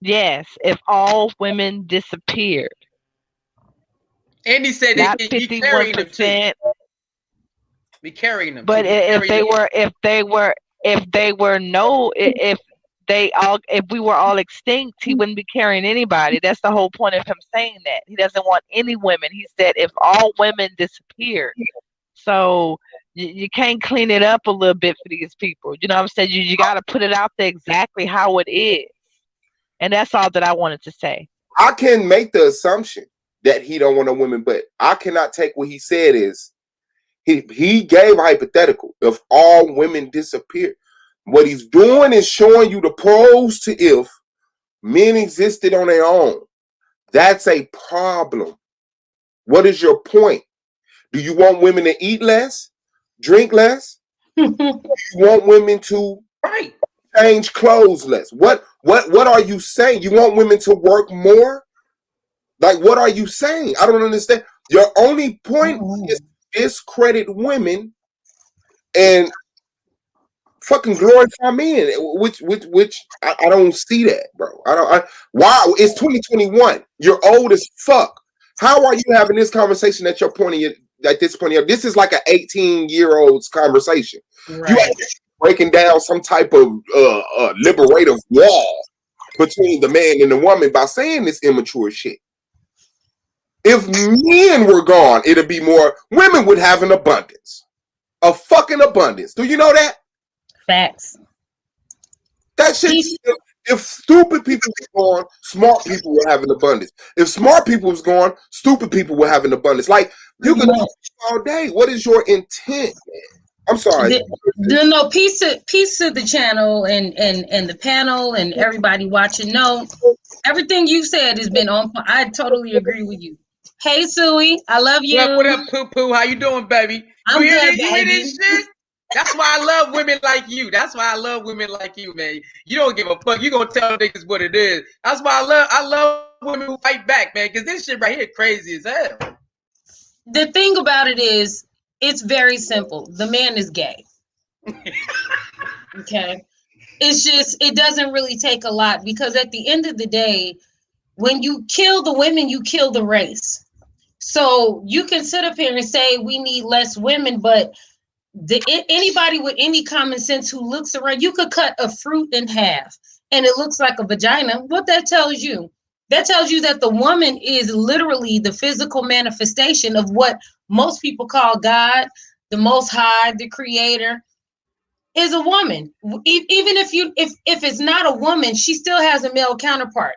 Yes, if all women disappeared. And he said not that 51%. Be carrying them. But if we were all extinct, he wouldn't be carrying anybody. That's the whole point of him saying that. He doesn't want any women. He said if all women disappeared. So you can't clean it up a little bit for these people. You know what I'm saying? You got to put it out there exactly how it is. And that's all that I wanted to say. I can make the assumption that he don't want no women, but I cannot take what he said is he gave a hypothetical if all women disappear. What he's doing is showing you the pros to if men existed on their own. That's a problem. What is your point? Do you want women to eat less, drink less? Do you want women to change clothes less? What are you saying? You want women to work more? Like, what are you saying? I don't understand. Your only point is discredit women and fucking glorify men, which I don't see that, bro. Wow, it's 2021. You're old as fuck. How are you having this conversation at your point at this point? This is like an 18-year-old's conversation. Right. You are breaking down some type of liberative wall between the man and the woman by saying this immature shit. If men were gone, it'd be more. Women would have an abundance, a fucking abundance. Do you know that? Facts. That shit. If stupid people were gone, smart people would have an abundance. If smart people was gone, stupid people would have an abundance. Like you can do all day. What is your intent, man? I'm sorry. No, peace to the channel and the panel and everybody watching. No, everything you said has been on. I totally agree with you. Hey, Suey, I love you. What up, Poo Poo? How you doing, baby? I'm good, baby. You hear this shit? That's why I love women like you. That's why I love women like you, man. You don't give a fuck. You gonna tell niggas what it is. That's why I love women who fight back, man. Cause this shit right here crazy as hell. The thing about it is, it's very simple. The man is gay. Okay. It's just, it doesn't really take a lot, because at the end of the day, when you kill the women, you kill the race. So you can sit up here and say we need less women, but anybody with any common sense who looks around, you could cut a fruit in half and it looks like a vagina. What that tells you? That tells you that the woman is literally the physical manifestation of what most people call God, the Most High, the Creator, is a woman. Even if it's not a woman, she still has a male counterpart.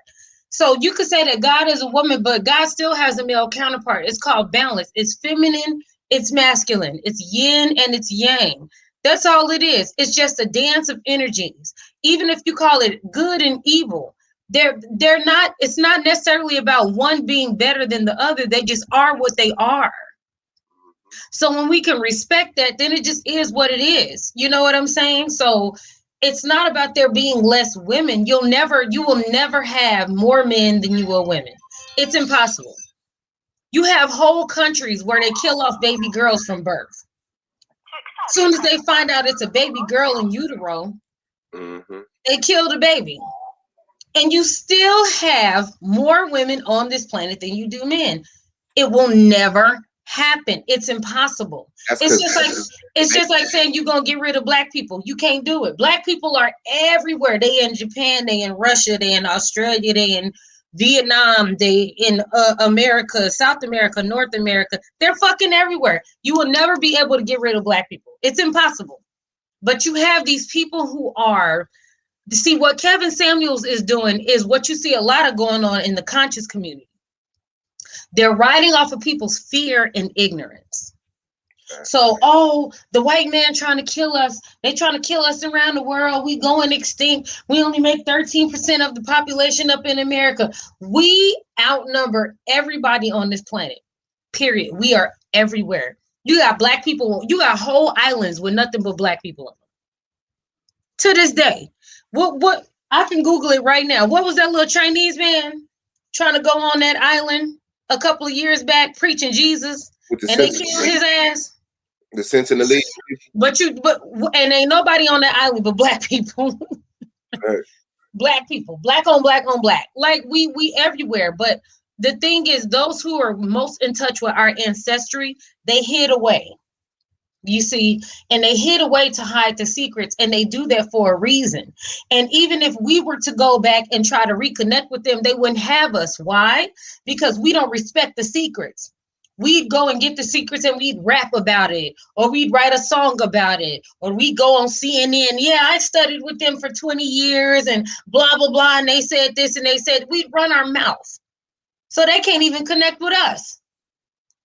So you could say that God is a woman, but God still has a male counterpart. It's called balance. It's feminine, it's masculine, it's yin and it's yang. That's all it is. It's just a dance of energies. Even if you call it good and evil, they're not, it's not necessarily about one being better than the other. They just are what they are. So when we can respect that, then it just is what it is. You know what I'm saying? So it's not about there being less women. You will never have more men than you will women. It's impossible. You have whole countries where they kill off baby girls from birth. As soon as they find out it's a baby girl in utero, they kill the baby. And you still have more women on this planet than you do men. It will never happen. It's impossible. It's just like saying you're gonna get rid of black people. You can't do it. Black people are everywhere. They in Japan, they in Russia, they in Australia, they in Vietnam, they in America, South America, North America. They're fucking everywhere. You will never be able to get rid of black people. It's impossible. But you have these people who are, see, what Kevin Samuels is doing is what you see a lot of going on in the conscious community. They're riding off of people's fear and ignorance. So, oh, the white man trying to kill us. They trying to kill us around the world. We going extinct. We only make 13% of the population up in America. We outnumber everybody on this planet. Period. We are everywhere. You got black people. You got whole islands with nothing but black people on them. To this day. What I can Google it right now. What was that little Chinese man trying to go on that island a couple of years back preaching Jesus, and they killed his ass? The sense in the league. But ain't nobody on that island but black people. Right. Black people, black on black on black. Like we everywhere. But the thing is, those who are most in touch with our ancestry, they hid away. You see, and they hid away to hide the secrets, and they do that for a reason. And even if we were to go back and try to reconnect with them, they wouldn't have us. Why? Because we don't respect the secrets. We'd go and get the secrets and we'd rap about it, or we'd write a song about it, or we'd go on CNN. Yeah, I studied with them for 20 years and blah, blah, blah. And they said this and they said, we'd run our mouth. So they can't even connect with us,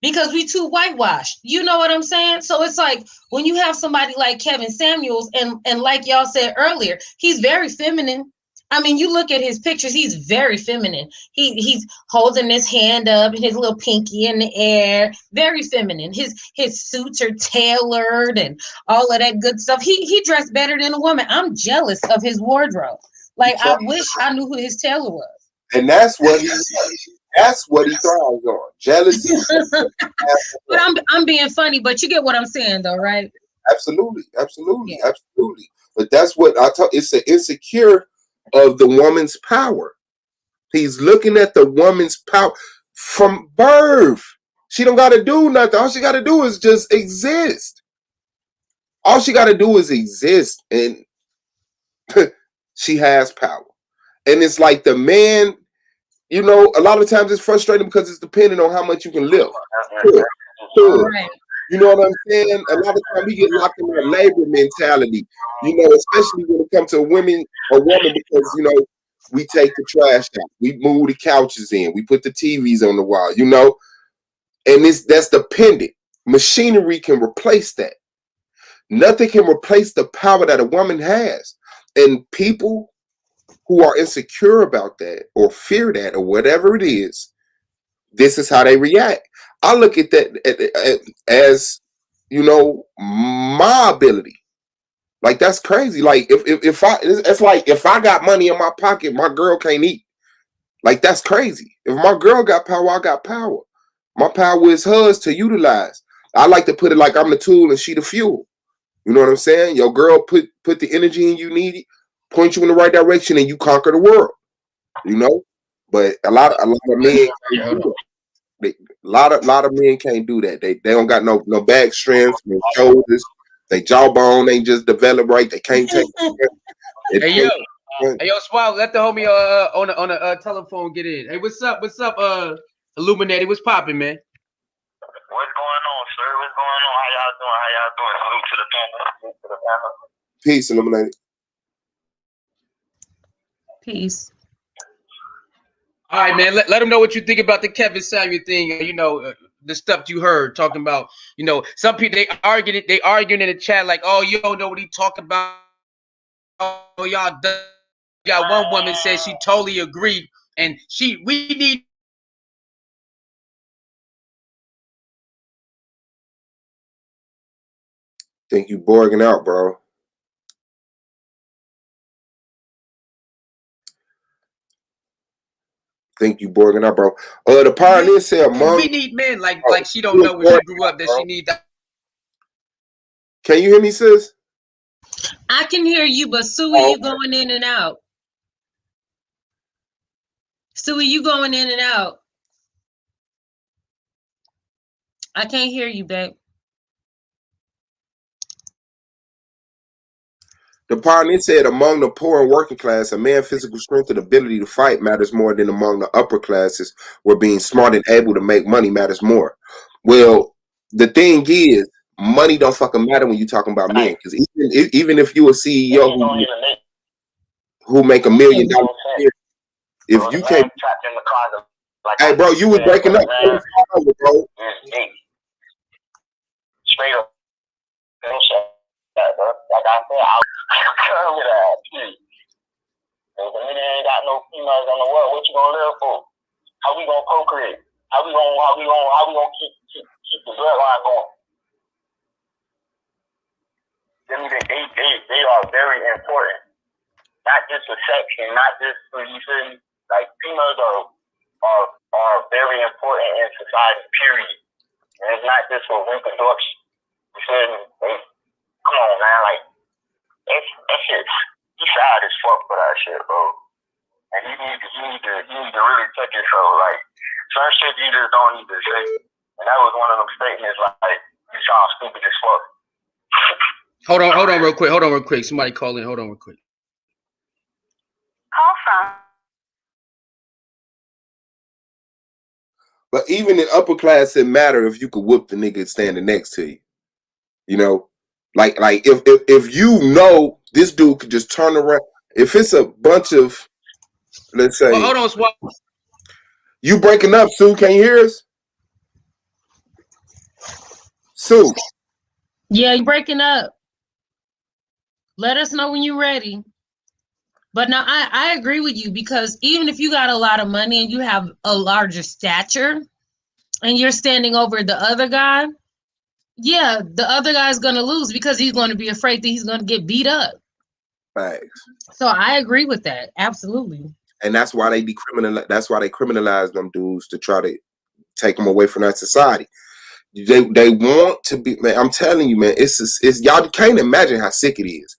because we too whitewashed. You know what I'm saying? So it's like when you have somebody like Kevin Samuels, and like y'all said earlier, he's very feminine. I mean, you look at his pictures, he's very feminine. He's holding his hand up and his little pinky in the air, very feminine. His suits are tailored and all of that good stuff. He dressed better than a woman. I'm jealous of his wardrobe. Like, I wish I knew who his tailor was. And that's what he thrives on. Jealousy. But I'm being funny, but you get what I'm saying though, right? Absolutely. But that's what I tell. It's an insecure of the woman's power. He's looking at the woman's power from birth. She don't got to do nothing. All she got to do is just exist. All she got to do is exist, and she has power. And it's like the man, you know, a lot of times it's frustrating because it's depending on how much you can live. Sure. Right. You know what I'm saying? A lot of times we get locked in that labor mentality, you know, especially when it comes to a woman, because, you know, we take the trash out, we move the couches in, we put the TVs on the wall, you know, and that's dependent. Machinery can replace that. Nothing can replace the power that a woman has. And people who are insecure about that or fear that or whatever it is, this is how they react. I look at that as, you know, my ability. Like that's crazy. Like if I it's like if I got money in my pocket, my girl can't eat. Like that's crazy. If my girl got power, I got power. My power is hers to utilize. I like to put it like I'm the tool and she the fuel. You know what I'm saying? Your girl put the energy in you need, point you in the right direction, and you conquer the world. You know, but a lot of men can't do that. A lot of men can't do that. They don't got no back strength, no shoulders. They jawbone ain't just developed right. They can't take. Hey yo, Swab, let the homie on the telephone get in. Hey, what's up? What's up? Illuminated, what's popping, man? What's going on, sir? What's going on? How y'all doing? How y'all doing? Salute to the panel. Salute to the panel. Peace, Illuminated. Peace. All right, man. Let them know what you think about the Kevin Samuel thing. You know, the stuff you heard talking about. You know, some people they arguing in the chat like, oh, you don't know what he talking about. Oh, y'all done. Got one woman said she totally agreed, and we need. Think you borging out, bro. Think you borging out, bro. The pioneer said among we need men like she don't know where she grew up that she need that. Can you hear me, sis? I can hear you, but Suey, you going in and out. Suey, you going in and out. I can't hear you, babe. The pioneer said among the poor and working class, a man's physical strength and ability to fight matters more than among the upper classes, where being smart and able to make money matters more. Well, the thing is, money don't fucking matter when you're talking about men. Because even if you're a CEO who make $1 million a year, if you can't, hey bro, you was breaking up, bro. Straight up. Like I said, I'll come with that. If the nigga ain't got no females on the world, what you gonna live for? How we gonna procreate? How we gonna keep the bloodline going? They are very important. Not just for sex and not just for you feel me? Like females are very important in society, period. And it's not just for reproduction. You feel me? Come on, man, like that shit. You sad as fuck for that shit, bro. And you need to really take it so like some shit you just don't need to say. And that was one of them statements like you sound stupid as fuck. Hold on real quick. Somebody call in. Hold on real quick. Call from. But even in upper class, it matter if you could whoop the nigga standing next to you. You know, like if you know this dude could just turn around. If it's a bunch of, let's say, hold on, Swap. You breaking up, Sue? Can you hear us, Sue? Yeah, you're breaking up. Let us know when you're ready. But now I agree with you, because even if you got a lot of money and you have a larger stature and you're standing over the other guy, yeah, the other guy's going to lose because he's going to be afraid that he's going to get beat up. Thanks. So I agree with that. Absolutely. And that's why they decriminalize. That's why they criminalize them dudes to try to take them away from that society. They want to be, man. I'm telling you, man. It's y'all can't imagine how sick it is.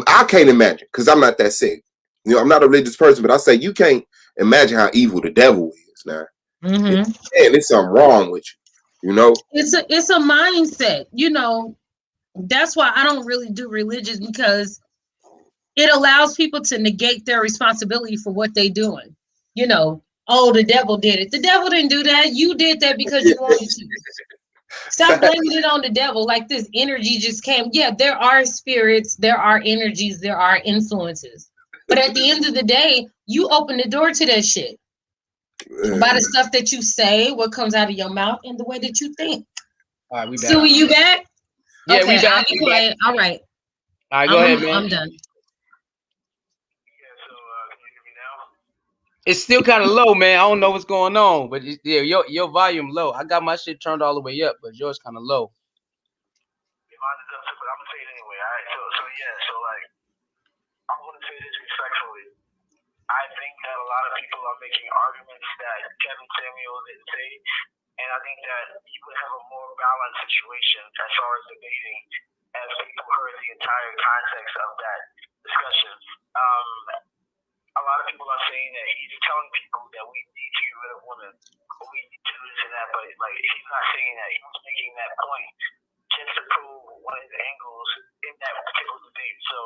I can't imagine because I'm not that sick. You know, I'm not a religious person, but I say you can't imagine how evil the devil is now. Mm-hmm. And there's something wrong with you. You know, it's a mindset. You know, that's why I don't really do religious, because it allows people to negate their responsibility for what they're doing. You know, oh, the devil did it. The devil didn't do that. You did that because you wanted to. Stop blaming it on the devil. Like this energy just came. Yeah, there are spirits, there are energies, there are influences. But at the end of the day, you open the door to that shit. By the stuff that you say, what comes out of your mouth, and the way that you think. All right, we back. So are you back? Yeah, okay, we back. I'll be quiet. All right. All right, go ahead, man. I'm done. It's still kind of low, man. I don't know what's going on, but yeah, your volume low. I got my shit turned all the way up, but yours kind of low. Mine is up to, but I'm gonna say it anyway. All right. So yeah. So like, I'm gonna say this respectfully. I think that a lot of people are making arguments that Kevin Samuel didn't say, and I think that you would have a more balanced situation as far as debating as people heard the entire context of that discussion. A lot of people are saying that he's telling people that we need to get rid of women, or we need to do this and that, but like he's not saying that. He was making that point just to prove one of his angles in that particular debate. So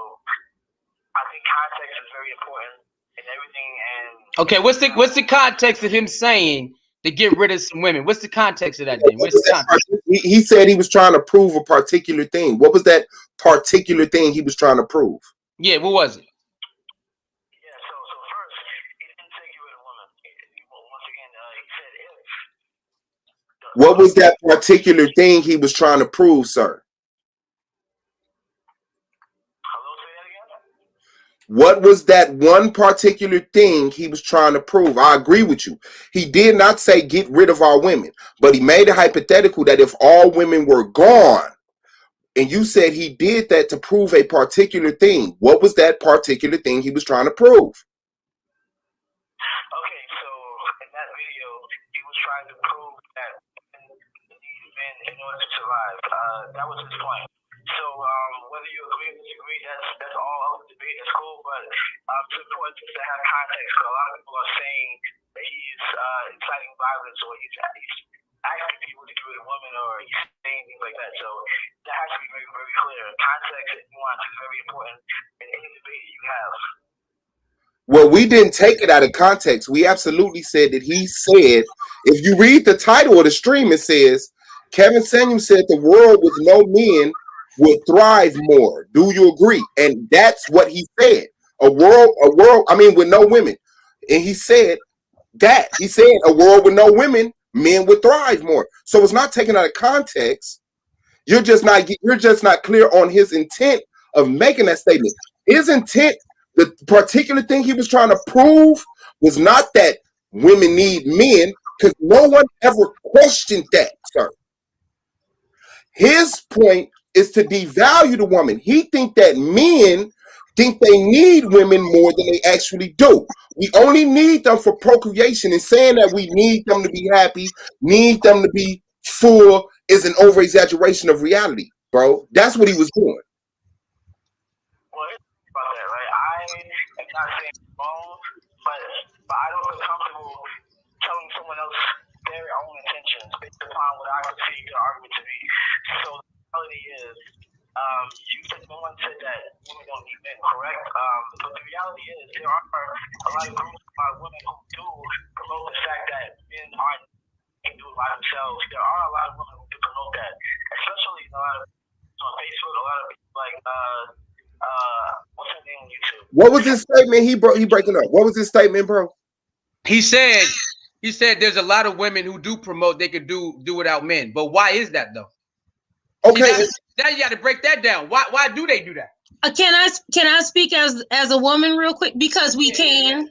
I think context is very important in everything. And Okay, what's the context of him saying to get rid of some women? What's the context of that then? What's the context? He said he was trying to prove a particular thing. What was that particular thing he was trying to prove? Yeah, what was it? yeah, so first he didn't say get rid of women. Once again, he said if. What was that particular thing he was trying to prove, sir? Hello, say that again. What was that one particular thing he was trying to prove? I agree with you. He did not say get rid of all women, but he made a hypothetical that if all women were gone, and you said he did that to prove a particular thing. What was that particular thing he was trying to prove? Okay, so in that video, he was trying to prove that women need men in order to survive. That was his point. So whether you agree or disagree, that's all up for debate. That's cool, but it's important just to have context. Because a lot of people are saying that he's inciting violence, or he's asking people to get rid of women, or he's saying things like that. So that has to be very, very clear. Context and nuance is very important in any debate that you have. Well, we didn't take it out of context. We absolutely said that he said, if you read the title of the stream, it says, Kevin Samuel said the world with no men would thrive more. Do you agree? And that's what he said. A world, with no women. And he said that. He said a world with no women, men would thrive more. So it's not taken out of context. You're just not clear on his intent of making that statement. His intent, the particular thing he was trying to prove, was not that women need men, because no one ever questioned that, sir. His point is to devalue the woman. He think that men think they need women more than they actually do. We only need them for procreation, and saying that we need them to be happy, need them to be full, is an over-exaggeration of reality, bro. That's what he was doing. Well, about that, right? I am not saying it's wrong, but I don't feel comfortable telling someone else their own intentions based upon what I perceive the argument to be. So the reality is, you said no one said that women don't need men, correct? But the reality is there are a lot of groups, a lot of women who do promote the fact that men can do it by themselves. There are a lot of women who do promote that, especially a lot of on Facebook, a lot of people like what's her name on YouTube? What was his statement? He breaking up. What was his statement, bro? He said there's a lot of women who do promote they could do without men. But why is that though? Okay. See, now you got to break that down. Why do they do that? Can I speak as a woman real quick? Because we can.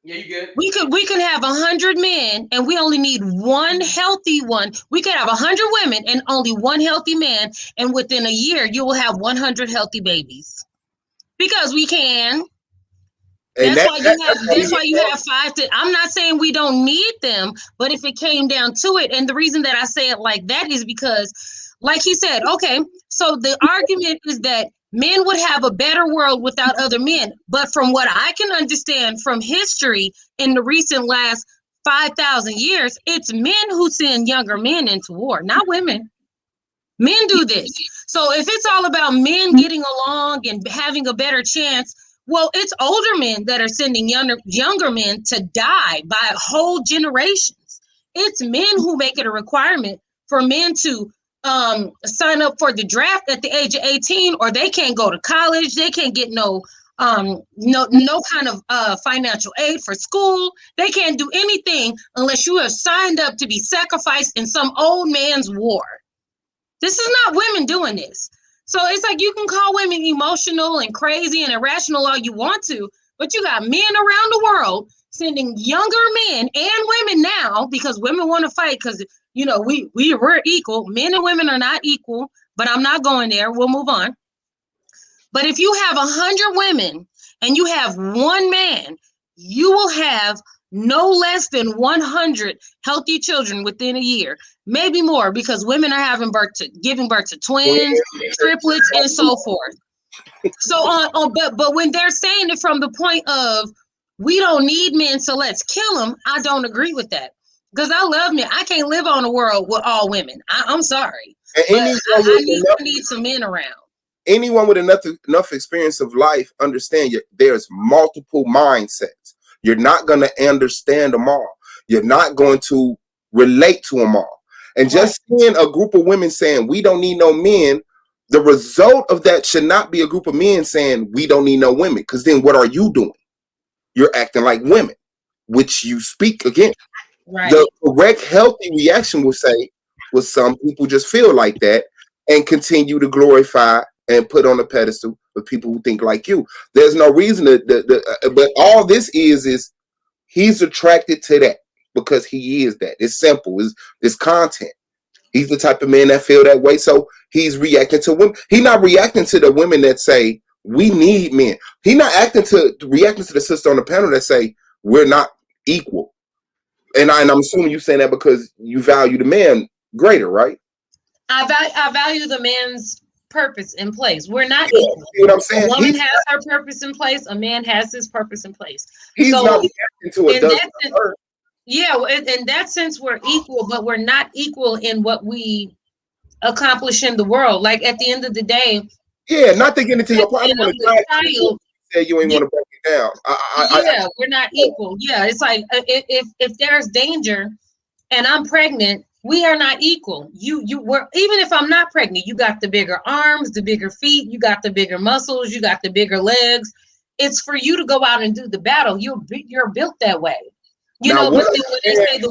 Yeah, you good. We could have 100 men and we only need one healthy one. We could have 100 women and only one healthy man, and within a year you will have 100 healthy babies. Because we can. And that's why you have 5 to. I'm not saying we don't need them, but if it came down to it, and the reason that I say it like that is because, like he said, okay, so the argument is that men would have a better world without other men. But from what I can understand from history in the recent last 5,000 years, it's men who send younger men into war, not women. Men do this. So if it's all about men getting along and having a better chance, well, it's older men that are sending younger men to die by whole generations. It's men who make it a requirement for men to sign up for the draft at the age of 18, or they can't go to college. They can't get no kind of financial aid for school. They can't do anything unless you have signed up to be sacrificed in some old man's war. This is not women doing this. So it's like you can call women emotional and crazy and irrational all you want to, but you got men around the world sending younger men and women now, because women want to fight because, we're equal. Men and women are not equal but I'm not going there. We'll move on. But if you have 100 women and you have one man, you will have no less than 100 healthy children within a year, maybe more, because women are giving birth to twins, triplets, and so forth. So, but when they're saying it from the point of we don't need men, so let's kill them, I don't agree with that. Because I love men. I can't live on a world with all women. I'm sorry, but I need some men around. Anyone with enough experience of life understand there's multiple mindsets. You're not going to understand them all. You're not going to relate to them all. And just seeing a group of women saying we don't need no men, the result of that should not be a group of men saying we don't need no women. Because then what are you doing? You're acting like women, which you speak against. Right. The correct, healthy reaction will say, well, some people just feel like that and continue to glorify and put on a pedestal with people who think like you. There's no reason but all this is he's attracted to that because he is that. It's simple. It's content. He's the type of man that feel that way. So he's reacting to women. He's not reacting to the women that say we need men. He's not reacting to the sister on the panel that say we're not equal. And I'm assuming you're saying that because you value the man greater, right? I value the man's purpose in place. We're not equal. See what I'm saying? A woman has her purpose in place. A man has his purpose in place. He's so not reacting to it. Yeah, in that sense, we're equal, but we're not equal in what we accomplish in the world. Like at the end of the day. Yeah, not to get into your point. I don't want to say you ain't want to break it down. We're not equal. Yeah, it's like if there's danger and I'm pregnant, we are not equal. We're even if I'm not pregnant, you got the bigger arms, the bigger feet, you got the bigger muscles, you got the bigger legs. It's for you to go out and do the battle. You're built that way. You know, but then when they say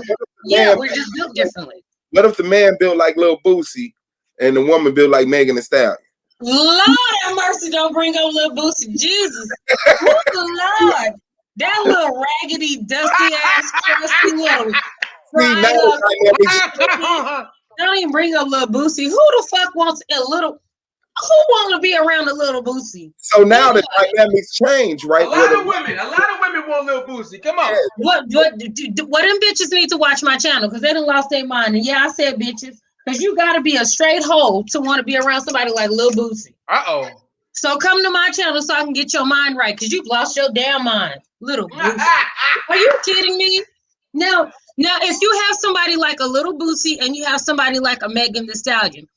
we're just built differently. What if the man built like Lil Boosie and the woman built like Megan Thee Stallion? Lord have mercy, don't bring up Lil Boosie. Jesus. Who's the Lord? That little raggedy, dusty ass, crusty little don't even bring up Lil Boosie. Who the fuck wants who want to be around a little Boosie? So now the dynamics change, right? A lot of women want Lil Boosie. Come on. What them bitches need to watch my channel because they done lost their mind. And yeah, I said bitches. Because you got to be a straight hoe to want to be around somebody like Lil Boosie. Uh-oh. So come to my channel so I can get your mind right because you've lost your damn mind. Little Boosie. Are you kidding me? Now, if you have somebody like a Little Boosie and you have somebody like a Megan Thee Stallion,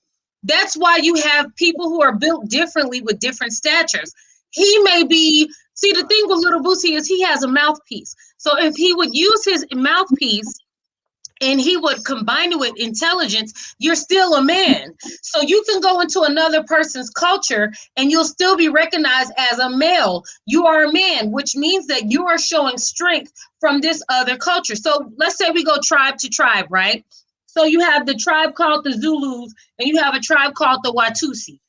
that's why you have people who are built differently with different statures. He may be, see, the thing with Little Boosie is he has a mouthpiece. So if he would use his mouthpiece and he would combine it with intelligence, you're still a man. So you can go into another person's culture and you'll still be recognized as a male. You are a man, which means that you are showing strength from this other culture. So let's say we go tribe to tribe, right? So you have the tribe called the Zulus and you have a tribe called the Watusi.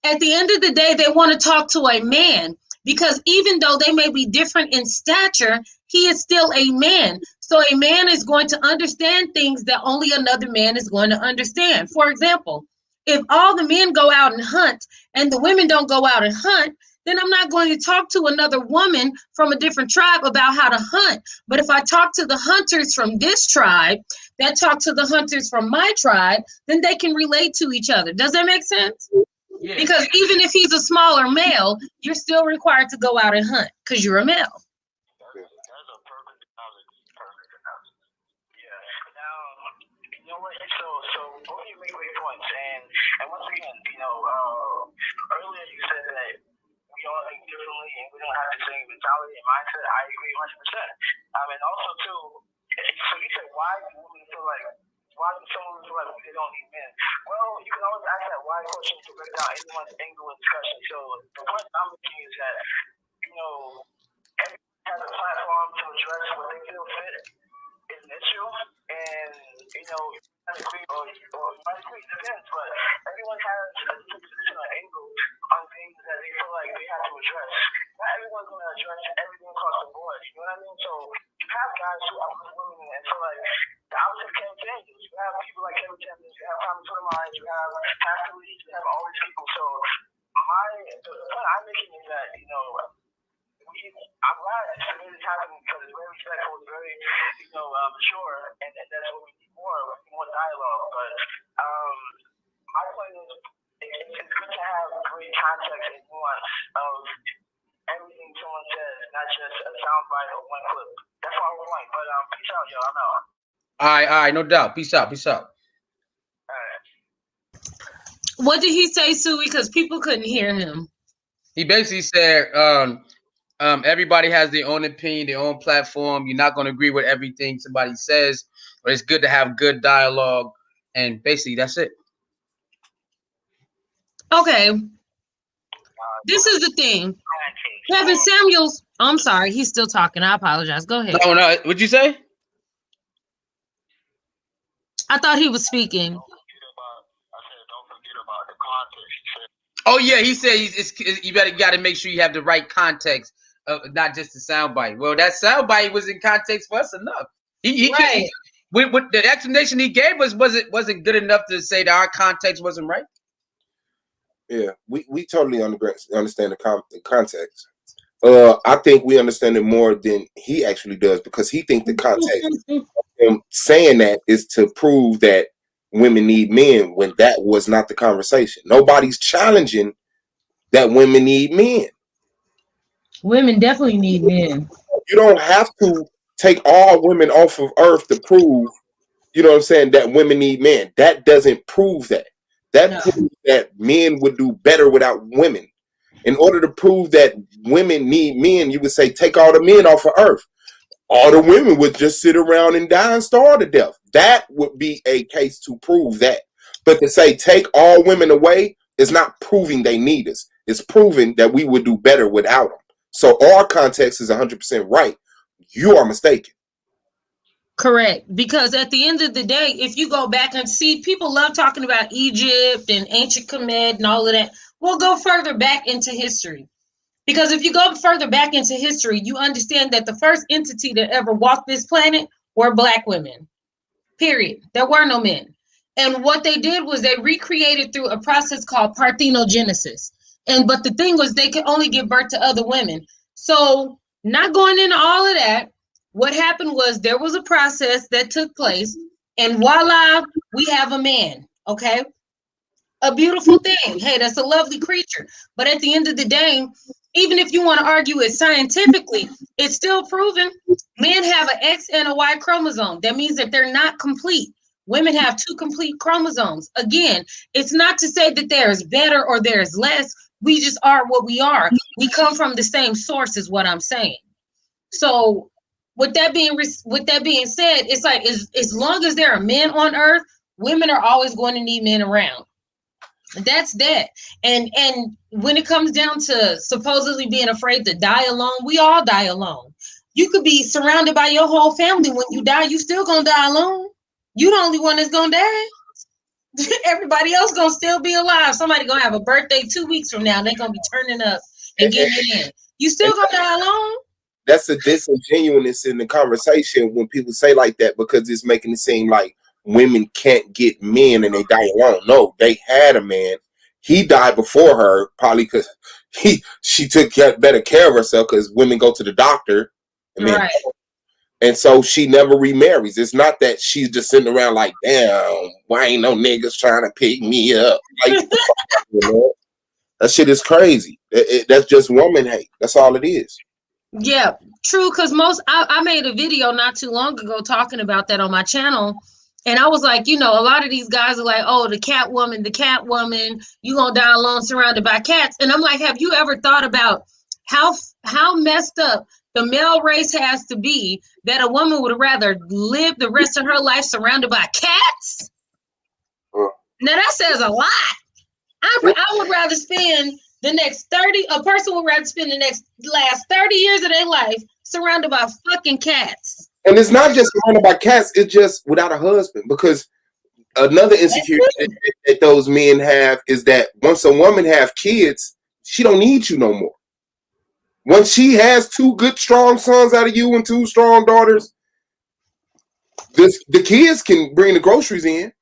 At the end of the day, they want to talk to a man because even though they may be different in stature, he is still a man. So a man is going to understand things that only another man is going to understand. For example, if all the men go out and hunt and the women don't go out and hunt, then I'm not going to talk to another woman from a different tribe about how to hunt. But if I talk to the hunters from this tribe that talk to the hunters from my tribe, then they can relate to each other. Does that make sense? Yeah. Because even if he's a smaller male, you're still required to go out and hunt because you're a male. And once again, earlier you said that we all think differently and we don't have the same mentality and mindset. I agree 100%. And also too, so you said why do women feel like they don't need men? Well, you can always ask that why question to break down anyone's angle in discussion. So the point I'm making is that everyone has a platform to address what they feel fit is an issue, and might agree or might agree, depends, but everyone has a different position or angle on things that they feel like they have to address. Not everyone's going to address everything across the board, you know what I mean? So you have guys who uplift women and feel like the opposite can change. You have people like Kevin Samuels, you have Tommy Sotomayor, you have Pastor Lee, you have all I'm thinking that, I'm glad it is happening because it's very respectful, it's very, mature, and that's what we need more. We need more dialogue. But my point is, it's good to have great context and nuance of everything someone says, not just a soundbite or one clip. That's all I want. But peace out, yo. I'm out. All right, no doubt. Peace out. All right. What did he say, Suey? Because people couldn't hear him. He basically said, everybody has their own opinion, their own platform. You're not going to agree with everything somebody says, but it's good to have good dialogue. And basically, that's it. Okay. This is the thing. Kevin Samuels. I'm sorry. He's still talking. I apologize. Go ahead. No. What'd you say? I thought he was speaking. Oh yeah, he said you got to make sure you have the right context, not just the soundbite. Well, that soundbite was in context for us enough. He right. With the explanation he gave us wasn't good enough to say that our context wasn't right. Yeah, we totally understand the context. I think we understand it more than he actually does because he thinks the context of him saying that is to prove that women need men when that was not the conversation. Nobody's challenging that women need men. Women definitely need men. You don't have to take all women off of earth to prove, that women need men. That doesn't prove that. That proves that men would do better without women. In order to prove that women need men, you would say take all the men off of earth. All the women would just sit around and die and starve to death. That would be a case to prove that. But to say take all women away is not proving they need us. It's proving that we would do better without them. So our context is 100% right. You are mistaken. Correct. Because at the end of the day, if you go back and see, people love talking about Egypt and ancient Kemet and all of that. We'll go further back into history. Because if you go further back into history, you understand that the first entity that ever walked this planet were Black women. Period. There were no men. And what they did was they recreated through a process called parthenogenesis. But the thing was they could only give birth to other women. So not going into all of that, what happened was there was a process that took place, and voila, we have a man. Okay. A beautiful thing. Hey, that's a lovely creature. But at the end of the day, even if you want to argue it scientifically, it's still proven men have an X and a Y chromosome. That means that they're not complete. Women have 2 complete chromosomes. Again, it's not to say that there is better or there is less. We just are what we are. We come from the same source is what I'm saying. So with that being said, it's like as long as there are men on earth, women are always going to need men around. That's that. And when it comes down to supposedly being afraid to die alone, we all die alone. You could be surrounded by your whole family. When you die, you still gonna die alone. You the only one that's gonna die. Everybody else gonna still be alive. Somebody gonna have a birthday 2 weeks from now. They're gonna be turning up and getting it in. You still gonna die alone. That's a disingenuousness in the conversation when people say like that because it's making it seem like women can't get men and they die alone. No, they had a man. He died before her, probably because she took better care of herself because women go to the doctor. Right. And so she never remarries. It's not that she's just sitting around like, damn, why ain't no niggas trying to pick me up? Like, that shit is crazy. That's just woman hate. That's all it is. Yeah, true. Because I made a video not too long ago talking about that on my channel. And I was like, a lot of these guys are like, oh, the cat woman, you gonna die alone surrounded by cats. And I'm like, have you ever thought about how messed up the male race has to be that a woman would rather live the rest of her life surrounded by cats? Now that says a lot. I would rather spend a person would rather spend the last 30 years of their life surrounded by fucking cats. And it's not just surrounded by cats, it's just without a husband. Because another insecurity that those men have is that once a woman have kids, she don't need you no more. Once she has 2 good, strong sons out of you and 2 strong daughters, the kids can bring the groceries in.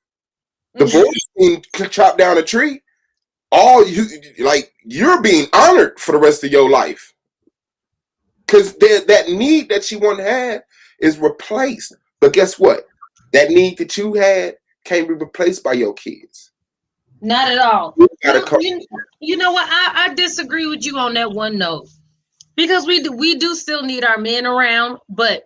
The boys can chop down a tree. all you like, you're being honored for the rest of your life. Because that need that you once had is replaced. But guess what? That need that you had can't be replaced by your kids. Not at all. You gotta come. You know what? I disagree with you on that one note. Because we do still need our men around, but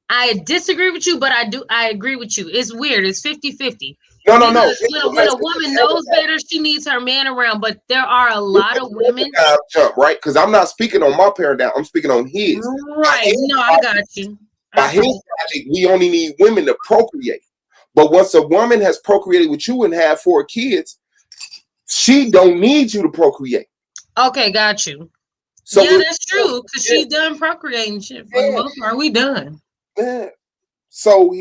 I disagree with you, but I agree with you. It's weird. It's 50-50. No. When a woman knows better, she needs her man around. But there are a lot of women. Jump, right? Because I'm not speaking on my paradigm. I'm speaking on his. Right. No, I got you. By his logic, we only need women to procreate. But once a woman has procreated with you and have 4 kids, she don't need you to procreate. Okay, got you. So yeah, that's true. Because she's done procreating shit for the most part. We done. Yeah. So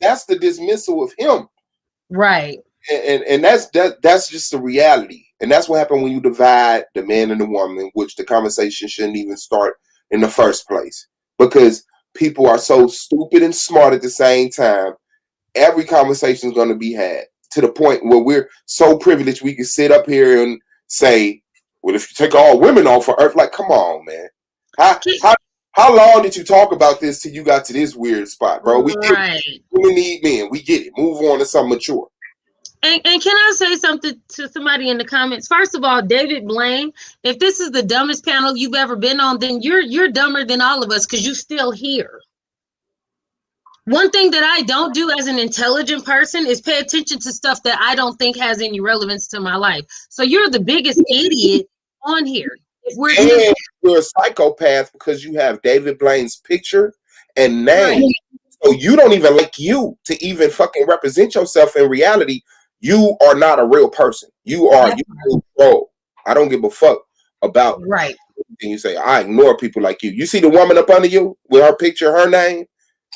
that's the dismissal of him. Right. And that's just the reality. And that's what happened when you divide the man and the woman, which the conversation shouldn't even start in the first place. Because people are so stupid and smart at the same time. Every conversation is going to be had to the point where we're so privileged we can sit up here and say, well, if you take all women off of Earth, like, come on, man. How long did you talk about this till you got to this weird spot, bro? We need men. We get it. Move on to something mature. And can I say something to somebody in the comments? First of all, David Blaine, if this is the dumbest panel you've ever been on, then you're dumber than all of us because you're still here. One thing that I don't do as an intelligent person is pay attention to stuff that I don't think has any relevance to my life. So you're the biggest idiot on here. You're a psychopath because you have David Blaine's picture and name. Right. So you don't even like you to even fucking represent yourself in reality. You are not a real person. You are I don't give a fuck about right. anything you say. I ignore people like you. You see the woman up under you with her picture, her name?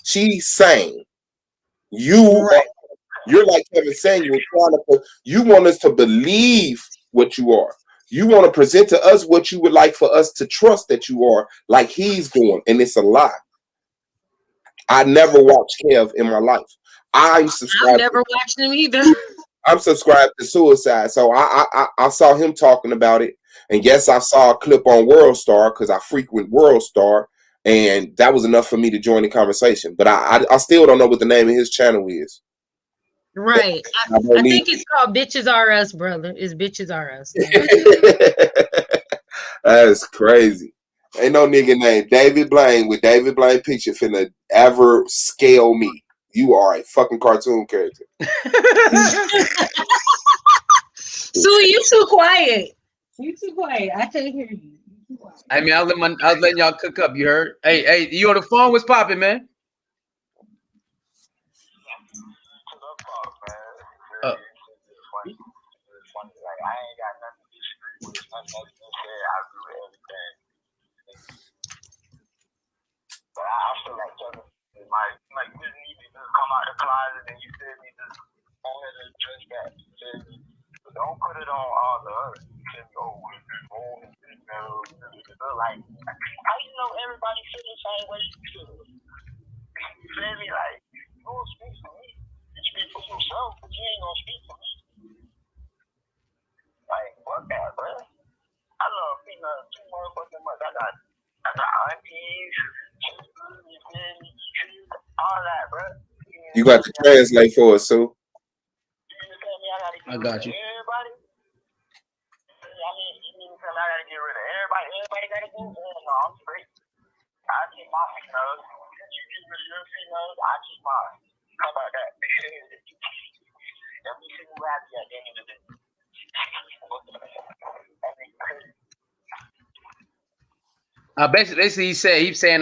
She's sane. You're like Kevin Samuel. You want us to believe what you are. You want to present to us what you would like for us to trust that you are, like he's going, and it's a lie. I never watched Kev in my life. I've never watched him either. I'm subscribed to Suicide, so I saw him talking about it, and yes, I saw a clip on World Star because I frequent World Star, and that was enough for me to join the conversation. But I still don't know what the name of his channel is. Right. I think it's called Bitches Are Us, brother. It's Bitches Are Us. That's crazy. Ain't no nigga named David Blaine with David Blaine picture finna ever scale me. You are a fucking cartoon character. Sue, you too quiet. You too quiet. I can't hear you. I mean, I was letting y'all cook up. You heard? Hey, you on the phone? What's popping, man? I ain't got nothing to disagree with. Nothing that you said, I agree with everything. But I feel like Kevin, like you just need to just come out the closet and you feel me, just go ahead and address that. But don't put it on all the others. You feel me? Oh, like, how you know everybody feel the same way you feel? You feel me? Like, you don't speak for me. You speak for yourself, but you ain't gonna speak for me. Like, fuck that, bro. I love females too motherfucking much. I got aunties, all that, bro. You got to translate for us, Sue. I got you. Everybody. I mean, you mean to tell me I gotta get rid of everybody? Everybody gotta go? No, I'm straight. I keep my females. You get rid of your females, I keep mine. How about that? Every single happy at the end of the day. Basically, he's saying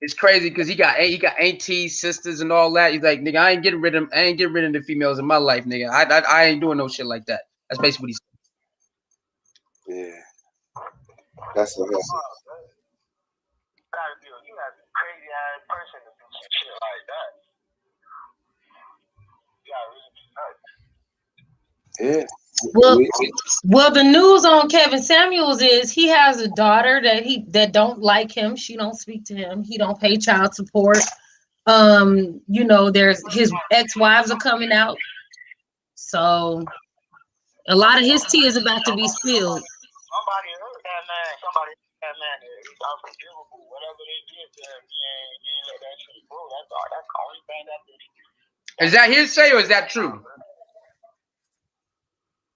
it's crazy because he got aunties, sisters, and all that. He's like, nigga, I ain't getting rid of the females in my life, nigga. I ain't doing no shit like that. That's basically what he said. Yeah, that's what he said. You have a crazy ass person to do some shit like that. Yeah. Well, the news on Kevin Samuels is he has a daughter that don't like him. She don't speak to him. He don't pay child support. There's his ex-wives are coming out. So A lot of his tea is about to be spilled. Somebody hurt that man. Somebody hurt that man. He's unforgivable. Whatever they did to him, he ain't let that shit go. That's all. That's the only thing that Is that hearsay or is that true?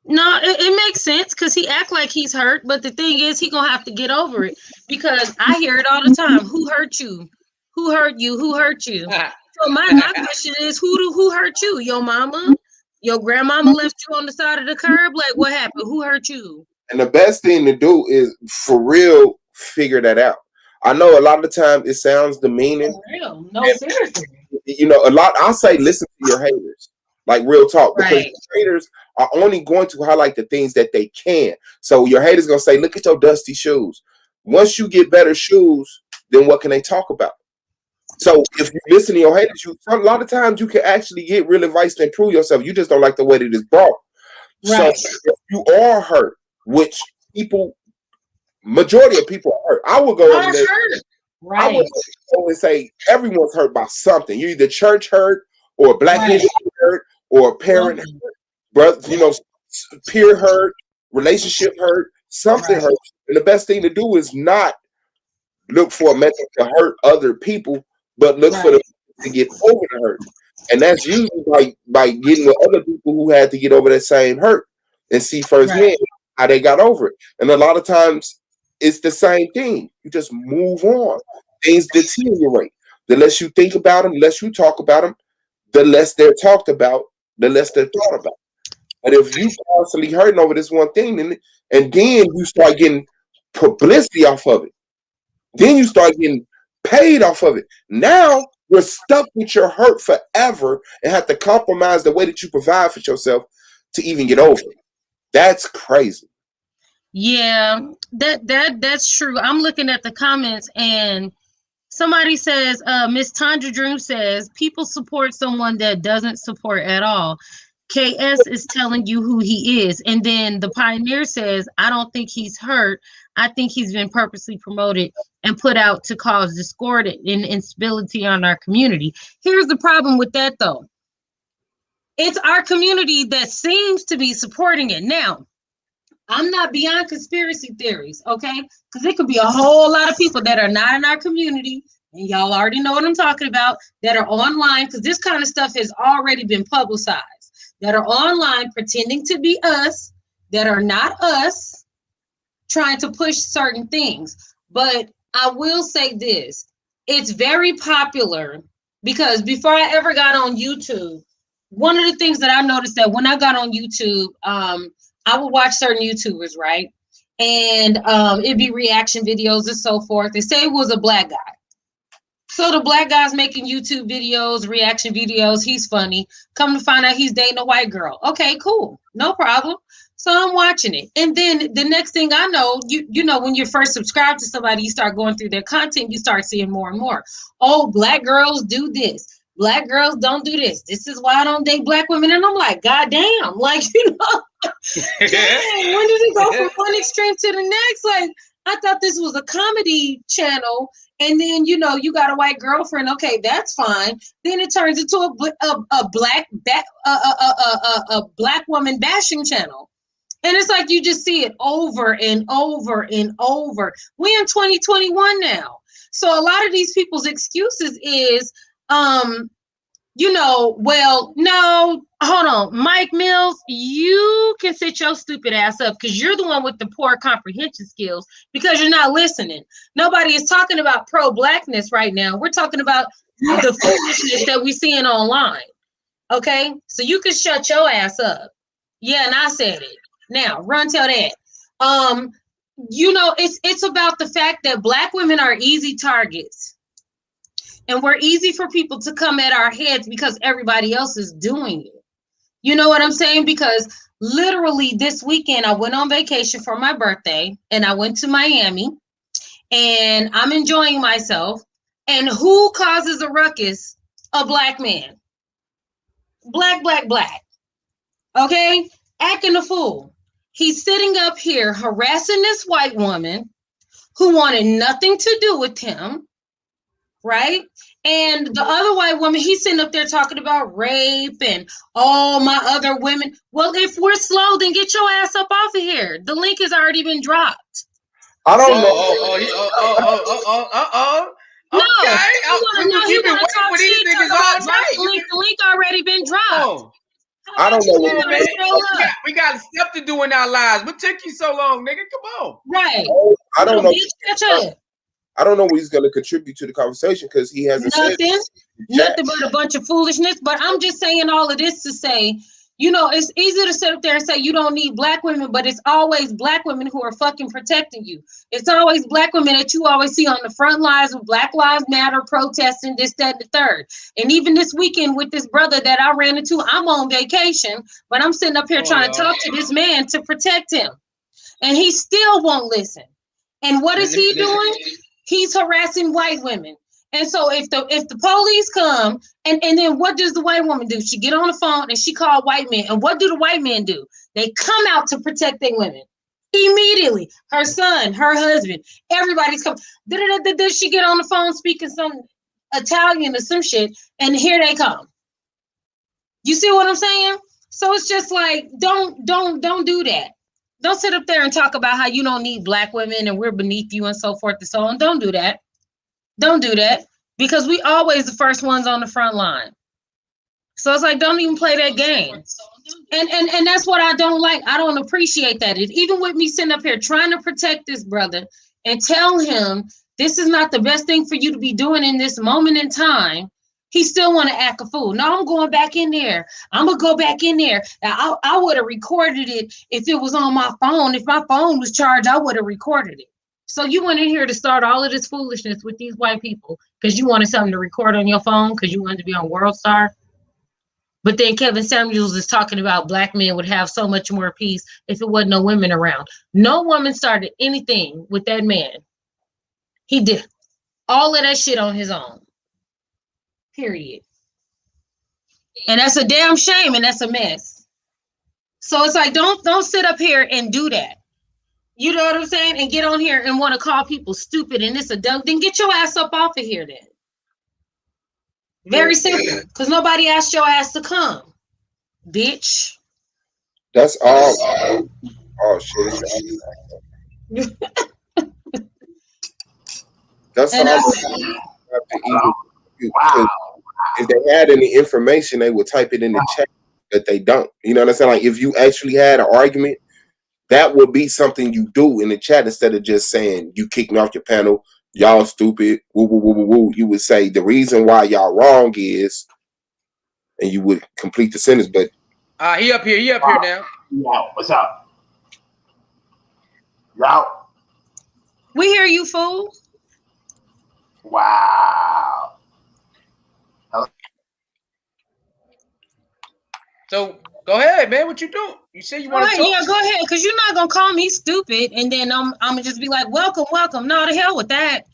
No, it makes sense because he act like he's hurt, but the thing is, he gonna have to get over it because I hear it all the time. Who hurt you? Who hurt you? Who hurt you? So my question is, who hurt you? Your mama? Your grandmama left you on the side of the curb? Like, what happened? Who hurt you? And the best thing to do is, for real, figure that out. I know a lot of the time it sounds demeaning. For real? No, And, seriously. you know, a lot. I'll say, listen to your haters. Like, real talk, because Right. your haters are only going to highlight the things that they can. So your haters gonna say, "Look at your dusty shoes." Once you get better shoes, then what can they talk about? So if you listen to your haters, a lot of times you can actually get real advice to improve yourself. You just don't like the way that it's brought. Right. So if you are hurt, which people, majority of people are hurt, I would go over there. Right. I would go and say everyone's hurt by something. You either church hurt, or Black Right. history hurt, or a parent hurt, brother, you know, peer hurt, relationship hurt, something Right. hurt. And the best thing to do is not look for a method to hurt other people, but look for the to get over the hurt. And that's usually by getting with other people who had to get over that same hurt and see firsthand how they got over it. And a lot of times it's the same thing. You just move on. Things deteriorate. The less you think about them, the less you talk about them, the less they're talked about, the less they're thought about. But if you constantly hurting over this one thing, and then you start getting publicity off of it, then you start getting paid off of it. Now you're stuck with your hurt forever and have to compromise the way that you provide for yourself to even get over it. That's crazy. Yeah, that's true. I'm looking at the comments and somebody says, Miss Tandra Dream says, people support someone that doesn't support at all. KS is telling you who he is. And then the Pioneer says, I don't think he's hurt. I think he's been purposely promoted and put out to cause discord and instability on our community. Here's the problem with that, though. It's our community that seems to be supporting it. Now, I'm not beyond conspiracy theories, okay? Because it could be a whole lot of people that are not in our community, and y'all already know what I'm talking about, that are online, because this kind of stuff has already been publicized, that are online pretending to be us, that are not us, trying to push certain things. But I will say this, it's very popular, because before I ever got on YouTube, one of the things that I noticed that when I got on YouTube, I would watch certain YouTubers, right? And it'd be reaction videos and so forth. They say it was a Black guy. So the Black guy's making YouTube videos, reaction videos. He's funny. Come to find out he's dating a white girl. Okay, cool. No problem. So I'm watching it. And then the next thing I know, you know, when you're first subscribed to somebody, you start going through their content, you start seeing more and more. Oh, Black girls do this. Black girls don't do this. This is why I don't date Black women. And I'm like, God damn, like, you know, dang, when did it go from one extreme to the next? Like, I thought this was a comedy channel. And then, you know, you got a white girlfriend. Okay, that's fine. Then it turns into a Black woman bashing channel. And it's like you just see it over and over and over. We're in 2021 now. So a lot of these people's excuses is, you know, well, no, hold on. Mike Mills, you can sit your stupid ass up because you're the one with the poor comprehension skills because you're not listening. Nobody is talking about pro-Blackness right now. We're talking about the foolishness that we're seeing online. Okay? So you can shut your ass up. Yeah, and I said it. Now, run tell that. You know, it's about the fact that Black women are easy targets. And we're easy for people to come at our heads because everybody else is doing it. You know what I'm saying? Because literally this weekend, I went on vacation for my birthday and I went to Miami and I'm enjoying myself. And who causes a ruckus? A Black man. Black. Okay? Acting a fool. He's sitting up here harassing this white woman who wanted nothing to do with him. Right? And the other white woman, he's sitting up there talking about rape and all my other women. Well, if we're slow, then get your ass up off of here. The link has already been dropped. I don't See? Okay. We've been waiting for these niggas all night. The link already been dropped. I don't know. Come on, man. We got stuff to do in our lives. What took you so long, nigga? Come on. Right. I don't know. Catch up. I don't know what he's going to contribute to the conversation because he hasn't said nothing but a bunch of foolishness. But I'm just saying all of this to say, you know, it's easy to sit up there and say you don't need black women, but it's always black women who are fucking protecting you. It's always black women that you always see on the front lines with Black Lives Matter protesting this, that, and the third. And even this weekend with this brother that I ran into, I'm on vacation, but I'm sitting up here trying to talk to this man to protect him. And he still won't listen. And what is he doing? He's harassing white women. And so if the police come, and then what does the white woman do? She get on the phone and she call white men. And what do the white men do? They come out to protect their women. Immediately. Her son, her husband, everybody's coming. Did she get on the phone speaking some Italian or some shit, and here they come. You see what I'm saying? So it's just like, don't do that. Don't sit up there and talk about how you don't need black women and we're beneath you and so forth and so on. Don't do that. Don't do that, because we always the first ones on the front line. So it's like, don't even play that game. And that's what I don't like. I don't appreciate that. Even with me sitting up here trying to protect this brother and tell him this is not the best thing for you to be doing in this moment in time, he still want to act a fool. No, I'm going back in there. I'm going to go back in there. I would have recorded it if it was on my phone. If my phone was charged, I would have recorded it. So you went in here to start all of this foolishness with these white people because you wanted something to record on your phone because you wanted to be on World Star. But then Kevin Samuels is talking about black men would have so much more peace if it wasn't no women around. No woman started anything with that man. He did all of that shit on his own. Period. And that's a damn shame, and that's a mess. So it's like, don't sit up here and do that. You know what I'm saying? And get on here and want to call people stupid and this a dumb. Then get your ass up off of here then. Very simple. Because nobody asked your ass to come. Bitch. That's all. Oh shit. That's all. Wow. If they had any information, they would type it in the chat, but they don't. You know what I'm saying? Like if you actually had an argument, that would be something you do in the chat instead of just saying you kicked me off your panel, y'all stupid, woo, woo, woo, woo, woo. You would say the reason why y'all wrong is, and you would complete the sentence. But he up here now. Yo, what's up? Yo. We hear you, fool. Wow. So go ahead, man. What you do? You say you want to talk? Yeah, go ahead, because you're not gonna call me stupid, and then I'm gonna just be like, welcome. No, to hell with that.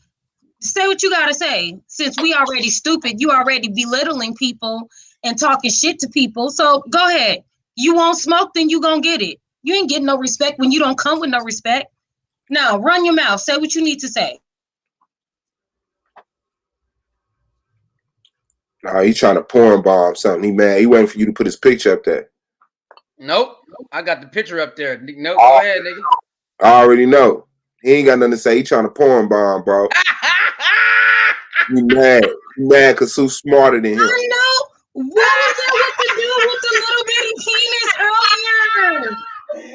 Say what you gotta say. Since we already stupid, you already belittling people and talking shit to people. So go ahead. You won't smoke, then you gonna get it. You ain't getting no respect when you don't come with no respect. Now run your mouth. Say what you need to say. nah, he trying to porn bomb something. He mad. He waiting for you to put his picture up there. Nope. I got the picture up there. Nope. Go ahead, nigga. I already know. He ain't got nothing to say. He trying to porn bomb, bro. You mad. You mad because Sue's smarter than him. I know. What was that with the dude with the little bitty penis earlier?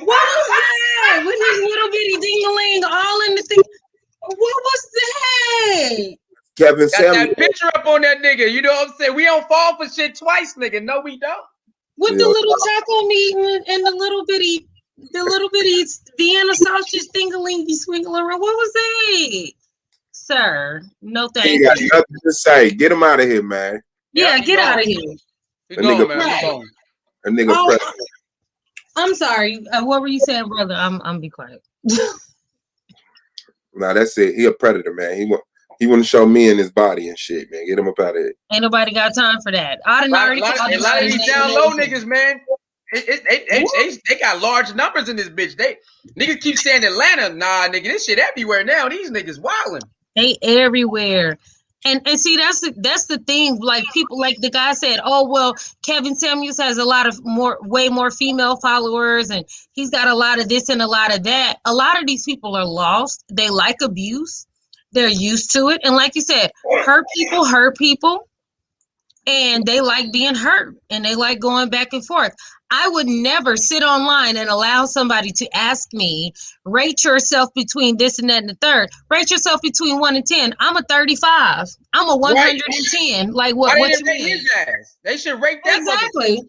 What was that? With his little bitty ding-a-ling all in the thing. What was that? Kevin Got Samuels. that picture up on that nigga. You know what I'm saying? We don't fall for shit twice, nigga. No, we don't. With the little taco meat and the little bitty Vienna sausage thingalingy swingling around. What was that? Sir, no thank you. He got nothing to say. Get him out of here, man. Yeah, get out of here. That nigga I'm sorry. What were you saying, brother? I'm be quiet. Nah, that's it. He a predator, man. He want to show me in his body and shit, man. Get him up out of here. Ain't nobody got time for that. A lot of these down low niggas, man. They got large numbers in this bitch. Niggas keep saying Atlanta. Nah, nigga, this shit everywhere now. These niggas wilding. They everywhere. And see, that's the thing. Like people, like the guy said, oh well, Kevin Samuels has a lot of way more female followers, and he's got a lot of this and a lot of that. A lot of these people are lost. They like abuse. They're used to it, and like you said, hurt people, and they like being hurt, and they like going back and forth. I would never sit online and allow somebody to ask me, rate yourself between this and that and the third. Rate yourself between 1 and 10. I'm a 35. I'm a 110. Like what? Why What didn't you they rate mean? his ass? They should rate that Exactly.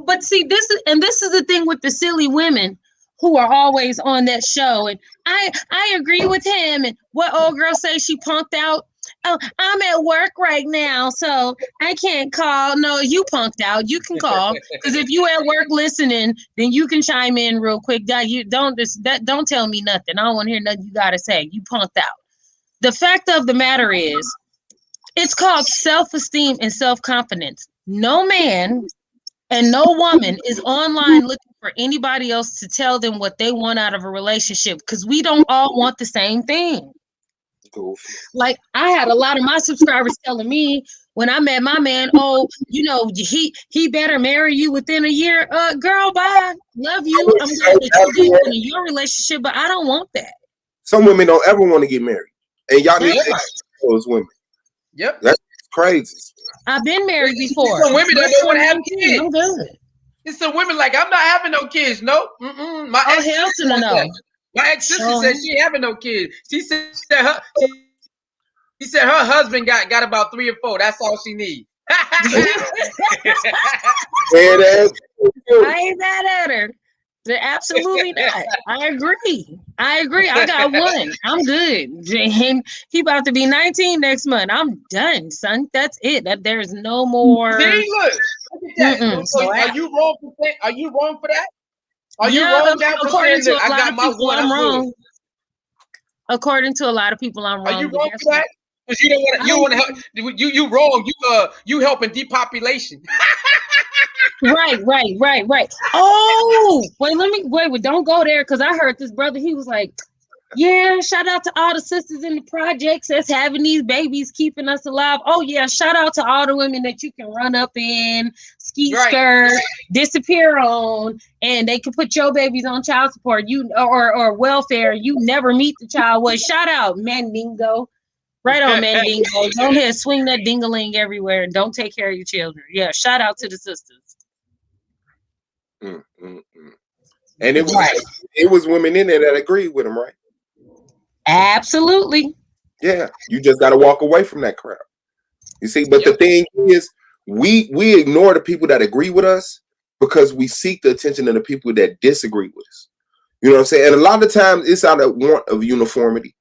But see, this is the thing with the silly women who are always on that show. And I agree with him. And what old girl say she punked out? Oh, I'm at work right now, so I can't call. No, you punked out. You can call because if you at work listening, then you can chime in real quick. You don't tell me nothing. I don't want to hear nothing you gotta say. You punked out. The fact of the matter is, it's called self-esteem and self-confidence. No man and no woman is online looking for anybody else to tell them what they want out of a relationship because we don't all want the same thing. Like I had a lot of my subscribers telling me when I met my man, oh, you know, he better marry you within a year. Girl, bye. Love you. I'm glad that you're doing in your relationship, but I don't want that. Some women don't ever want to get married. And y'all need to those women. Yep. That's crazy. I've been married before. Some women that don't want to have kids. I'm good. It's some women like, I'm not having no kids. Nope. My Oh, ex hell to the no. My ex-sister said she ain't having no kids. She said her husband got about 3 or 4. That's all she needs. I ain't mad at her. Absolutely not. I agree. I got one. I'm good. He about to be 19 next month. I'm done, son. That's it. There's no more. See, look at that. So are you wrong for that? Are you wrong for that? Are you wrong now for saying that I got my one? I'm wrong. According to a lot of people, I'm wrong. Are you wrong for that? Because you don't want to help. You wrong. You helping depopulation. Right. Oh, wait, don't go there because I heard this brother. He was like, yeah, shout out to all the sisters in the projects that's having these babies, keeping us alive. Oh, yeah, shout out to all the women that you can run up in, skirt, disappear on, and they can put your babies on child support or welfare. You never meet the child. Well, shout out, Mandingo. Right on, Mandingo. Go ahead, swing that dingaling everywhere and don't take care of your children. Yeah, shout out to the sisters. And it was women in there that agreed with him, right? Absolutely. Yeah, you just got to walk away from that crowd. You see, but the thing is, we ignore the people that agree with us because we seek the attention of the people that disagree with us. You know what I'm saying? And a lot of times it's out of want of uniformity,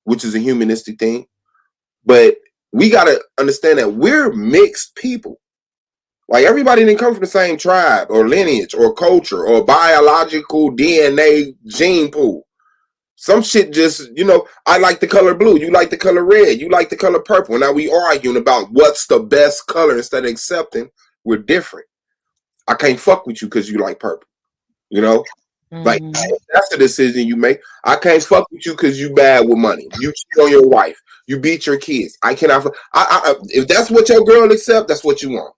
which is a humanistic thing. But we got to understand that we're mixed people. Like everybody didn't come from the same tribe or lineage or culture or biological DNA gene pool. Some shit just, I like the color blue. You like the color red. You like the color purple. Now we arguing about what's the best color instead of accepting we're different. I can't fuck with you because you like purple. Like that's the decision you make. I can't fuck with you because you bad with money. You cheat on your wife. You beat your kids. I cannot. If that's what your girl accept, that's what you want.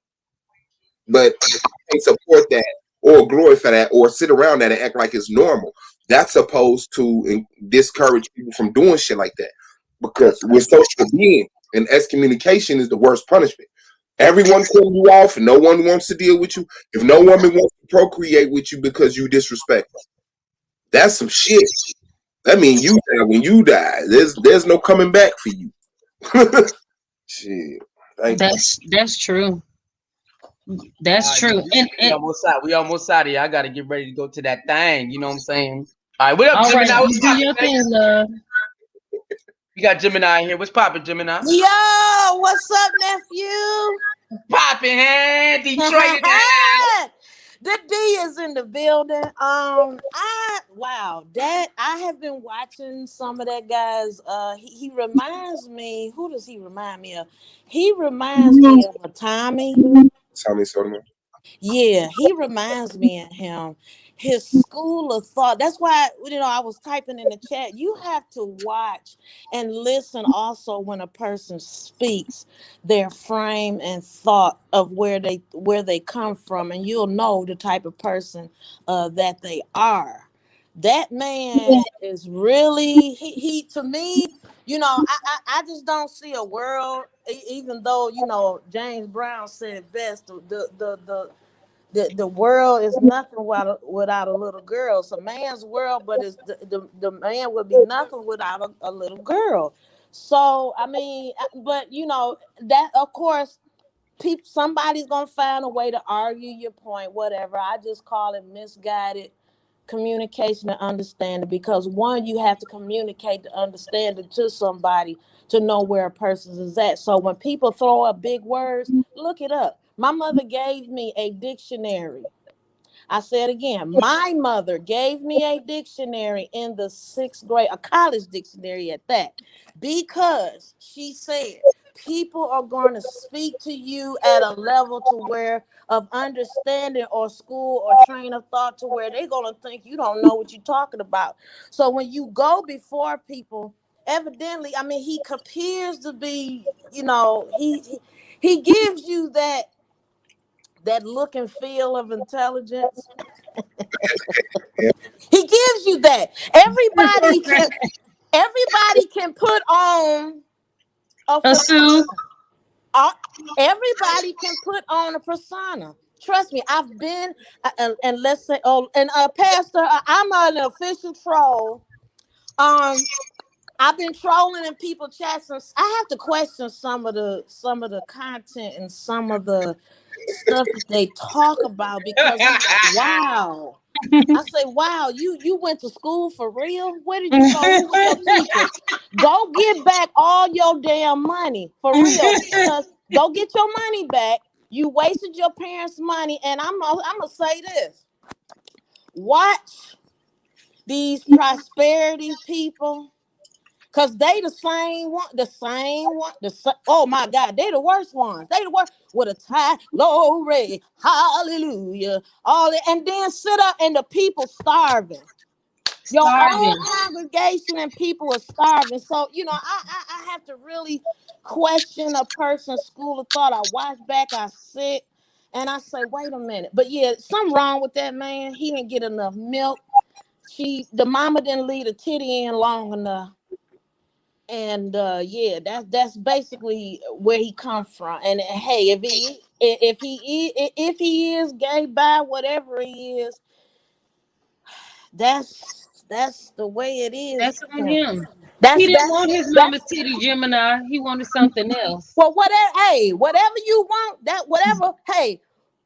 But I can't support that or glorify that or sit around that and act like it's normal. That's supposed to discourage people from doing shit like that because we're social beings and excommunication is the worst punishment. Everyone cutting you off and no one wants to deal with you. If no woman wants to procreate with you because you disrespect her, that's some shit. That means you die when you die. There's no coming back for you. Shit. That's true. That's true. We almost out of here. I gotta get ready to go to that thing. You know what I'm saying? All right, what up, Gemini? Right, do your thing, love. You got Gemini here. What's poppin', Gemini? Yo, what's up, nephew? Poppin', hey, Detroit. The D is in the building. I have been watching some of that guys. He reminds me. Who does he remind me of? He reminds me of Tommy. Tommy Sotomayor. Yeah, he reminds me of him. his school of thought. That's why, I was typing in the chat. You have to watch and listen also when a person speaks, their frame and thought of where they come from, and you'll know the type of person that they are. That man is really he to me. I just don't see a world. Even though James Brown said it best. The world is nothing without a little girl. It's a man's world, but the man would be nothing without a little girl. So I mean, but that of course, somebody's gonna find a way to argue your point, whatever. I just call it misguided communication and understanding, because one, you have to communicate the understanding to somebody to know where a person is at. So when people throw up big words, look it up. My mother gave me a dictionary. I said again, my mother gave me a dictionary in the 6th grade, a college dictionary at that, because she said people are going to speak to you at a level to where of understanding or school or train of thought to where they're going to think you don't know what you're talking about. So when you go before people, evidently, I mean, he appears to be, he gives you that look and feel of intelligence. He gives you that. Everybody can put on a A suit. persona. Everybody can put on a persona. Trust me, I've been and let's say, and Pastor, I'm an official troll. I've been trolling in people chats, and I have to question some of the content and some of the stuff that they talk about, because I'm like, wow. I say, wow, you went to school for real? Where did you go? Who was your teachers? Go get back all your damn money for real, because go get your money back. You wasted your parents' money, and I'm gonna say this: watch these prosperity people. Cause they oh my God, they the worst ones. They the worst with a tie, glory, hallelujah, all that, and then sit up and the people starving. Your own Starving. congregation and people are starving. So I have to really question a person's school of thought. I watch back, I sit, and I say, wait a minute. But yeah, something wrong with that man. He didn't get enough milk. The mama didn't leave the titty in long enough. And yeah, that's basically where he come from. And hey, if he is gay, by whatever he is, that's the way it is. That's on him. He That's didn't that's want his mama's that's titty, Gemini. He wanted something else. well, whatever. Hey, whatever you want, that whatever. Hey,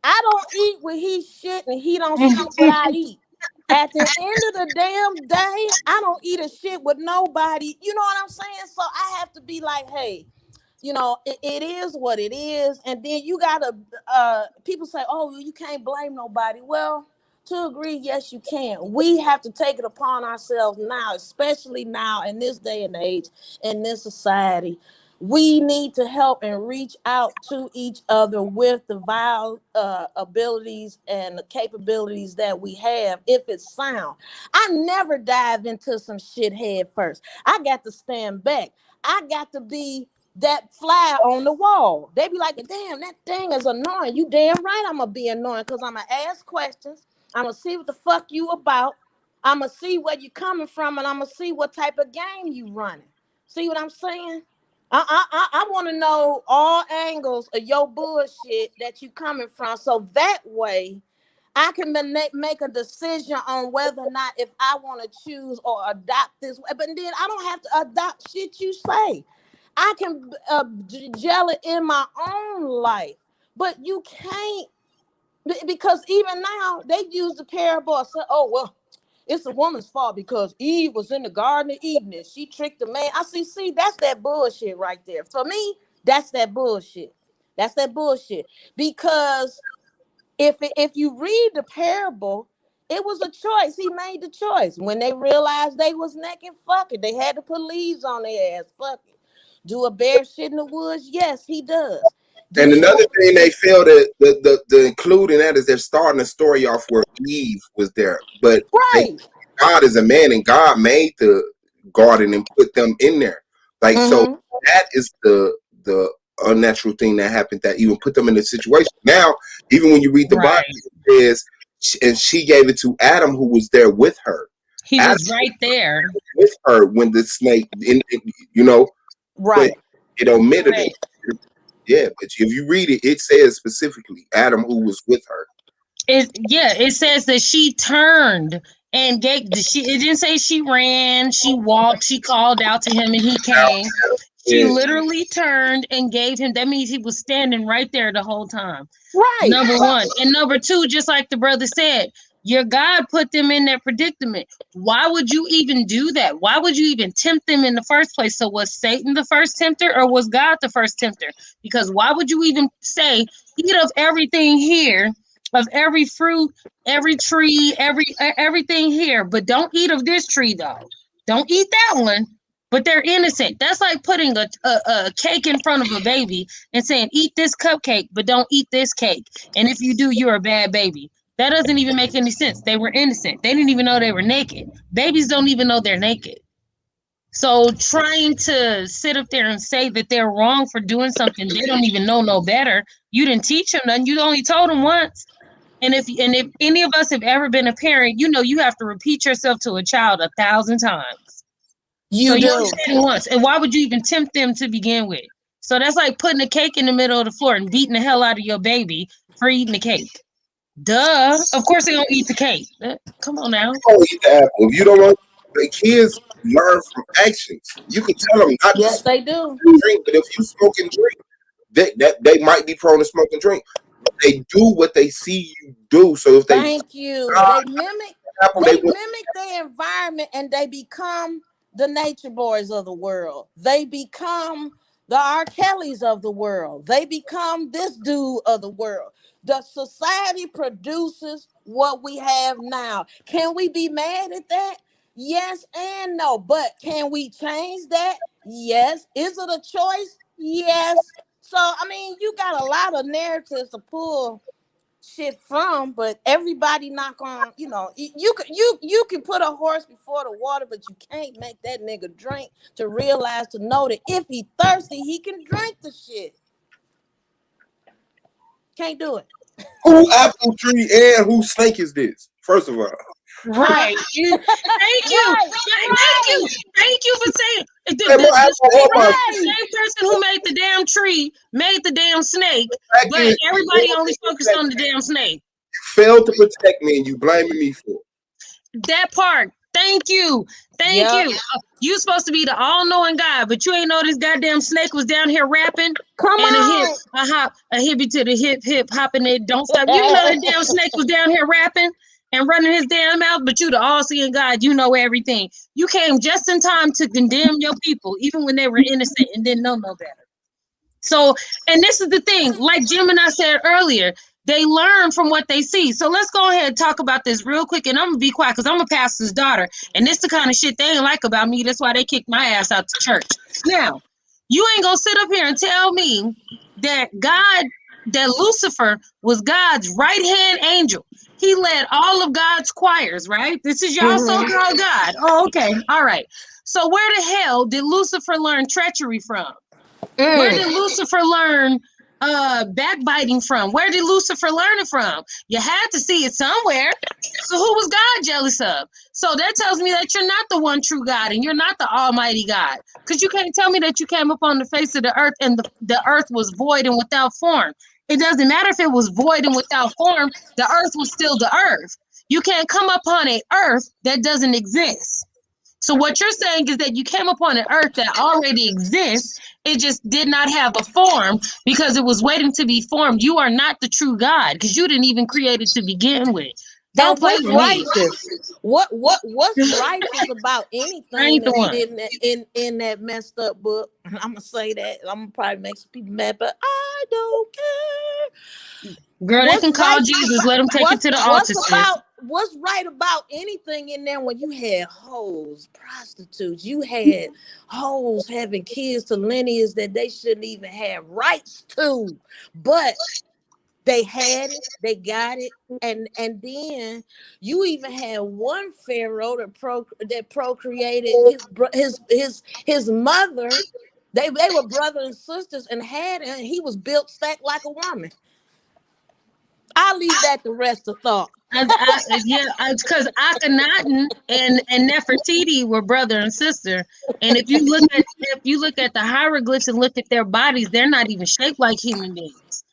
I don't eat what he shit, and he don't shit what I eat. At the end of the damn day, I don't eat a shit with nobody. You know what I'm saying? So I have to be like, hey, it is what it is. And then you gotta people say, oh, you can't blame nobody. Well, to agree, yes, you can. We have to take it upon ourselves now, especially now in this day and age, in this society. We need to help and reach out to each other with the vile abilities and the capabilities that we have, if it's sound. I never dive into some shit head first. I got to stand back. I got to be that fly on the wall. They be like, damn, that thing is annoying. You damn right I'm gonna be annoying, because I'm gonna ask questions. I'm gonna see what the fuck you about. I'm gonna see where you coming from, and I'm gonna see what type of game you running. See what I'm saying? I want to know all angles of your bullshit that you coming from, so that way I can make a decision on whether or not if I want to choose or adopt this way. But then I don't have to adopt shit you say. I can gel it in my own life. But you can't, because even now they use the parable of say, oh, well, it's a woman's fault because Eve was in the Garden of Eden and she tricked the man. I see, that's that bullshit right there. For me, that's that bullshit. That's that bullshit. Because if you read the parable, it was a choice. He made the choice. When they realized they was naked, fuck it. They had to put leaves on their ass. Fuck it. Do a bear shit in the woods? Yes, he does. And another thing they fail to the include in that is they're starting the story off where Eve was there, but Right. God is a man, and God made the garden and put them in there. Like so, that is the unnatural thing that happened that even put them in a situation. Now, even when you read the Bible, it says, and she gave it to Adam, who was there with her. He Adam was right there with her when the snake, you know, right? But it omitted it. Yeah, but if you read it, it says specifically Adam, who was with her. It says that she turned and gave. It didn't say she ran. She walked. She called out to him, and he came. She literally turned and gave him. That means he was standing right there the whole time. Right. Number one. And number two, just like the brother said, your God put them in that predicament. Why would you even do that? Why would you even tempt them in the first place? So was Satan the first tempter or was God the first tempter? Because why would you even say, eat of everything here, of every fruit, every tree, everything here, but don't eat of this tree though. Don't eat that one. But they're innocent. That's like putting a cake in front of a baby and saying, eat this cupcake, but don't eat this cake. And if you do, you're a bad baby. That doesn't even make any sense. They were innocent. They didn't even know they were naked. Babies don't even know they're naked. So trying to sit up there and say that they're wrong for doing something they don't even know no better. You didn't teach them nothing. You only told them once. And if any of us have ever been a parent, you know you have to repeat yourself to a child 1,000 times. You do. only said it once. And why would you even tempt them to begin with? So that's like putting a cake in the middle of the floor and beating the hell out of your baby for eating the cake. Duh. Of course they don't eat the cake. Come on now. Oh, eat the apple. If you don't want, the kids learn from actions. You can tell them not to Yes, they do. drink, but if you smoke and drink, they might be prone to smoke and drink. But they do what they see you do. So if they Thank you. They mimic the environment and they become the nature boys of the world. They become the R. Kellys of the world. They become this dude of the world. The society produces what we have now. Can we be mad at that? Yes and no. But can we change that? Yes. Is it a choice? Yes. So, I mean, you got a lot of narratives to pull shit from, but everybody not gonna, you can put a horse before the water, but you can't make that nigga drink to realize, to know that if he thirsty, he can drink the shit. Can't do it. Who apple tree and who snake is this? First of all. Right. Thank you. Thank you for saying it. The same person who made the damn tree made the damn snake, but everybody only focused on the damn snake. You failed to protect me and you blaming me for that part. Thank you. Thank you. You supposed to be the all-knowing God, but you ain't know this goddamn snake was down here rapping. Come and on. A hippie to the hip hip hopping it. Don't stop. You know that damn snake was down here rapping and running his damn mouth, but you the all-seeing God, you know everything. You came just in time to condemn your people, even when they were innocent and didn't know no better. So, and this is the thing, like Jim and I said earlier, they learn from what they see. So let's go ahead and talk about this real quick, and I'm gonna be quiet because I'm a pastor's daughter, and this the kind of shit they ain't like about me. That's why they kicked my ass out to church. Now, you ain't gonna sit up here and tell me that Lucifer was God's right-hand angel. He led all of God's choirs, right? This is y'all so-called God. Oh, okay. All right. So where the hell did Lucifer learn treachery from? Where did Lucifer learn backbiting from? Where did Lucifer learn it from? You had to see it somewhere. So who was God jealous of? So that tells me that you're not the one true God and you're not the almighty God. Because you can't tell me that you came up on the face of the earth and the earth was void and without form. It doesn't matter if it was void and without form, the earth was still the earth. You can't come upon an earth that doesn't exist. So what you're saying is that you came upon an earth that already exists. It just did not have a form because it was waiting to be formed. You are not the true God because you didn't even create it to begin with. Don't play with righteous? What's righteous about anything that's in that messed up book? I'm gonna say that. I'm gonna probably make some people mad, but I don't care. Girl, they can call Jesus. Let them take it to the altar. what's right about anything in there when you had hoes, prostitutes, you had hoes having kids to lineage that they shouldn't even have rights to, but they had it, they got it, and then you even had one pharaoh that procreated his mother. They were brother and sisters and he was built stacked like a woman. I'll leave that the rest of thought. Because Akhenaten and Nefertiti were brother and sister, and if you look at the hieroglyphs and look at their bodies, they're not even shaped like human beings.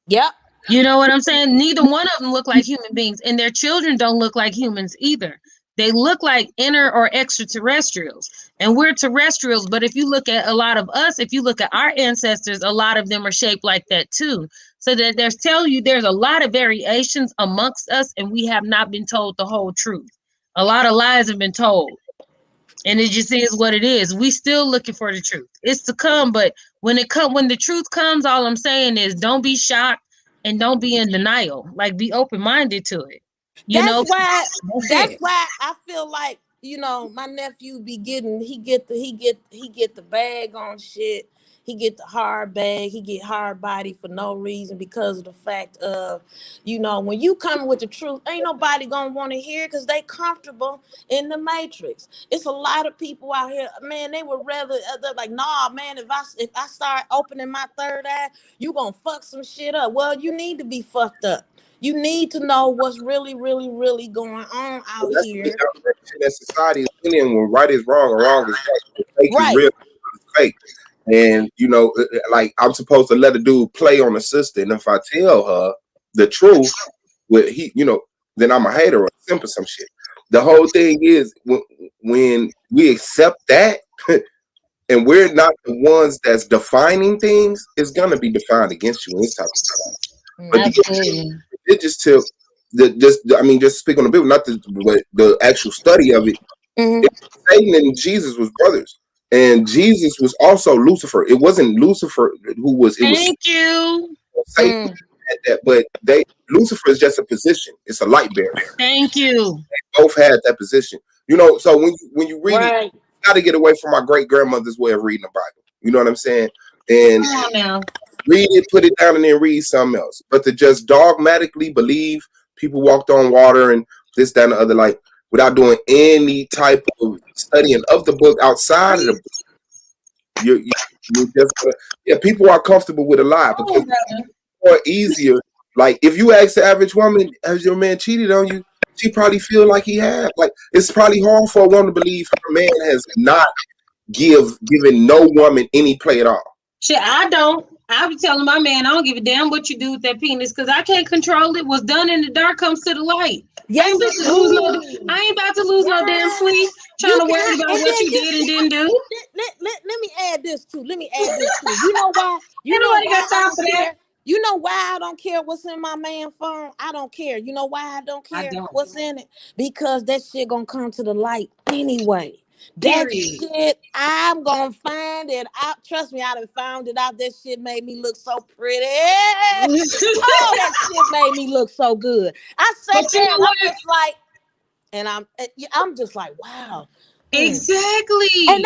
Yep. You know what I'm saying? Neither one of them look like human beings, and their children don't look like humans either. They look like inner or extraterrestrials, and we're terrestrials. But if you look at a lot of us, if you look at our ancestors, a lot of them are shaped like that too. So that there's telling you there's a lot of variations amongst us, and we have not been told the whole truth. A lot of lies have been told, and it just is what it is. We still looking for the truth. It's to come, but when the truth comes, all I'm saying is don't be shocked and don't be in denial. Like, be open-minded to it. That's why I feel like, my nephew be getting, he get the bag on shit. He get the hard bag. He get hard body for no reason because of the fact of, when you come with the truth, ain't nobody gonna want to hear because they comfortable in the matrix. It's a lot of people out here, man. They would rather they're like, nah, man. If I start opening my third eye, you gonna fuck some shit up. Well, you need to be fucked up. You need to know what's really, really, really going on out here. That society is in when right is wrong and wrong is right. Fake is real, is fake. And like I'm supposed to let a dude play on a sister, and if I tell her the truth, then I'm a hater or a simp or some shit. The whole thing is when we accept that, and we're not the ones that's defining things, it's gonna be defined against you in this type of stuff. But it just took just speak on the Bible, not the actual study of it. Satan and Jesus was brothers. And Jesus was also Lucifer. It wasn't Lucifer who was. Thank you. Satan had that, but Lucifer is just a position. It's a light bearer. Thank you. They both had that position. So when you read it, you got to get away from my great grandmother's way of reading the Bible. You know what I'm saying? And read it, put it down, and then read something else. But to just dogmatically believe people walked on water and this, that, and the other, like, without doing any type of studying of the book outside of the book, you're just people are comfortable with a lie because it's more easier. Like, if you ask the average woman, has your man cheated on you? She probably feel like he had. Like, it's probably hard for a woman to believe her man has not given no woman any play at all. Shit, I don't. I be telling my man, I don't give a damn what you do with that penis because I can't control it. What's done in the dark comes to the light. Yes, I ain't about to lose no damn sleep trying to worry about what you did and didn't do. Let me add this too. You know why? Got time for that. You know why I don't care what's in my man's phone? I don't care. You know why I don't care what's in it? Because that shit gonna come to the light anyway. That shit, I'm gonna find it out. Trust me, I done found it out. That shit made me look so pretty. Oh, that shit made me look so good. I sat there and I'm just like, wow. Exactly. And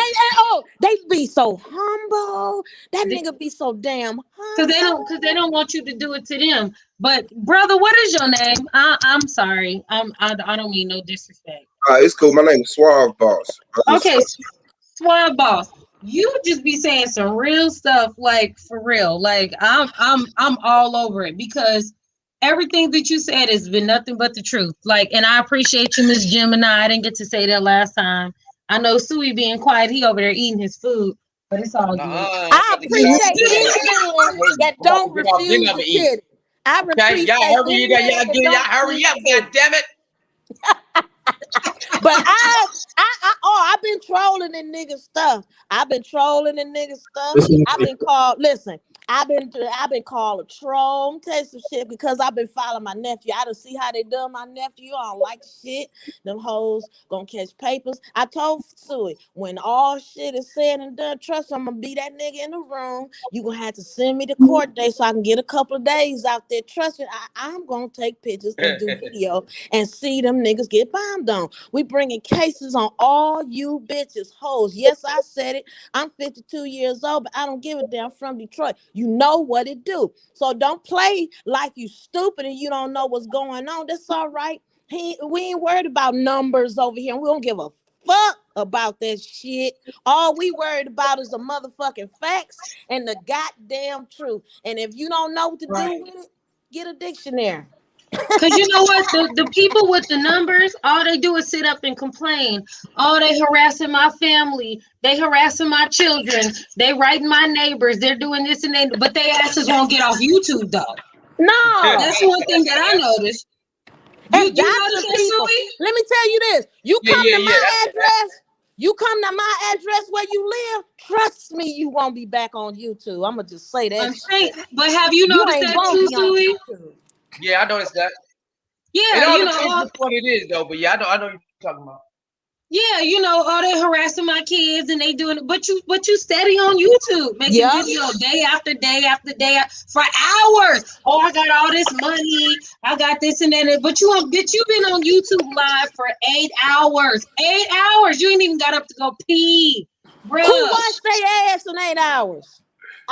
they be so humble. That nigga be so damn humble. Because they don't want you to do it to them. But brother, what is your name? I'm sorry. I don't mean no disrespect. It's cool. My name is Suave Boss. Okay, Suave Boss. You just be saying some real stuff, like for real. Like I'm all over it because everything that you said has been nothing but the truth. Like, and I appreciate you, Miss Gemini. I didn't get to say that last time. I know Suey being quiet, he over there eating his food, but it's all good. I appreciate anyone that don't refuse to kid. I appreciate y'all hurry up, goddammit. But I've been trolling the nigga stuff. I've been called. Listen, I've been called a troll. I'm telling you some shit because I've been following my nephew. I don't see how they done my nephew. I don't like shit. Them hoes gonna catch papers. I told Suey, when all shit is said and done, trust me, I'm gonna be that nigga in the room. You gonna have to send me the court date so I can get a couple of days out there. Trust me, I'm gonna take pictures and do video and see them niggas get bombed on. We bringing cases on all you bitches, hoes. Yes, I said it. I'm 52 years old, but I don't give a damn. From Detroit. You know what it do. So don't play like you stupid and you don't know what's going on. That's all right. We ain't worried about numbers over here. And we don't give a fuck about that shit. All we worried about is the motherfucking facts and the goddamn truth. And if you don't know what to do with it, get a dictionary. Because you know what? The people with the numbers, all they do is sit up and complain. Oh, they harassing my family. They harassing my children. They writing my neighbors. They're doing this and that. But they asses won't get off YouTube, though. No. That's one thing that I noticed. You noticed that, Suey? Let me tell you this. You come to my address. You come to my address where you live. Trust me, you won't be back on YouTube. I'm going to just say that. I'm saying, but have you noticed that too, Suey? Yeah, I noticed that. Yeah, it all you depends know, what it is though. But yeah, I know what you're talking about. Yeah, you know, oh, they harassing my kids and they doing it, but you steady on YouTube making videos day after day after day for hours. Oh, I got all this money, I got this and that, but you bitch, you been on YouTube live for 8 hours. 8 hours. You ain't even got up to go pee, bro. Who watched their ass in 8 hours?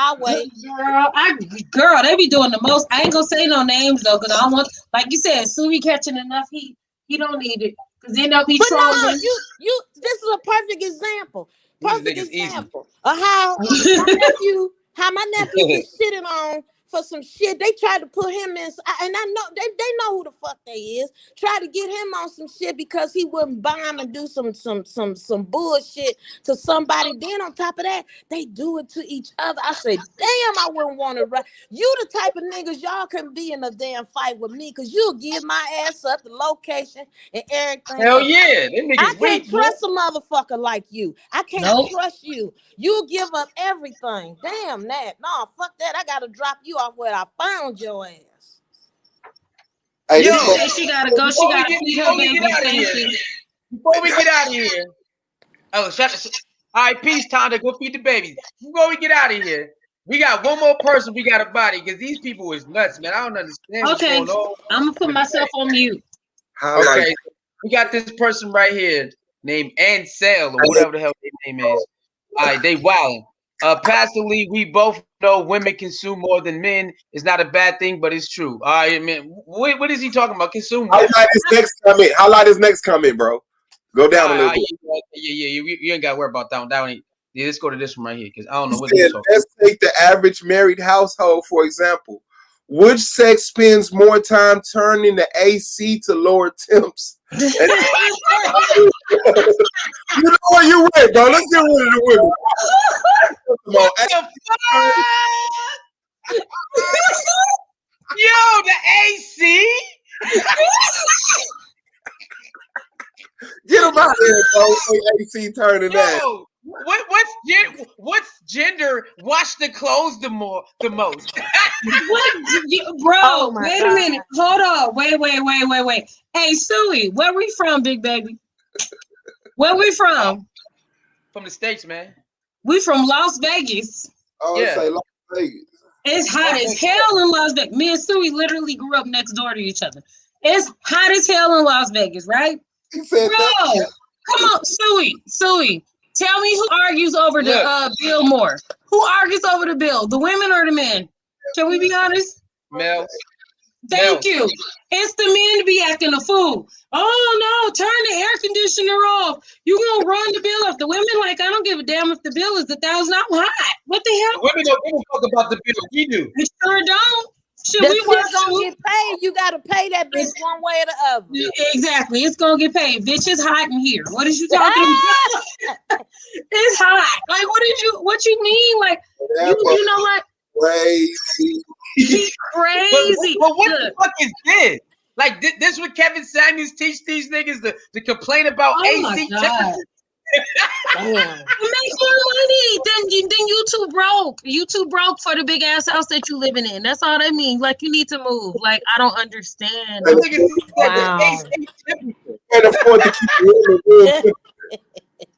I wait. Girl, they be doing the most. I ain't gonna say no names though, because I don't want, like you said, Suey catching enough heat. He don't need it. Because then they'll be trolling. No, you this is a perfect example. Perfect example of how my nephew gets shitted on for some shit. They tried to put him in, and I know they know who the fuck they is. Try to get him on some shit because he wouldn't bomb and do some bullshit to somebody. Then on top of that, they do it to each other. I say, damn, I wouldn't want to run. You the type of niggas y'all can be in a damn fight with me because you'll give my ass up, the location and everything. Hell yeah, them niggas I can't weak, trust a motherfucker like you. I can't trust you. You give up everything. Damn that. No, fuck that. I gotta drop you off where I found your ass. Hey, Yo, she gotta go. She gotta feed her baby. Before we get out of here. Oh, all right, peace, Tonda. Go feed the babies. Before we get out of here, we got one more person we got to body because these people is nuts, man. I don't understand what's going on. I'm gonna put myself on mute. Okay, we got this person right here named Ansel or whatever the hell their name is. All right, they wildin'. Pastor Lee, we both know women consume more than men. It's not a bad thing, but it's true. All right, man. What is he talking about? Consume. Highlight his next comment, bro. Go down a little bit. Yeah. You ain't got to worry about that one. That one ain't. Yeah, let's go to this one right here because I don't know what he's talking. Let's take the average married household, for example. Which sex spends more time turning the AC to lower temps? You know what? You right, bro. Let's get rid of the women. Come on. Yo, the AC. Get him out here, bro. AC turning that. What's gender wash the clothes the most? Bro, wait a minute. Hold on. Wait. Hey, Suey, where we from, big baby? Where we from? From the States, man. We from Las Vegas. Oh, yeah. Say Las Vegas. It's hot as hell in Las Vegas. Me and Suey literally grew up next door to each other. It's hot as hell in Las Vegas, right? Bro, come on, Suey. Tell me who argues over the bill more. Who argues over the bill? The women or the men? Can we be honest? Male. Thank you. It's the men to be acting a fool. Oh no, turn the air conditioner off. You gonna run the bill up. The women like, I don't give a damn if the bill is $1,000. I'm hot. What the hell? The women don't give a fuck about the bill. We do. We sure don't. Should we work gonna get paid? You gotta pay that bitch one way or the other. Exactly. It's gonna get paid. Bitch, it's hot in here. What is you talking about? It's hot. Like, what you mean? Like, you know what? Crazy. Crazy. But what the fuck is this? Like, this what Kevin Samuels teach these niggas to complain about AC temperature? Damn. make more money. Then you too broke. You too broke for the big ass house that you living in. That's all that means. Like you need to move. Like I don't understand. And Nigga said the Wow. AC temperature. can't afford to keep the room in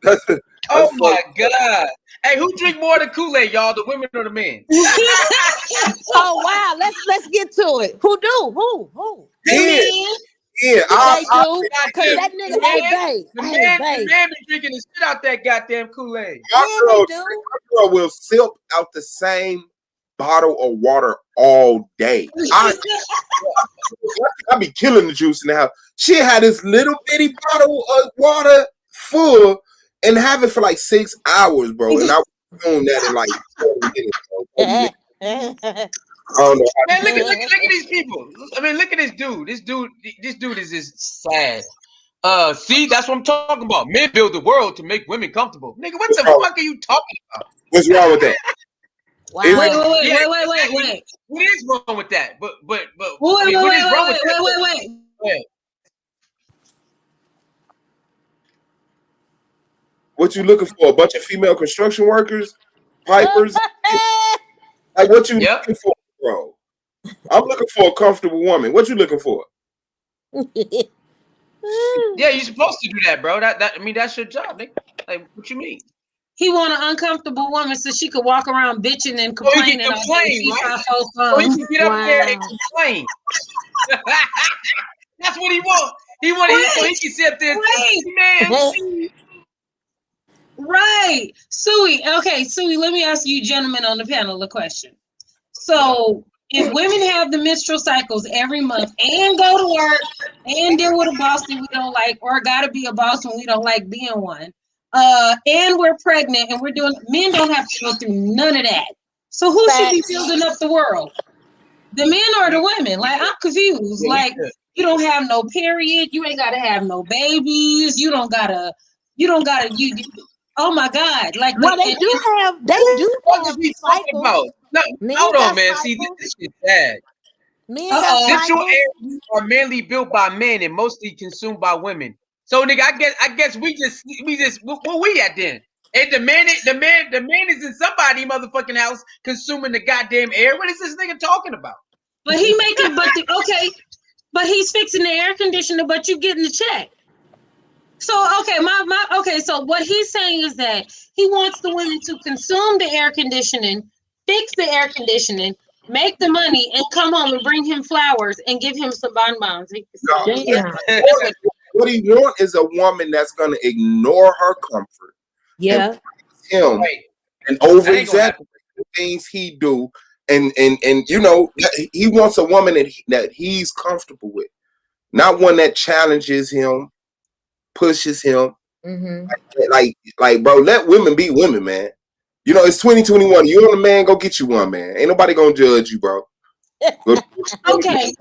That's Oh funny. my god. Hey, who drink more than Kool-Aid, y'all? The women or the men? Oh wow, let's get to it. Who do? Who? Yeah, yeah. They I, do. Cause Goddamn, that nigga, hey babe, the hey man babe. been drinking the shit out that goddamn Kool-Aid. my Yeah, they girl, do. my girl will sip out the same bottle of water all day. I be killing the juice in the house. She had this little bitty bottle of water full and have it for like 6 hours, bro. And I was doing that in like 40 minutes, bro. 40 minutes. I don't know how Man, look at these people. I mean, look at this dude. This dude is just sad. See, that's what I'm talking about. Men build the world to make women comfortable. Nigga, what the fuck are you talking about? what's wrong with that. Wow. Wait. What is wrong with that? But I Wait, mean, what is wrong with that? wait. Wait. What you looking for? A bunch of female construction workers, pipers. Like what you Yep. looking for, bro? I'm looking for a comfortable woman. What you looking for? Yeah, you're supposed to do that, bro. I mean, that's your job, nigga. Like, what you mean? He want an uncomfortable woman so she could walk around bitching and So he complaining can all day. complain, She right? saw folks So he can get up there and complain. That's what he wants. He want so he can sit up there and say, man. Right. Suey. Okay, Suey, let me ask you gentlemen on the panel a question. So if women have the menstrual cycles every month and go to work and deal with a boss that we don't like, or gotta be a boss when we don't like being one, and we're pregnant and men don't have to go through none of that. So who should be building up the world? The men or the women? Like I'm confused. Like you don't have no period, you ain't gotta have no babies, you don't gotta you oh my God. Like well, they do have What is he talking cycles. about? No, Men hold on, got man. cycles. See, this shit bad. Men got Sexual cycles. areas are mainly built by men and mostly consumed by women. So, nigga, I guess we just where we at then? And the man is in somebody motherfucking house consuming the goddamn air. What is this nigga talking about? But he making but he's fixing the air conditioner, but you getting the check. So so what he's saying is that he wants the women to consume the air conditioning, fix the air conditioning, make the money, and come home and bring him flowers and give him some bonbons. What he want is a woman that's gonna ignore her comfort. Yeah. Him Right. and over exaggerate the things he do, and you know he wants a woman that he's comfortable with, not one that challenges him, pushes him. Like, bro, let women be women, man. You know, it's 2021. You want a man, go get you one, man. Ain't nobody gonna judge you, bro. Okay.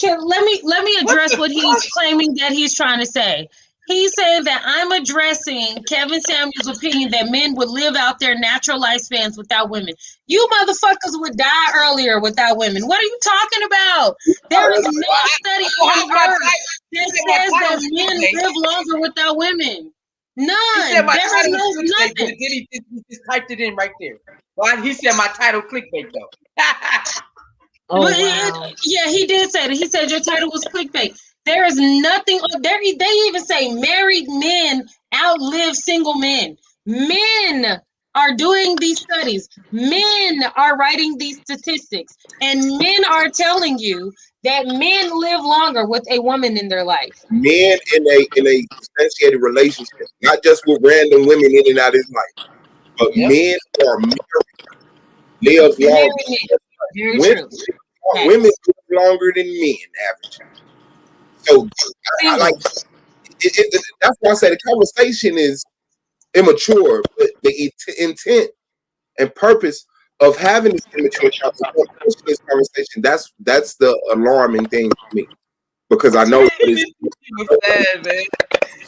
Let me address what he's claiming that he's trying to say. He's saying that I'm addressing Kevin Samuel's opinion that men would live out their natural lifespans without women. You motherfuckers would die earlier without women. What are you talking about? There is no study on the earth that says that men live longer without women. None. He said my There is title no is clickbait, but nothing. then he just typed it in right there. Well, he said my title clickbait though. Yeah, he did say that. He said your title was clickbait. There is nothing there. They even say married men outlive single men. Men are doing these studies. Men are writing these statistics, and men are telling you that men live longer with a woman in their life. Men in a substantiated relationship, not just with random women in and out of his life, but men who are married live longer. Women live longer than men, average. So, I like that's why I say the conversation is immature, but the intent and purpose of having this immature conversation, that's the alarming thing for me, because I know what This is sad, man.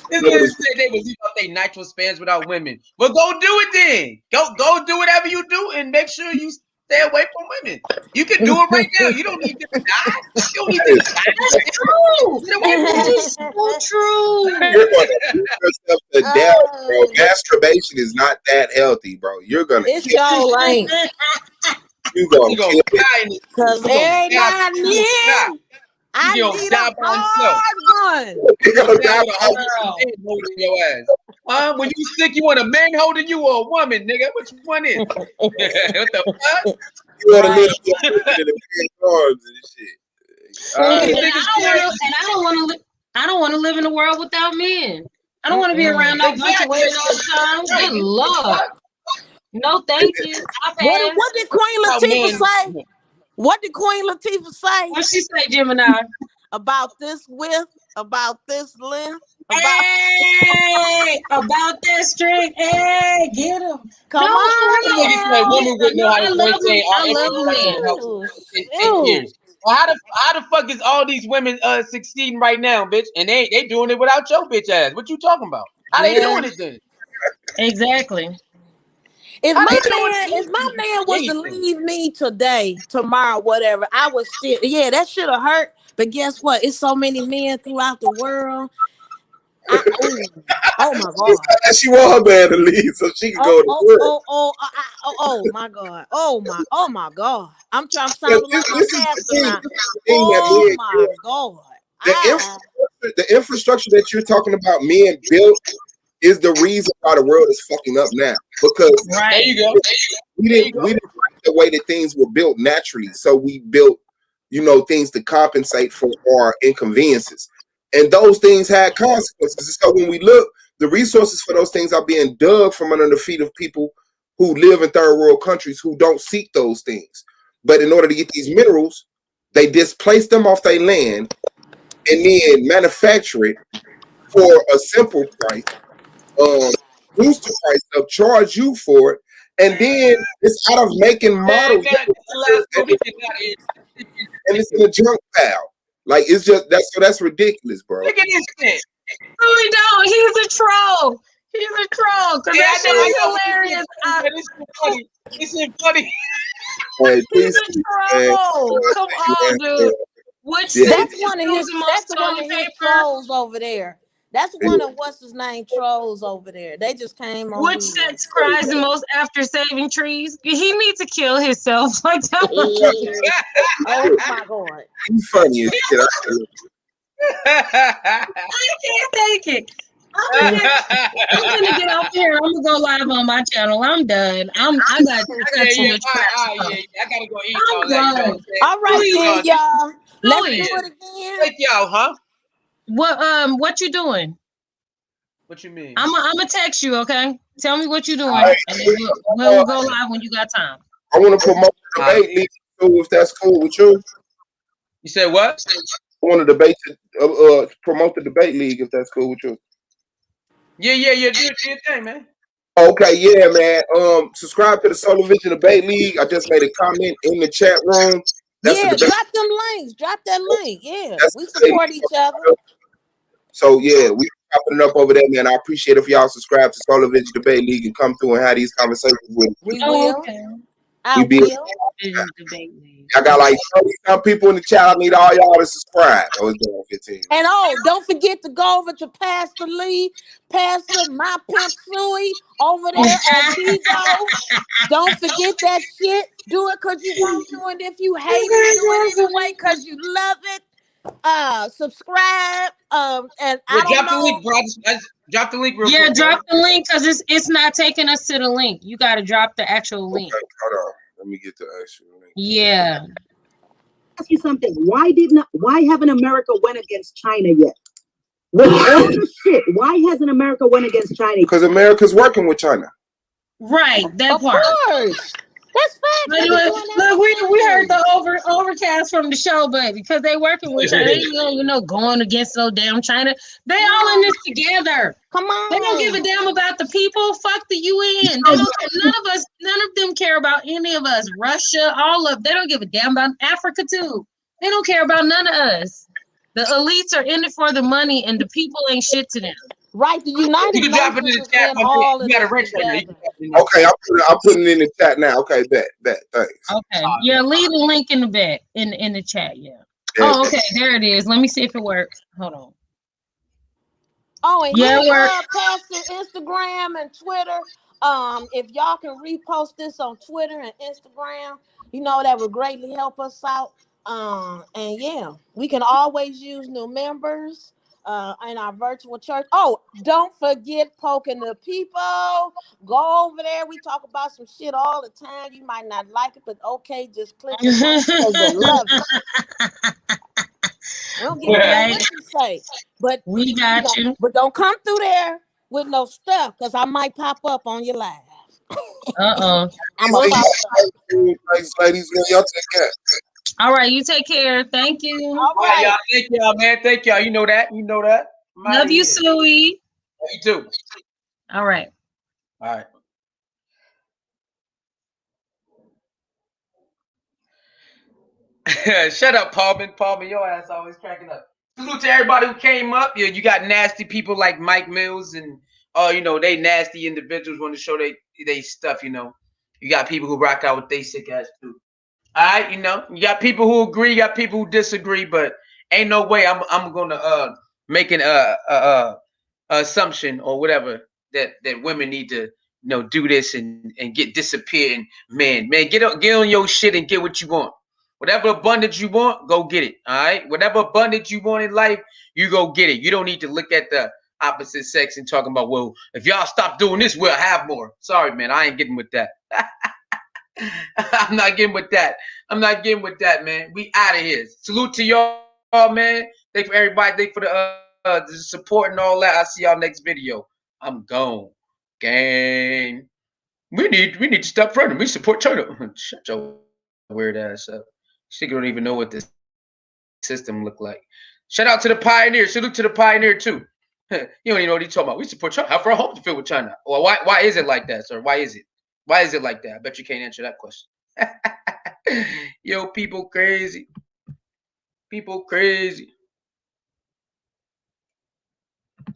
This nigga said they would leave out their natural spans without women. Well, go do it then. Go do whatever you do and make sure you Stay away from women. You can do it right now. You don't need them to die. You don't need them to die. That's true. Get away from That is so true. You're gonna beat yourself to death, bro. Oh, Masturbation is not that healthy, bro. You're gonna it kill. sure ain't. You gonna You gonna kill it. die in this. Cause You gonna every die. now and You gonna die. then I You gonna need die a by yourself. hard one. You're You gonna gonna die die with a by whole Girl. man holding your ass. When you sick, you want a man holding you or a woman, nigga? Which one is? What the fuck? you wanna live Right. in the man's arms and shit. These And niggas I don't want to. I don't want to live in a world without men. I don't want to be around no bunch of Exactly. women all the time. Right. Good Lord. No, thank you. I pass. What did Queen Oh, Latifah man. say? What did Queen Latifah say What she say, Gemini? about this width, about this length, about? Hey, about that string. Hey, get him. Come No, on Niggas say now. women wouldn't know how to maintain our I love infrastructure men. help Ooh, in 10 shoot. years. Well, how the fuck is all these women succeeding right now, bitch? And they doing it without your bitch ass. What you talking about? How they Yeah. doing it then? Exactly. If How they my doing man, it? if my man was to Anything. leave me today, tomorrow, whatever, I would still, yeah, that should have hurt. But guess what? It's so many men throughout the world. Oh my God. She want her man to leave so she can go to work. Oh my God. Oh my God. I'm trying to Because sound like my this is pastor the now. thing that Oh men my God. the infrastructure that you're talking about men built is the reason why the world is fucking up now. Because There you go. we didn't like the way that things were built naturally. So we built, things to compensate for our inconveniences. And those things had consequences. So when we look, the resources for those things are being dug from under the feet of people who live in third world countries who don't seek those things. But in order to get these minerals, they displace them off their land and then manufacture it for a simple price, boost the price up, charge you for it, and then it's out of making models, and it's in a junk pile. Like it's just that's ridiculous, bro. Look at this shit. No, he don't. He's a troll. He's a troll. Because that shit is hilarious. This shit funny. Hey, He's a troll. Come on, dude. Which That's sex one of is his. the most That's one toilet of his paper? trolls over there. That's one of what's his name trolls over there. They just came on. Which sex cries the most after saving trees? He needs to kill himself. Like that. Oh my God. You funny as shit. I can't take it. I'm gonna get off here. I'm gonna go live on my channel. I'm done. I got too much crap. I gotta go eat I'm all that. done. All right, then, y'all. Let's Louis. do it again. Thank y'all, huh? What you doing? What you mean? I'm gonna text you, okay? Tell me what you doing, and then we'll go live when you got time. I want to promote the debate league too, if that's cool with you. You said what? I want to promote the debate league if that's cool with you. Yeah. Do your thing, man. Okay, yeah, man. Subscribe to the Solar Vision Debate League. I just made a comment in the chat room. That's Yeah, the debate. drop them links. Drop that link. Yeah, That's we the debate support league. each other. So yeah, we popping it up over there, man. I appreciate if y'all subscribe to Solar Vision Debate League and come through and have these conversations with us. We will. Okay. I will. I got like 30-some people in the chat. I need all y'all to subscribe. Oh, it's down 15. And don't forget to go over to Pastor Lee, Pastor My Pimp Suey over there on Bigo. Don't forget that shit. Do it because you want to, and if you hate it, do it anyway because you love it. Subscribe. And I don't drop know. the link, bro. Drop the link real Yeah, quick. drop the link because it's not taking us to the link. You got to drop the actual link. Okay, hold on. Let me get the actual link. Yeah. Ask you something. Why haven't America went against China yet? With all the shit, why hasn't America went against China? Because America's working with China. Right, that Of part. course. That's facts. Look, we heard the overcast from the show, but because they working with China, they ain't going against no damn China. They all in this together. Come on. They don't give a damn about the people. Fuck the UN. They don't care. None of them care about any of us. Russia, they don't give a damn about Africa too. They don't care about none of us. The elites are in it for the money, and the people ain't shit to them. Right, the United You can drop it in Nations the is chat. in all You of got a this wrench right now. You together. can drop it in the Okay, I'm putting it in the chat now. Okay, bet. Thanks. Okay. Yeah, leave the link in the back in the chat. Yeah. Yeah. Oh, okay. There it is. Let me see if it works. Hold on. Oh, and Yeah, hit it worked. Pastor Instagram and Twitter. If y'all can repost this on Twitter and Instagram, you know that would greatly help us out. And yeah, we can always use new members in our virtual church. Oh, don't forget Poking the People. Go over there. We talk about some shit all the time. You might not like it, but okay, just click the link because we love it. I don't give a damn what you say, but we got you. But don't come through there with no stuff, because I might pop up on your live. Uh-oh. I'm gonna pop up. Thanks, ladies. Y'all take care. All right, you take care. Thank you. All All right, right. y'all. Thank y'all, man. Thank y'all. You know that. You know that. Love you, Suey. You too. All right. All right. Shut up, Paulman. Paulman, your ass always cracking up. Salute to everybody who came up. Yeah, you got nasty people like Mike Mills and you know, they nasty individuals want to show they stuff, you know. You got people who rock out with they sick ass too. All right, you know, you got people who agree, you got people who disagree, but ain't no way I'm gonna make an assumption or whatever that women need to do this and get disappeared. And man, get on your shit and get what you want. Whatever abundance you want, go get it. All right, whatever abundance you want in life, you go get it. You don't need to look at the opposite sex and talking about, well, if y'all stop doing this, we'll have more. Sorry, man, I ain't getting with that. I'm not getting with that. I'm not getting with that, man. We out of here. Salute to y'all, man. Thank for everybody. Thank for the support and all that. I'll see y'all next video. I'm gone. Gang. We need to stop running. We support China. Shut your weird ass up. She don't even know what this system look like. Shout out to the pioneer. Salute to the pioneer too. You don't even know what he's talking about. We support China. How far home to feel with China? Well, why is it like that, sir? Why is it? Why is it like that? I bet you can't answer that question. Yo, people crazy. People crazy.